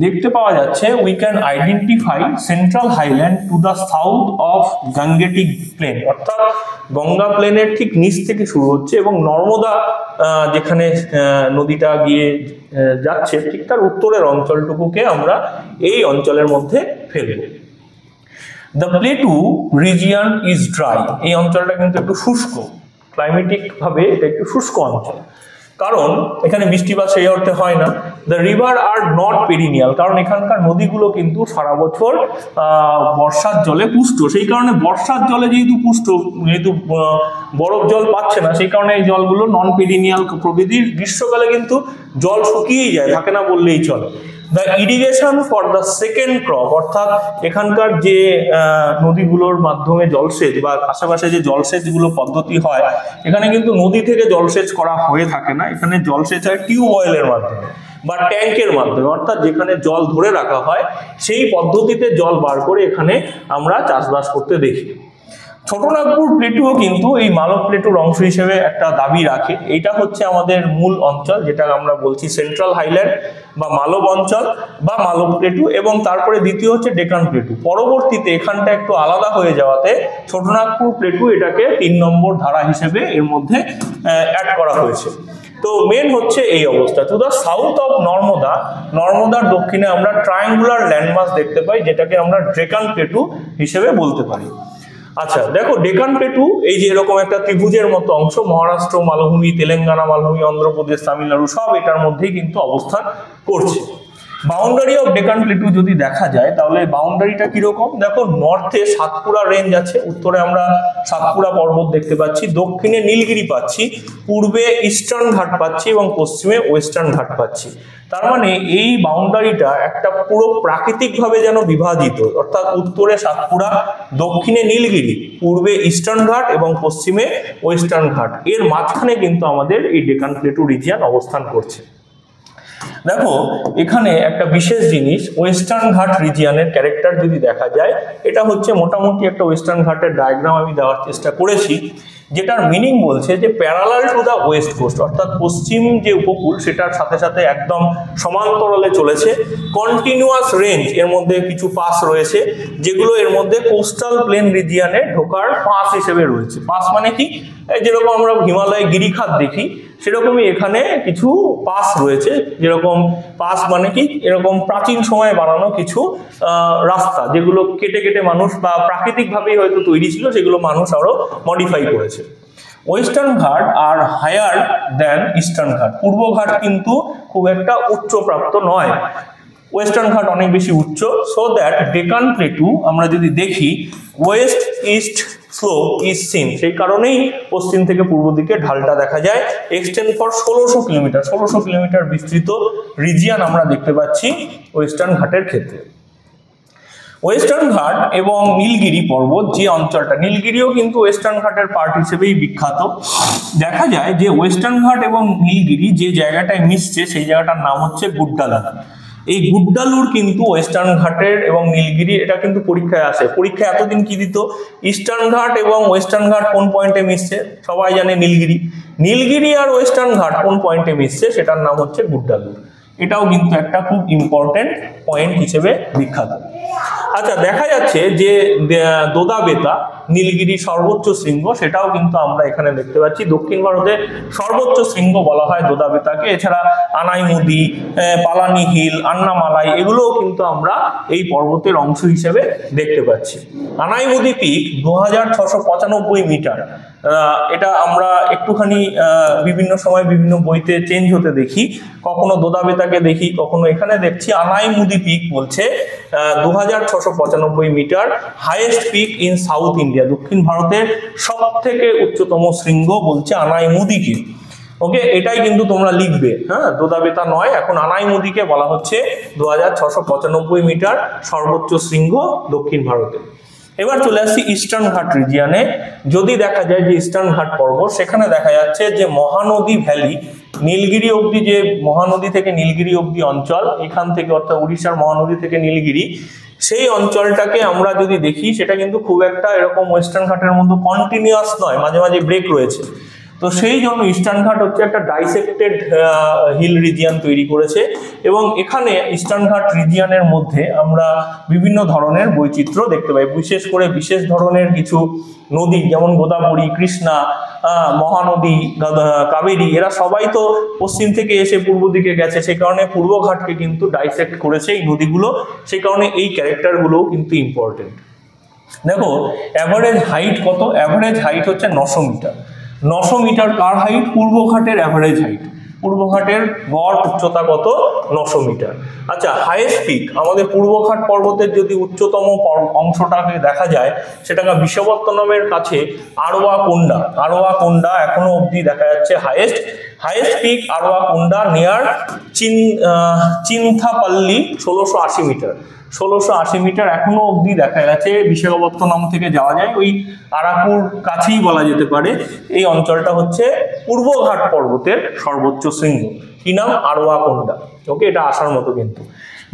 S1: দেখতে পাওয়া যাচ্ছে we can identify central highland to the south of Gangetic plain, অর্থাৎ গঙ্গা প্লেনের ঠিক নিচ থেকে শুরু হচ্ছে এবং নর্মদা যেখানে নদীটা গিয়ে যাচ্ছে ঠিক তার উত্তরের অঞ্চলটুকুকে আমরা এই অঞ্চলের মধ্যে ফেলে। The plateau region is dry, এই অঞ্চলটা কিন্তু একটু শুষ্ক, ক্লাইমেটিক ভাবে এটা একটু শুষ্ক অঞ্চল, কারণ এখানে বৃষ্টিপাত সেই অর্থে হয় না। The river are not perennial, কারণ এখানকার নদীগুলো কিন্তু সারা বছর বর্ষার জলে পুষ্ট, সেই কারণে বর্ষার জলে যেহেতু পুষ্ট, যেহেতু বরফ জল পাচ্ছে না, সেই কারণে এই জলগুলো নন পেরিনিয়াল প্রকৃতির। গ্রীষ্মকালে কিন্তু জল শুকিয়েই যায়, থাকে না বললেই চলে। The irrigation for the second crop, অর্থাৎ এখানকার যে নদীগুলোর মাধ্যমে জলসেচ বা আশেপাশে যে জলসেচগুলো পদ্ধতি হয়, এখানে কিন্তু নদী থেকে জলসেচ করা হয়ে থাকে না, এখানে জলসেচ হয় টিউবওয়েলের মাধ্যমে বা ট্যাঙ্কের মাধ্যমে, অর্থাৎ যেখানে জল ধরে রাখা হয় সেই পদ্ধতিতে জল বার করে এখানে আমরা চাষবাস করতে দেখি। ছোটনাগপুর প্লেটুও কিন্তু এই মালব প্লেটুর অংশ হিসেবে একটা দাবি রাখে। এটা হচ্ছে আমাদের মূল অঞ্চল, যেটা আমরা বলছি সেন্ট্রাল হাইল্যান্ড বা মালব অঞ্চল বা মালব প্লেটু, এবং তারপরে দ্বিতীয় হচ্ছে ডেকান প্লেটু। পরবর্তীতে এখানটা একটু আলাদা হয়ে যাওয়াতে ছোটনাগপুর প্লেটু এটাকে 3 নম্বর ধারা হিসেবে এর মধ্যে অ্যাড করা হয়েছে। তো মেন হচ্ছে এই অবস্থা। To the south of Narmada, নর্মদার দক্ষিণে আমরা ট্রায়াঙ্গুলার ল্যান্ডমাস দেখতে পাই, যেটাকে আমরা ডেকান প্লেটু হিসেবে বলতে পারি। আচ্ছা দেখো, ডেকান প্লেটু এই যে এরকম একটা ত্রিভুজের মতো অংশ, মহারাষ্ট্র মালভূমি, তেলেঙ্গানা মালভূমি, অন্ধ্রপ্রদেশ, তামিলনাড়ু সব এটার মধ্যেই কিন্তু অবস্থান করছে। বাউন্ডারি অফ ডেকান প্লেটু যদি দেখা যায় তাহলে বাউন্ডারিটা কিরকম দেখো, নর্থে সাতপুরা রেঞ্জ আছে, উত্তরে আমরা সাতপুরা পর্বত দেখতে পাচ্ছি, দক্ষিণে নীলগিরি পাচ্ছি, পূর্বে ইস্টার্ন ঘাট পাচ্ছি এবং পশ্চিমে ওয়েস্টার্ন ঘাট পাচ্ছি। তার মানে এই বাউন্ডারিটা একটা পুরো প্রাকৃতিকভাবে যেন বিভাজিত, অর্থাৎ উত্তরে সাতপুরা, দক্ষিণে নীলগিরি, পূর্বে ইস্টার্ন ঘাট এবং পশ্চিমে ওয়েস্টার্ন ঘাট, এর মাঝখানে কিন্তু আমাদের এই ডেকান প্লেটু রিজিয়ন অবস্থান করছে। দেখো এখানে একটা বিশেষ জিনিস, ওয়েস্টার্ন ঘাট রিজিয়নের ক্যারেক্টার যদি দেখা যায়, এটা হচ্ছে মোটামুটি একটা ওয়েস্টার্ন ঘাটের ডায়াগ্রাম আমি দেওয়ার চেষ্টা করেছি, যেটার মিনিং বলছে যে parallel to the west coast, অর্থাৎ পশ্চিম যে উপকূল সেটার সাথে সাথে একদম সমান্তরালে চলেছে, কন্টিনিউয়াস রেঞ্জ, এর মধ্যে কিছু পাস রয়েছে যেগুলো এর মধ্যে কোস্টাল প্লেন রিজিয়নে ঢোকার পাস হিসেবে রয়েছে। পাস মানে কি, যেরকম আমরা হিমালয়ে গিরিখাত দেখি সেরকমই এখানে কিছু পাস রয়েছে, যেরকম পাস মানে কি, এরকম প্রাচীন সময়ে বানানো কিছু রাস্তা যেগুলো কেটে কেটে মানুষ বা প্রাকৃতিকভাবেই হয়তো তৈরি ছিল, সেগুলো মানুষ আরো মডিফাই করেছে। ওয়েস্টার্ন ঘাট আর হায়ার দেন ইস্টার্ন ঘাট, পূর্ব ঘাট কিন্তু খুব একটা উচ্চপ্রাপ্ত নয়, ওয়েস্টার্ন ঘাট অনেক বেশি উচ্চ। সো দ্যাট ডেকান প্লেটু আমরা যদি দেখি West east slope is seen, সেই কারণেই পশ্চিম থেকে পূর্ব দিকে ঢালটা দেখা যায়। এক্সটেন্ড ফর 1600 কিলোমিটার, 1600 কিলোমিটার বিস্তৃত রিজিয়ন আমরা দেখতে পাচ্ছি ওয়েস্টার্ন ঘাটের ক্ষেত্রে। ওয়েস্টার্ন ঘাট এবং নীলগিরি পর্বত যে অঞ্চলটা, নীলগিরিও কিন্তু ওয়েস্টার্ন ঘাটের পার্ট হিসেবেই বিখ্যাত। দেখা যায় যে ওয়েস্টার্ন ঘাট এবং নীলগিরি যে জায়গাটায় মিশছে সেই জায়গাটার নাম হচ্ছে গুড্ডালুর। এই গুড্ডালুর কিন্তু ওয়েস্টার্ন ঘাটের এবং নীলগিরি, এটা কিন্তু পরীক্ষায় আসে। পরীক্ষায় এতদিন কি দিত, ইস্টার্ন ঘাট এবং ওয়েস্টার্ন ঘাট কোন পয়েন্টে মিশছে, সবাই জানে নীলগিরি। নীলগিরি আর ওয়েস্টার্ন ঘাট কোন পয়েন্টে মিশছে সেটার নাম হচ্ছে গুড্ডালুর। এটাও কিন্তু একটা খুব ইম্পর্টেন্ট পয়েন্ট হিসেবে বিখ্যাত। আচ্ছা, দেখা যাচ্ছে যে দোদাবেতা নীলগিরি সর্বোচ্চ শৃঙ্গ, সেটাও কিন্তু আমরা এখানে দেখতে পাচ্ছি। দক্ষিণ ভারতের সর্বোচ্চ শৃঙ্গ বলা হয় দোদাবেতাকে। এছাড়া আনাইমুদি, পালানি হিল, আন্নামালাই, এগুলোও কিন্তু আমরা এই পর্বতের অংশ হিসেবে দেখতে পাচ্ছি। Anamudi peak 2695 metre. এটা আমরা একটুখানি বিভিন্ন সময় বিভিন্ন বইতে চেঞ্জ হতে দেখি, কখনো দোদাবেতাকে দেখি, কখনো এখানে দেখছি আনাইমুদি পিক বলছে 2695 metre, highest peak in South India. দক্ষিণ ভারতের সব থেকে উচ্চতম শৃঙ্গ বলছে আনাইমুদিকে। ওকে, এটাই কিন্তু তোমরা লিখবে, হ্যাঁ, দোদাবেতা নয়, এখন আনাইমুদিকে বলা হচ্ছে 2695 মিটার সর্বোচ্চ শৃঙ্গ দক্ষিণ ভারতে। এবার চলে আসছি ইস্টার্ন ঘাট রিজিয়নে। যদি দেখা যায় যে ইস্টার্ন ঘাট পর্বত, সেখানে দেখা যাচ্ছে যে মহানদী ভ্যালি, নীলগিরি অবধি, যে মহানদী থেকে নীলগিরি অবধি অঞ্চল, এখান থেকে অর্থাৎ উড়িষ্যার মহানদী থেকে নীলগিরি, সেই অঞ্চলটাকে আমরা যদি দেখি সেটা কিন্তু খুব একটা এরকম ওয়েস্টার্ন ঘাটের মতো কন্টিনিউয়াস নয়, মাঝে মাঝে ব্রেক রয়েছে। তো সেই জন্য ইস্টার্ন ঘাট হচ্ছে একটা ডাইসেক্টেড হিল রিজিয়ন তৈরি করেছে, এবং এখানে ইস্টার্ন ঘাট রিজিয়নের মধ্যে আমরা বিভিন্ন ধরনের বৈচিত্র্য দেখতে পাই। বিশেষ করে বিশেষ ধরনের কিছু নদী, যেমন গোদাবরী, কৃষ্ণা, মহানদী, কাবেরী, এরা সবাই তো পশ্চিম থেকে এসে পূর্ব দিকে গেছে, সেই কারণে পূর্ব ঘাটকে কিন্তু ডাইসেক্ট করেছে এই নদীগুলো। সেই কারণে এই ক্যারেক্টারগুলোও কিন্তু ইম্পর্টেন্ট। দেখো অ্যাভারেজ হাইট কত, অ্যাভারেজ হাইট হচ্ছে 900 মিটার। 900 মিটার কার হাইট? পূর্ব ঘাটের অ্যাভারেজ হাইট। পূর্ব ঘাটের গড় উচ্চতা কত? 900 মিটার। আচ্ছা, হাইয়েস্ট পিক আমাদের পূর্বঘাট পর্বতের যদি উচ্চতম অংশটাকে দেখা যায়, সেটাকে বিশাখাপত্তনমের কাছে আরোয়াকোন্ডা। আরোয়াকোন্ডা এখনো অবধি দেখা যাচ্ছে highest peak Aroyakonda near Chintapalli, 1680 meter. 1680 meter এখনো অবধি দেখা গেছে। বিশাখাপত্তনম থেকে যাওয়া যায়, ওই আরাকুর কাছেই বলা যেতে পারে। এই অঞ্চলটা হচ্ছে পূর্বঘাট পর্বতের সর্বোচ্চ শৃঙ্গ। কি নাম? আরোয়াকোন্ডা। ওকে, এটা আসার মতো কিন্তু।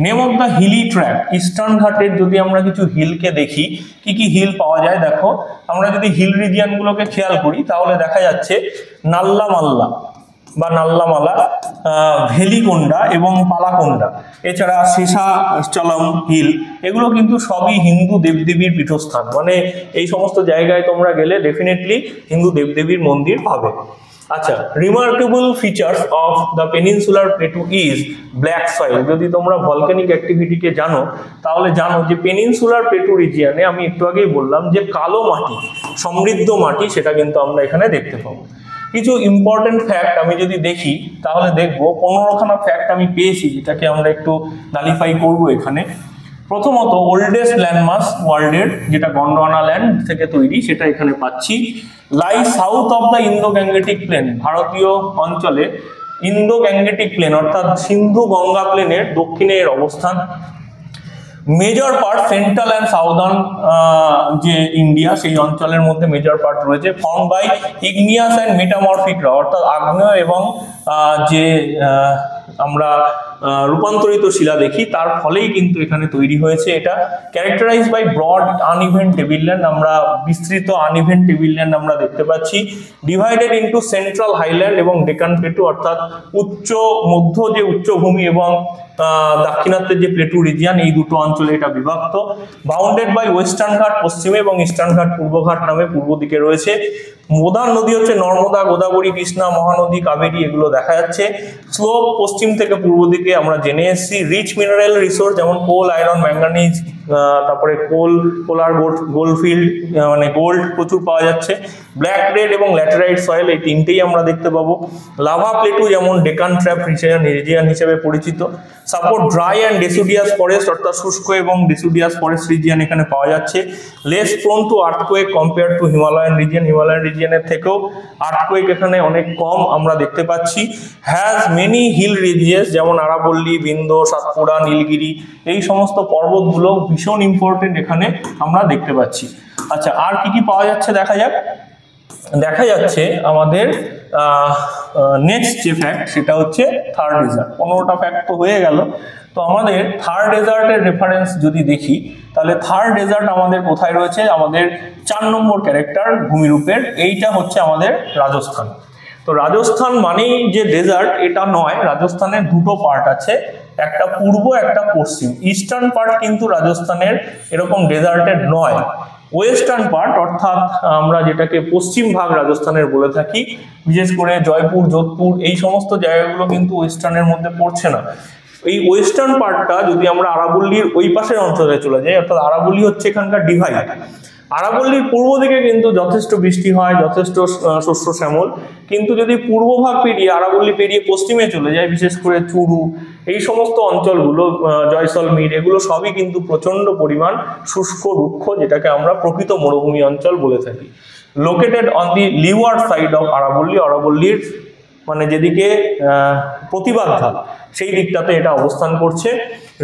S1: Name of the hilly tract, eastern ঘাটের যদি আমরা কিছু হিলকে দেখি, কি কি হিল পাওয়া যায় দেখো। আমরা যদি হিল রিজিয়নগুলোকে খেয়াল করি তাহলে দেখা যাচ্ছে নাল্লামাল্লা বা নাল্লামালা, ভেলিকোন্ডা এবং পালাকোন্ডা, এছাড়া শেষাচলম হিল, এগুলো কিন্তু সবই হিন্দু দেবদেবীর পীঠস্থান। মানে এই সমস্ত জায়গায় তোমরা গেলে ডেফিনেটলি হিন্দু দেবদেবীর মন্দির পাবে। আচ্ছা, remarkable features of the peninsular plateau is black soil. যদি তোমরা ভলক্যানিক অ্যাক্টিভিটিকে জানো তাহলে জানো যে পেনিনসুলার প্লেটু রিজিয়নে, আমি একটু আগেই বললাম যে কালো মাটি, সমৃদ্ধ মাটি, সেটা কিন্তু আমরা এখানে দেখতে পাবো। কিছু ইম্পর্টেন্ট ফ্যাক্ট আমি যদি দেখি তাহলে দেখবো 15খানা ফ্যাক্ট আমি পেয়েছি, যেটাকে আমরা একটু নালিফাই করব এখানে। প্রথমত, ওল্ডেস্ট ল্যান্ডমার্ক ওয়ার্ল্ডের, যেটা গন্ডোয়ানা ল্যান্ড থেকে তৈরি, সেটা এখানে পাচ্ছি। Lie south of the Indo Gangetic plain, ভারতীয় অঞ্চলে ইন্দো গ্যাংগেটিক প্লেন অর্থাৎ সিন্ধু গঙ্গা প্লেনের দক্ষিণে এর অবস্থান। Major part central and southern যে ইন্ডিয়া, সেই অঞ্চলের মধ্যে মেজর পার্ট রয়েছে। Form by igneous and metamorphic rock, অর্থাৎ আগ্নেয় এবং যে আমরা রূপান্তরিত শিলা দেখি তার ফলেই কিন্তু এখানে তৈরি হয়েছে এটা। ক্যারেক্টারাইজ বাই ব্রড আনইভেন টেবিলল্যান্ড, আমরা বিস্তৃত আনইভেন টেবিলল্যান্ড আমরা দেখতে পাচ্ছি। ডিভাইডেড ইন্টু সেন্ট্রাল হাইল্যান্ড এবং ডেকান প্লেটু, অর্থাৎ উচ্চ মধ্য যে উচ্চভূমি এবং দাক্ষিণাত্যের যে প্লেটু রিজিয়ন, এই দুটো অঞ্চলে এটা বিভক্ত। বাউন্ডেড বাই ওয়েস্টার্ন ঘাট পশ্চিমে এবং ইস্টার্ন ঘাট পূর্বঘাট নামে পূর্ব দিকে রয়েছে। প্রধান নদী হচ্ছে নর্মদা, গোদাবরী, কৃষ্ণা, মহানদী, কাবেরী, এগুলো দেখা যাচ্ছে। স্লোপ পশ্চিম থেকে পূর্ব দিকে আমরা জেনে এসেছি। রিচ মিনারেল রিসোর্স যেমন কোল, আয়রন, ম্যাঙ্গানিজ, তারপরে কোলার গোল্ডফিল্ড, মানে গোল্ড প্রচুর পাওয়া যাচ্ছে। ব্ল্যাক রেড এবং ল্যাটেরাইট সয়েল এই তিনটেই আমরা দেখতে পাবো। লাভা প্লেটু যেমন ডেকান ট্র্যাপ রিজিয়ন হিসেবে পরিচিত। Support dry and deciduous forest অর্থাৎ শুষ্ক এবং ডেসিডিয়াস ফরেস্ট রিজিয়ন এখানে পাওয়া যাচ্ছে। Less prone to earthquake compare to Himalayan রিজিয়নের থেকেও আর্থকোয়েক এখানে অনেক কম আমরা দেখতে পাচ্ছি। হ্যাজ মেনি হিল রিজিয়স যেমন আরাবল্লী, বিন্ধ্য, সাতপুরা, নীলগিরি এই সমস্ত পর্বতগুলো ভীষণ ইম্পর্টেন্ট এখানে আমরা দেখতে পাচ্ছি। আচ্ছা, আর কি কি পাওয়া যাচ্ছে দেখা যাক। দেখা যাচ্ছে আমাদের নেক্সট যে ফ্যাক্ট সেটা হচ্ছে থার ডেজার্ট। 15টা ফ্যাক্ট তো হয়ে গেল। তো আমাদের থার ডেজার্টের রেফারেন্স যদি দেখি তাহলে থার ডেজার্ট আমাদের কোথায় রয়েছে, আমাদের 4 নম্বর ক্যারেক্টার ভূমিরূপের, এইটা হচ্ছে আমাদের রাজস্থান। তো রাজস্থান মানেই যে ডেজার্ট এটা নয়, রাজস্থানের দুটো পার্ট আছে, একটা পূর্ব একটা পশ্চিম। ইস্টার্ন পার্ট কিন্তু রাজস্থানের এরকম ডেজার্টের নয়। ওয়েস্টার্ন পার্ট অর্থাৎ আমরা যেটাকে পশ্চিম ভাগ রাজস্থানের বলে থাকি, বিশেষ করে জয়পুর, যোধপুর এই সমস্ত জায়গাগুলো কিন্তু ওয়েস্টার্নের মধ্যে পড়ছে না। এই ওয়েস্টার্ন পার্টটা যদি আমরা আরাবল্লীর ওই পাশের অঞ্চলে চলে যাই, অর্থাৎ আরাবল্লী হচ্ছে এখানকার ডিভাইড। আরাবল্লীর পূর্ব দিকে কিন্তু যথেষ্ট বৃষ্টি হয়, যথেষ্ট শস্য শ্যামল, কিন্তু যদি পূর্ব ভাগ পেরিয়ে আরাবল্লী পেরিয়ে পশ্চিমে চলে যায়, বিশেষ করে চুরু এই সমস্ত অঞ্চলগুলো, জয়সলমীর, এগুলো সবই কিন্তু প্রচন্ড পরিমাণ শুষ্ক রুক্ষ, যেটাকে আমরা প্রকৃত মরুভূমি অঞ্চল বলে থাকি। Located on the leeward side of আরাবল্লী, আরাবল্লীর মানে যেদিকে প্রতিবাদ ঢাল সেই দিকটাতে এটা অবস্থান করছে।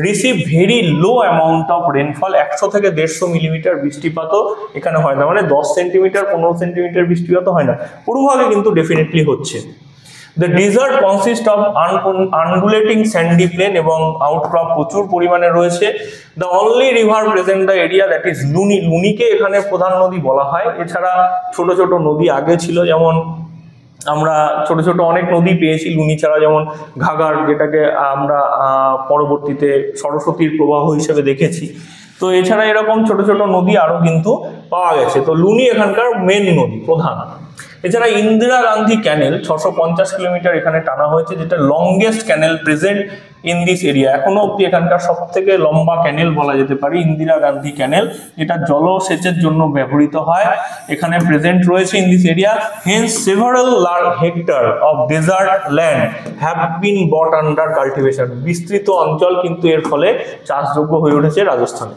S1: Receive very low amount of rainfall, 100 থেকে 150 মিলিমিটার বৃষ্টিপাতও এখানে হয় না, মানে 10 সেন্টিমিটার 15 সেন্টিমিটার বৃষ্টিপাতও হয় না, পূর্বভাগে কিন্তু ডেফিনেটলি হচ্ছে। The desert consist of undulating sandy plain এবং আউটক্রপ প্রচুর পরিমাণে রয়েছে। The only river present the area that is Luni, লুনিকে এখানে প্রধান নদী বলা হয়। এছাড়া ছোট ছোট নদী আগে ছিল, যেমন আমরা ছোট ছোট অনেক নদী পেয়েছি লুনি ছাড়া, যেমন ঘাঘর, যেটাকে আমরা পরবর্তীতে সরস্বতীর প্রবাহ হিসেবে দেখেছি। তো এছাড়া এরকম ছোট ছোট নদী আরো কিন্তু পাওয়া গেছে। তো লুনি এখানকার মেন নদী, প্রধান। এছাড়া ইন্দিরা গান্ধী ক্যানেল 650 কিলোমিটার এখানে টানা হয়েছে, যেটা longest canal present in this area. এখনো অব্দি এখানকার সব থেকে লম্বা ক্যানেল বলা যেতে পারে ইন্দিরা গান্ধী ক্যানেল, যেটা জলসেচের জন্য ব্যবহৃত হয়, এখানে প্রেজেন্ট রয়েছে in this area. Hence several large hectare of desert land have been brought under cultivation, বিস্তৃত অঞ্চল কিন্তু এর ফলে চাষযোগ্য হয়ে উঠেছে রাজস্থানে।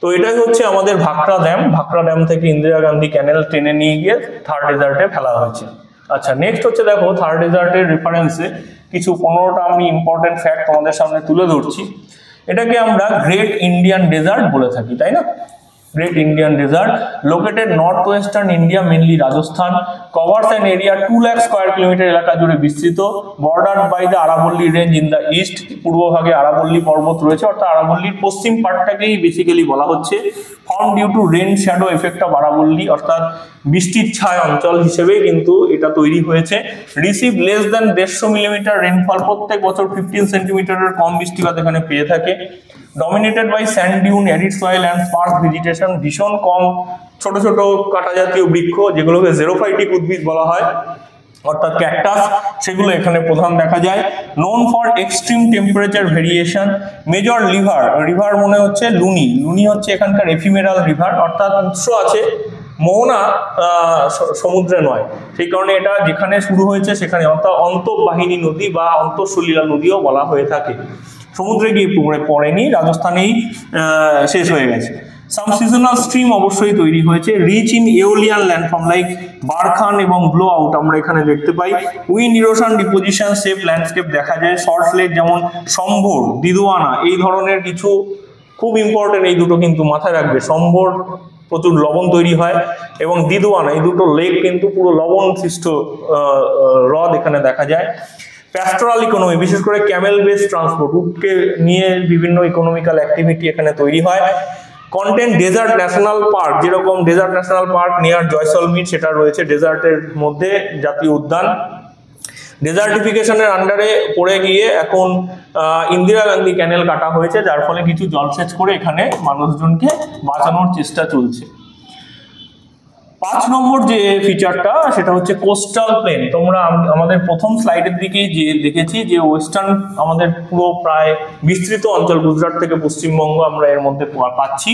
S1: তো এটাই হচ্ছে আমাদের ভাকরা ড্যাম। ভাকরা ড্যাম থেকে ইন্দিরা গান্ধী ক্যানেল টেনে নিয়ে গিয়ে থার ডেজার্টে ফেলা হয়েছে। আচ্ছা, নেক্সট হচ্ছে দেখো থার ডেজার্টের রেফারেন্সে কিছু 15টা আমি ইম্পর্টেন্ট ফ্যাক্ট তোমাদের সামনে তুলে ধরছি। এটাকে আমরা গ্রেট ইন্ডিয়ান ডেজার্ট বলে থাকি, তাই না? Great Indian desert located north western India, mainly Rajasthan, covers an area 2 lakh square kilometer এলাকা জুড়ে বিস্তৃত, বর্ডার বাই দ্য আরাবল্লী রেঞ্জ ইন দ্য ইস্ট, পূর্বভাগে আরাবল্লী পর্বত রয়েছে, অর্থাৎ আরাবল্লীর পশ্চিম পার্টটাকেই বেসিক্যালি বলা হচ্ছে। Form due to rain shadow effect of আরাবল্লী, অর্থাৎ বৃষ্টির ছায় অঞ্চল হিসেবে কিন্তু এটা তৈরি হয়েছে। Receive less than 150 millimeter rainfall, প্রত্যেক বছর 15 সেন্টিমিটারের কম বৃষ্টিপাত এখানে পেয়ে থাকে। Dominated by sand dune, arid soil and sparse vegetation, ভীষণ কম ছোট ছোট কাটা জাতীয় বৃক্ষ যেগুলোকে জেরোফাইটিক উদ্ভিদ বলা হয়, অর্থাৎ ক্যাকটাস, সেগুলো এখানে প্রধান দেখা যায়। Known for extreme temperature variation, major river মনে হচ্ছে লুনি, লুনি হচ্ছে এখানকার এফিমেরাল রিভার, অর্থাৎ উৎস আছে, মোহনা সমুদ্রে নয়, সেই কারণে এটা যেখানে শুরু হয়েছে সেখানে, অর্থাৎ অন্তঃবাহিনী নদী বা অন্তঃসলীলা নদীও বলা হয়ে থাকে। সমুদ্রে গিয়ে পড়েনি, রাজস্থানেই শেষ হয়ে গেছে। সাম সিজনাল স্ট্রিম অবশ্যই তৈরি হয়েছে। Rich in aeolian landform like barchan এবং ব্লো আউট আমরা এখানে দেখতে পাই। Wind erosion deposition shape landscape দেখা যায়। সল্ট লেক যেমন সম্ভর, দিদোয়ানা এই ধরনের কিছু খুব ইম্পর্টেন্ট, এই দুটো কিন্তু মাথায় রাখবে। সম্ভর প্রচুর লবণ তৈরি হয় এবং দিদোয়ানা এই দুটো লেক কিন্তু পুরো লবণ সৃষ্ট হ্রদ এখানে দেখা যায়। প্যাস্টোরাল ইকোনমি, বিশেষ করে ক্যামেল বেস ট্রান্সপোর্ট, উটকে নিয়ে বিভিন্ন ইকোনমিক্যাল অ্যাক্টিভিটি এখানে তৈরি হয়। কন্টেন্ট ডেজার্ট ন্যাশনাল পার্ক, যেরকম Desert National Park near Jaisalmer সেটা রয়েছে ডেজার্টের মধ্যে জাতীয় উদ্যান। ডেজার্টিফিকেশনের আন্ডারে পড়ে গিয়ে এখন ইন্দিরা গান্ধী ক্যানেল কাটা হয়েছে, যার ফলে কিছু জলসেচ করে এখানে মানুষজনকে বাঁচানোর চেষ্টা চলছে। 5 নম্বর যে ফিচারটা সেটা হচ্ছে কোস্টাল প্লেন। তোমরা আমাদের প্রথম স্লাইডের দিকেই যে দেখেছি যে ওয়েস্টার্ন আমাদের পুরো প্রায় বিস্তৃত অঞ্চল, গুজরাট থেকে পশ্চিমবঙ্গ আমরা এর মধ্যে পাচ্ছি।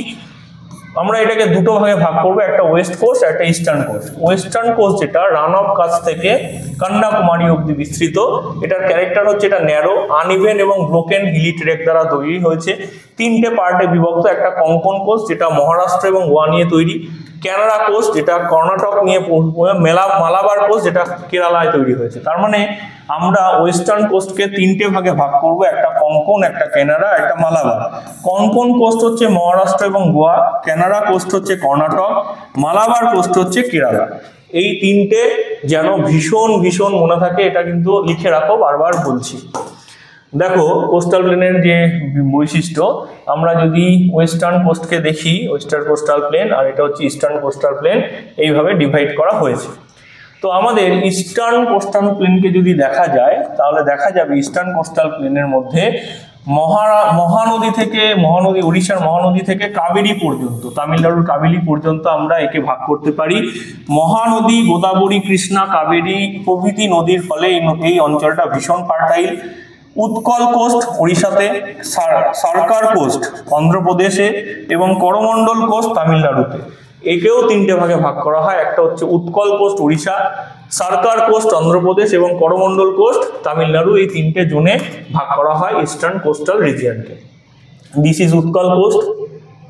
S1: আমরা এটাকে দুটো ভাগে ভাগ করবো, একটা ওয়েস্ট কোস্ট একটা ইস্টার্ন কোস্ট। ওয়েস্টার্ন কোস্ট যেটা রান অফ কাছ থেকে কন্যাকুমারী অব্দি বিস্তৃত, এটার ক্যারেক্টার হচ্ছে এটা ন্যারো, আনইভেন এবং ব্রোকেন হিলি ট্রেক দ্বারা তৈরি হয়েছে, তিনটে পার্টে বিভক্ত। একটা কোঙ্কন কোস্ট যেটা মহারাষ্ট্র এবং গোয়া নিয়ে তৈরি, ক্যানাডা কোস্ট যেটা কর্ণাটক নিয়ে, মালাবার কোস্ট যেটা কেরালায় তৈরি হয়েছে। তার মানে আমরা ওয়েস্টার্ন কোস্টকে তিনটে ভাগে ভাগ করব, একটা কোঙ্কন, একটা কানাডা, একটা মালাবার। কোঙ্কন কোস্ট হচ্ছে মহারাষ্ট্র এবং গোয়া, কানাডা কোস্ট হচ্ছে কর্ণাটক, মালাবার কোস্ট হচ্ছে কেরালা। এই তিনটে যেন ভীষণ ভীষণ মনে থাকে, এটা কিন্তু লিখে রাখো, বারবার বলছি। দেখো কোস্টাল প্লেনের যে বৈশিষ্ট্য, আমরা যদি ওয়েস্টার্ন কোস্টকে দেখি, ওয়েস্টার্ন কোস্টাল প্লেন, আর এটা হচ্ছে ইস্টার্ন কোস্টাল প্লেন, এইভাবে ডিভাইড করা হয়েছে। তো আমাদের ইস্টার্ন কোস্টাল প্লেনকে যদি দেখা যায়, তাহলে দেখা যাবে ইস্টার্ন কোস্টাল প্লেনের মধ্যে মহানদী থেকে, উড়িষ্যার মহানদী থেকে কাবেরী পর্যন্ত, তামিলনাড়ুর কাবেরী পর্যন্ত আমরা একে ভাগ করতে পারি। মহানদী গোদাবরী, কৃষ্ণা, কাবেরী প্রভৃতি নদীর ফলে এই অঞ্চলটা ভীষণ ফার্টাইল। উৎকল কোস্ট ওড়িশাতে, সরকার কোস্ট অন্ধ্রপ্রদেশে এবং করমণ্ডল কোস্ট তামিলনাড়ুতে। একেও তিনটে ভাগে ভাগ করা হয়, একটা হচ্ছে উৎকল কোস্ট ওড়িশা, সরকার কোস্ট অন্ধ্রপ্রদেশ এবং করমণ্ডল কোস্ট তামিলনাড়ু। এই তিনটে জোনে ভাগ করা হয় ইস্টার্ন কোস্টাল রিজিয়নকে। This is Utkal coast,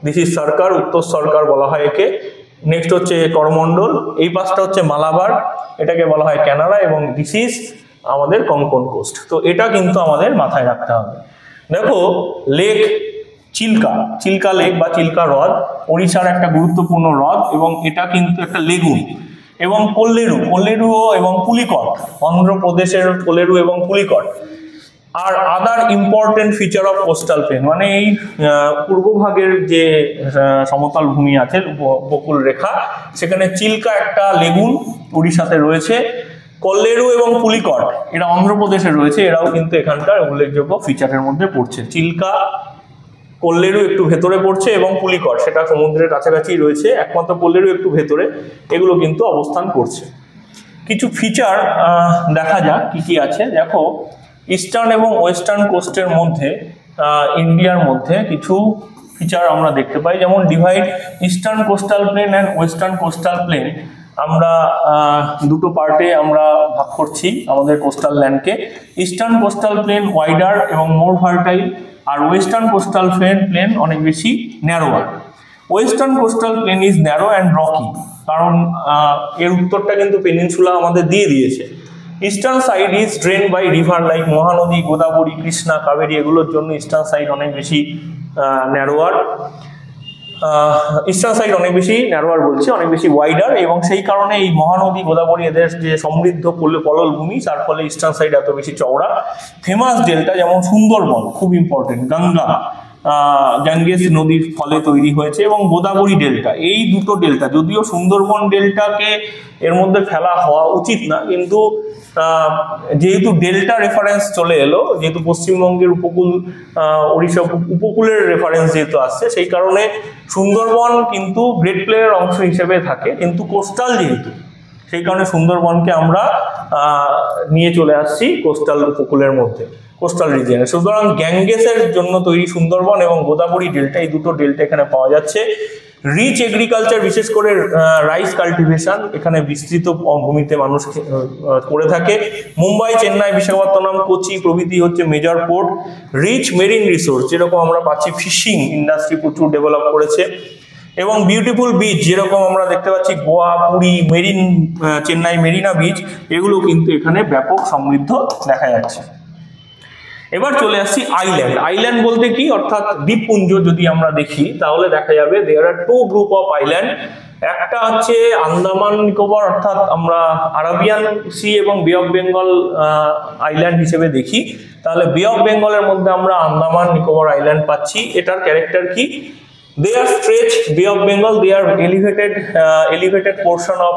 S1: this is Sarkar, উত্তর সরকার বলা হয় একে। নেক্সট হচ্ছে করমণ্ডল, এই পাশটা হচ্ছে মালাবার, এটাকে বলা হয় কানাডা, এবং দিস ইজ আমাদের কোঙ্কন কোস্ট। তো এটা কিন্তু আমাদের মাথায় রাখতে হবে। দেখো লেক চিল্কা লেক বা চিল্কা হ্রদ ওড়িশার একটা গুরুত্বপূর্ণ হ্রদ, এবং এটা কিন্তু একটা লেগুন। এবং কোল্লেরু এবং পুলিকট অন্ধ্রপ্রদেশের কোল্লেরু এবং পুলিকট। আর other important feature of coastal plain, মানে এই পূর্বভাগের যে সমতল ভূমি আছে, উপকূল রেখা, সেখানে চিল্কা একটা লেগুন উড়িষ্যাতে রয়েছে, কোল্লেরু এবং পুলিকট এরা অন্ধ্রপ্রদেশে রয়েছে, এরাও কিন্তু এখানকার উল্লেখযোগ্য ফিচারের মধ্যে পড়ছে। চিল্কা, কোল্লেরু একটু ভেতরে পড়ছে এবং পুলিকট সেটা সমুদ্রের কাছাকাছি রয়েছে, একমাত্র কোল্লেরু একটু ভেতরে, এগুলো কিন্তু অবস্থান করছে। কিছু ফিচার দেখা যাক কি কি আছে। দেখো ইস্টার্ন এবং ওয়েস্টার্ন কোস্টের মধ্যে, ইন্ডিয়ার মধ্যে কিছু ফিচার আমরা দেখতে পাই, যেমন divide eastern coastal plain and western coastal plain. আমরা দুটো পার্টে আমরা ভাগ করছি আমাদের কোস্টাল ল্যান্ডকে। ইস্টার্ন কোস্টাল প্লেন ওয়াইডার এবং মোর ভার্টাইল, আর ওয়েস্টার্ন কোস্টাল প্লেন অনেক বেশি ন্যারোয়ার। Western coastal plain is narrow and rocky, কারণ এর উত্তরটা কিন্তু পেনিনসুলা আমাদের দিয়ে দিয়েছে। Eastern side is drain by river like Mahanadi, Godavari, Krishna, Kaveri, এগুলোর জন্য ইস্টার্ন সাইড অনেক বেশি ন্যারোয়ার। ইস্টার্ন সাইড অনেক বেশি ন্যারোয়ার বলছে, অনেক বেশি ওয়াইডার, এবং সেই কারণে এই মহানদী, গোদাবরী এদের যে সমৃদ্ধ পলল ভূমি, তার ফলে ইস্টার্ন সাইড এত বেশি চওড়া। ফেমাস ডেল্টা যেমন সুন্দরবন, খুব ইম্পর্টেন্ট, গ্যাঙ্গেস নদীর ফলে তৈরি হয়েছে, এবং গোদাবরী ডেল্টা, এই দুটো ডেল্টা, যদিও সুন্দরবন ডেল্টাকে এর মধ্যে ফেলা হওয়া উচিত না, কিন্তু যেহেতু ডেল্টা রেফারেন্স চলে এলো, যেহেতু পশ্চিমবঙ্গের উপকূল, ওড়িশা উপকূলের রেফারেন্স যেহেতু আসছে, সেই কারণে সুন্দরবন কিন্তু গ্রেট প্লেনের অংশ হিসেবে থাকে, কিন্তু কোস্টাল যেহেতু, সেই কারণে সুন্দরবনকে আমরা নিয়ে চলে আসছি কোস্টাল উপকূলের মধ্যে, কোস্টাল রিজিয়নে। সুতরাং গ্যাঙ্গেসের জন্য তৈরি সুন্দরবন এবং গোদাবরী ডেল্টা, এই দুটো ডেল্টা এখানে পাওয়া যাচ্ছে। রিচ এগ্রিকালচার, বিশেষ করে রাইস কাল্টিভেশন এখানে বিস্তৃত ভূমিতে মানুষ করে থাকে। মুম্বাই, চেন্নাই, বিশাখাপত্তনম, কোচি প্রভৃতি হচ্ছে major port. Rich marine resource, যেরকম আমরা পাচ্ছি, ফিশিং ইন্ডাস্ট্রি প্রচুর ডেভেলপ করেছে, এবং বিউটিফুল বিচ, যেরকম আমরা দেখতে পাচ্ছি গোয়া, পুরী, চেন্নাই মেরিনা বিচ, এগুলো কিন্তু এখানে ব্যাপক সমৃদ্ধ দেখা যাচ্ছে। এবার চলে আসছি আইল্যান্ড বলতে কি, অর্থাৎ দ্বীপপুঞ্জ যদি আমরা দেখি, তাহলে দেখা যাবে দেয়ার আর টু গ্রুপ অফ আইল্যান্ড। একটা হচ্ছে আন্দামান নিকোবর, অর্থাৎ আমরা আরাবিয়ান সি এবং বে অফ বেঙ্গল আইল্যান্ড হিসেবে দেখি, তাহলে বে অফ বেঙ্গলের মধ্যে আমরা আন্দামান নিকোবর আইল্যান্ড পাচ্ছি। এটার ক্যারেক্টার কি, they are stretch Bay of Bengal, they are elevated portion of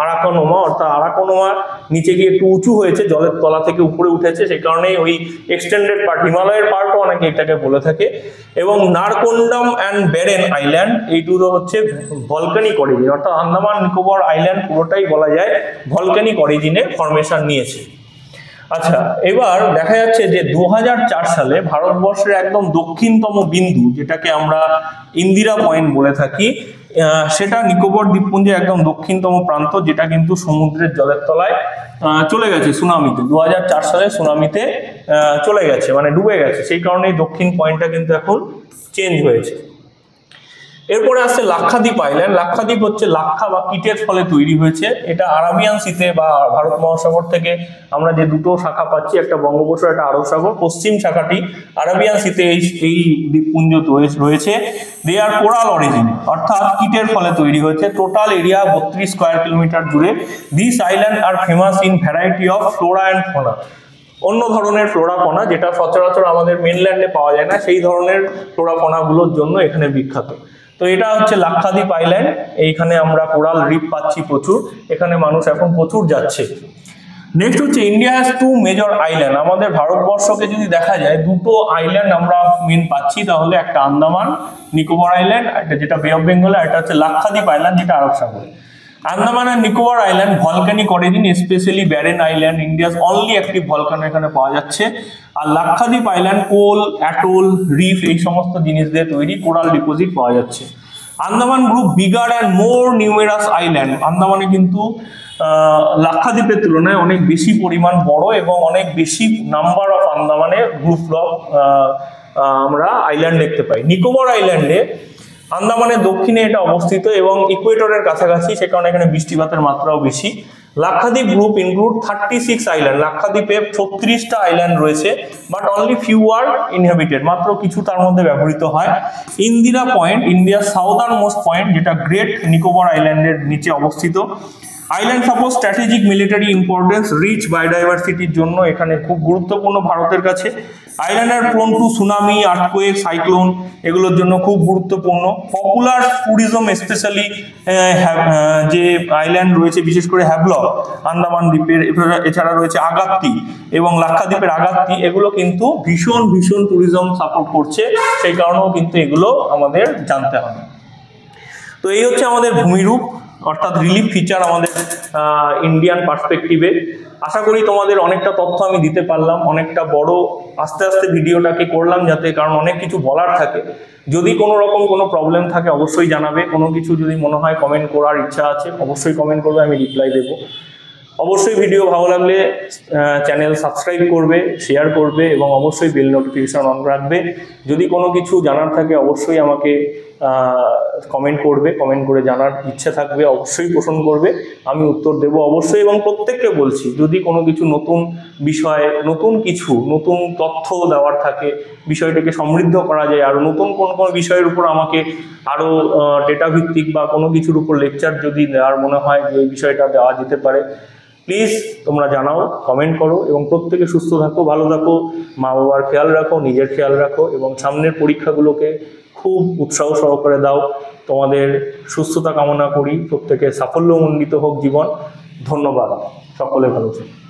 S1: আরাকানোমা, অর্থাৎ আরাকানোমা নিচে গিয়ে একটু উঁচু হয়েছে, জলের তলা থেকে উপরে উঠেছে, সেই কারণে ওই এক্সটেন্ডেড পার্ট, হিমালয়ের পার্টও অনেকে এটাকে বলে থাকে। এবং নারকোন্ডাম অ্যান্ড ব্যারেন আইল্যান্ড, এই দুটো হচ্ছে ভলকানিক অরিজিন, অর্থাৎ আন্দামান নিকোবর আইল্যান্ড পুরোটাই বলা যায় ভলকানিক অরিজিনে ফরমেশন নিয়েছে। আচ্ছা, এবার দেখা যাচ্ছে যে 2004 সালে ভারতবর্ষের একদম দক্ষিণতম বিন্দু, যেটাকে আমরা ইন্দিরা পয়েন্ট বলে থাকি, সেটা নিকোবর দ্বীপপুঞ্জের একদম দক্ষিণতম প্রান্ত, যেটা কিন্তু সমুদ্রের জলের তলায় চলে গেছে সুনামিতে। 2004 সালে সুনামিতে চলে গেছে, মানে ডুবে গেছে, সেই কারণেই দক্ষিণ পয়েন্টটা কিন্তু এখন চেঞ্জ হয়েছে। এরপরে আসছে লাক্ষাদ্বীপ আইল্যান্ড। লাক্ষাদ্বীপ হচ্ছে লাক্ষা বা কীটের ফলে তৈরি হয়েছে। এটা আরাবিয়ান সিতে বা ভারত মহাসাগর থেকে আমরা যে দুটো শাখা পাচ্ছি, একটা বঙ্গোপসাগর, একটা আরব সাগর, পশ্চিম শাখাটি আরাবিয়ান সিতে এই দ্বীপপুঞ্জ রয়েছে। দে আর কোরাল অরিজিন, অর্থাৎ কীটের ফলে তৈরি হয়েছে। টোটাল এরিয়া 32 স্কোয়ার কিলোমিটার জুড়ে। This island are famous in variety of flora and fauna. অন্য ধরনের ফ্লোরাফোনা যেটা সচরাচর আমাদের মেনল্যান্ডে পাওয়া যায় না, সেই ধরনের ফ্লোরাফোনাগুলোর জন্য এখানে বিখ্যাত। তো এটা হচ্ছে লাক্ষাদ্বীপ আইল্যান্ড। এইখানে আমরা কোরাল রিফ পাচ্ছি প্রচুর, এখানে মানুষ এখন প্রচুর যাচ্ছে। নেক্সট হচ্ছে ইন্ডিয়া হ্যাজ 2 মেজর আইল্যান্ড। আমাদের ভারতবর্ষকে যদি দেখা যায়, দুটো আইল্যান্ড আমরা মেন পাচ্ছি, তাহলে একটা আন্দামান নিকোবর আইল্যান্ড, একটা যেটা বে অফ বেঙ্গল, আর একটা হচ্ছে লাক্ষাদ্বীপ আইল্যান্ড যেটা আরব সাগরে। আন্দামান আর Nicobar island volcanic origin, specially barren island, India's only একটি ভলকানো এখানে পাওয়া যাচ্ছে। আর Lakshadweep island coral, atoll, reef এই সমস্ত জিনিস দিয়ে তৈরি, কোরাল ডিপোজিট পাওয়া যাচ্ছে। Andaman group bigger and more numerous island. আন্দামানে কিন্তু লাক্ষাদ্বীপের তুলনায় অনেক বেশি পরিমাণ বড় এবং অনেক বেশি নাম্বার অফ আন্দামানে গ্রুপ অফ আমরা আইল্যান্ড দেখতে পাই। নিকোবর আইল্যান্ডে আন্দামানের দক্ষিণে এটা অবস্থিত এবং ইকুয়েটরের কাছাকাছি, সে কারণে এখানে বৃষ্টিপাতের মাত্রাও বেশি। Lakshadweep group include 36 island. লাক্ষাদ্বীপে 36টা আইল্যান্ড রয়েছে, but only few are inhabited, মাত্র কিছু তার মধ্যে ব্যবহৃত হয়। ইন্দিরা পয়েন্ট, ইন্ডিয়ার সাউদার্ন মোস্ট পয়েন্ট, যেটা গ্রেট নিকোবর আইল্যান্ডের নিচে অবস্থিত। Island suppose strategic military importance, rich বায়োডাইভার্সিটির জন্য এখানে খুব গুরুত্বপূর্ণ ভারতের কাছে। Island are prone to tsunami, earthquake, cyclone, এগুলোর জন্য খুব গুরুত্বপূর্ণ। পপুলার ট্যুরিজম স্পেশালি যে আইল্যান্ড রয়েছে, বিশেষ করে হ্যাভলক আন্দামান দ্বীপের, এছাড়া রয়েছে আগাত্তি এবং লাক্ষাদ্বীপের আগাত্তি, এগুলো কিন্তু ভীষণ ভীষণ ট্যুরিজম সাপোর্ট করছে, সেই কারণেও কিন্তু এগুলো আমাদের জানতে হবে। তো এই হচ্ছে আমাদের ভূমিরূপ, অর্থাৎ রিলিফ ফিচার আমাদের ইন্ডিয়ান পার্সপেক্টিভে। আশা করি তোমাদের অনেকটা তথ্য আমি দিতে পারলাম। অনেকটা বড় আস্তে আস্তে ভিডিওটাকে করলাম, যাতে, কারণ অনেক কিছু বলার থাকে। যদি কোনো রকম কোনো প্রবলেম থাকে অবশ্যই জানাবে। কোনো কিছু যদি মনে হয় কমেন্ট করার ইচ্ছা আছে অবশ্যই কমেন্ট করবে, আমি রিপ্লাই দেবো। অবশ্যই ভিডিও ভালো লাগলে চ্যানেল সাবস্ক্রাইব করবে, শেয়ার করবে এবং অবশ্যই বেল নোটিফিকেশন অন রাখবে। যদি কোনো কিছু জানার থাকে অবশ্যই আমাকে কমেন্ট করবে, কমেন্ট করে জানার ইচ্ছে থাকবে অবশ্যই পোষণ করবে, আমি উত্তর দেব অবশ্যই। এবং প্রত্যেককে বলছি, যদি কোনো কিছু নতুন বিষয়, নতুন কিছু নতুন তথ্য দেওয়ার থাকে, বিষয়টাকে সমৃদ্ধ করা যায়, আর নতুন কোনো বিষয়ের উপর আমাকে আরও ডেটা ভিত্তিক বা কোনো কিছুর উপর লেকচার যদি দেওয়ার মনে হয় যে এই বিষয়টা দেওয়া যেতে পারে, প্লিজ তোমরা জানাও, কমেন্ট করো। এবং প্রত্যেকে সুস্থ থাকো, ভালো থাকো, মা বাবার খেয়াল রাখো, নিজের খেয়াল রাখো এবং সামনের পরীক্ষাগুলোকে খুব উৎসাহ সহকারে দাও। তোমাদের সুস্থতা কামনা করি, প্রত্যেকের সাফল্যমণ্ডিত হোক জীবন। ধন্যবাদ, সকলে ভালো থাকো।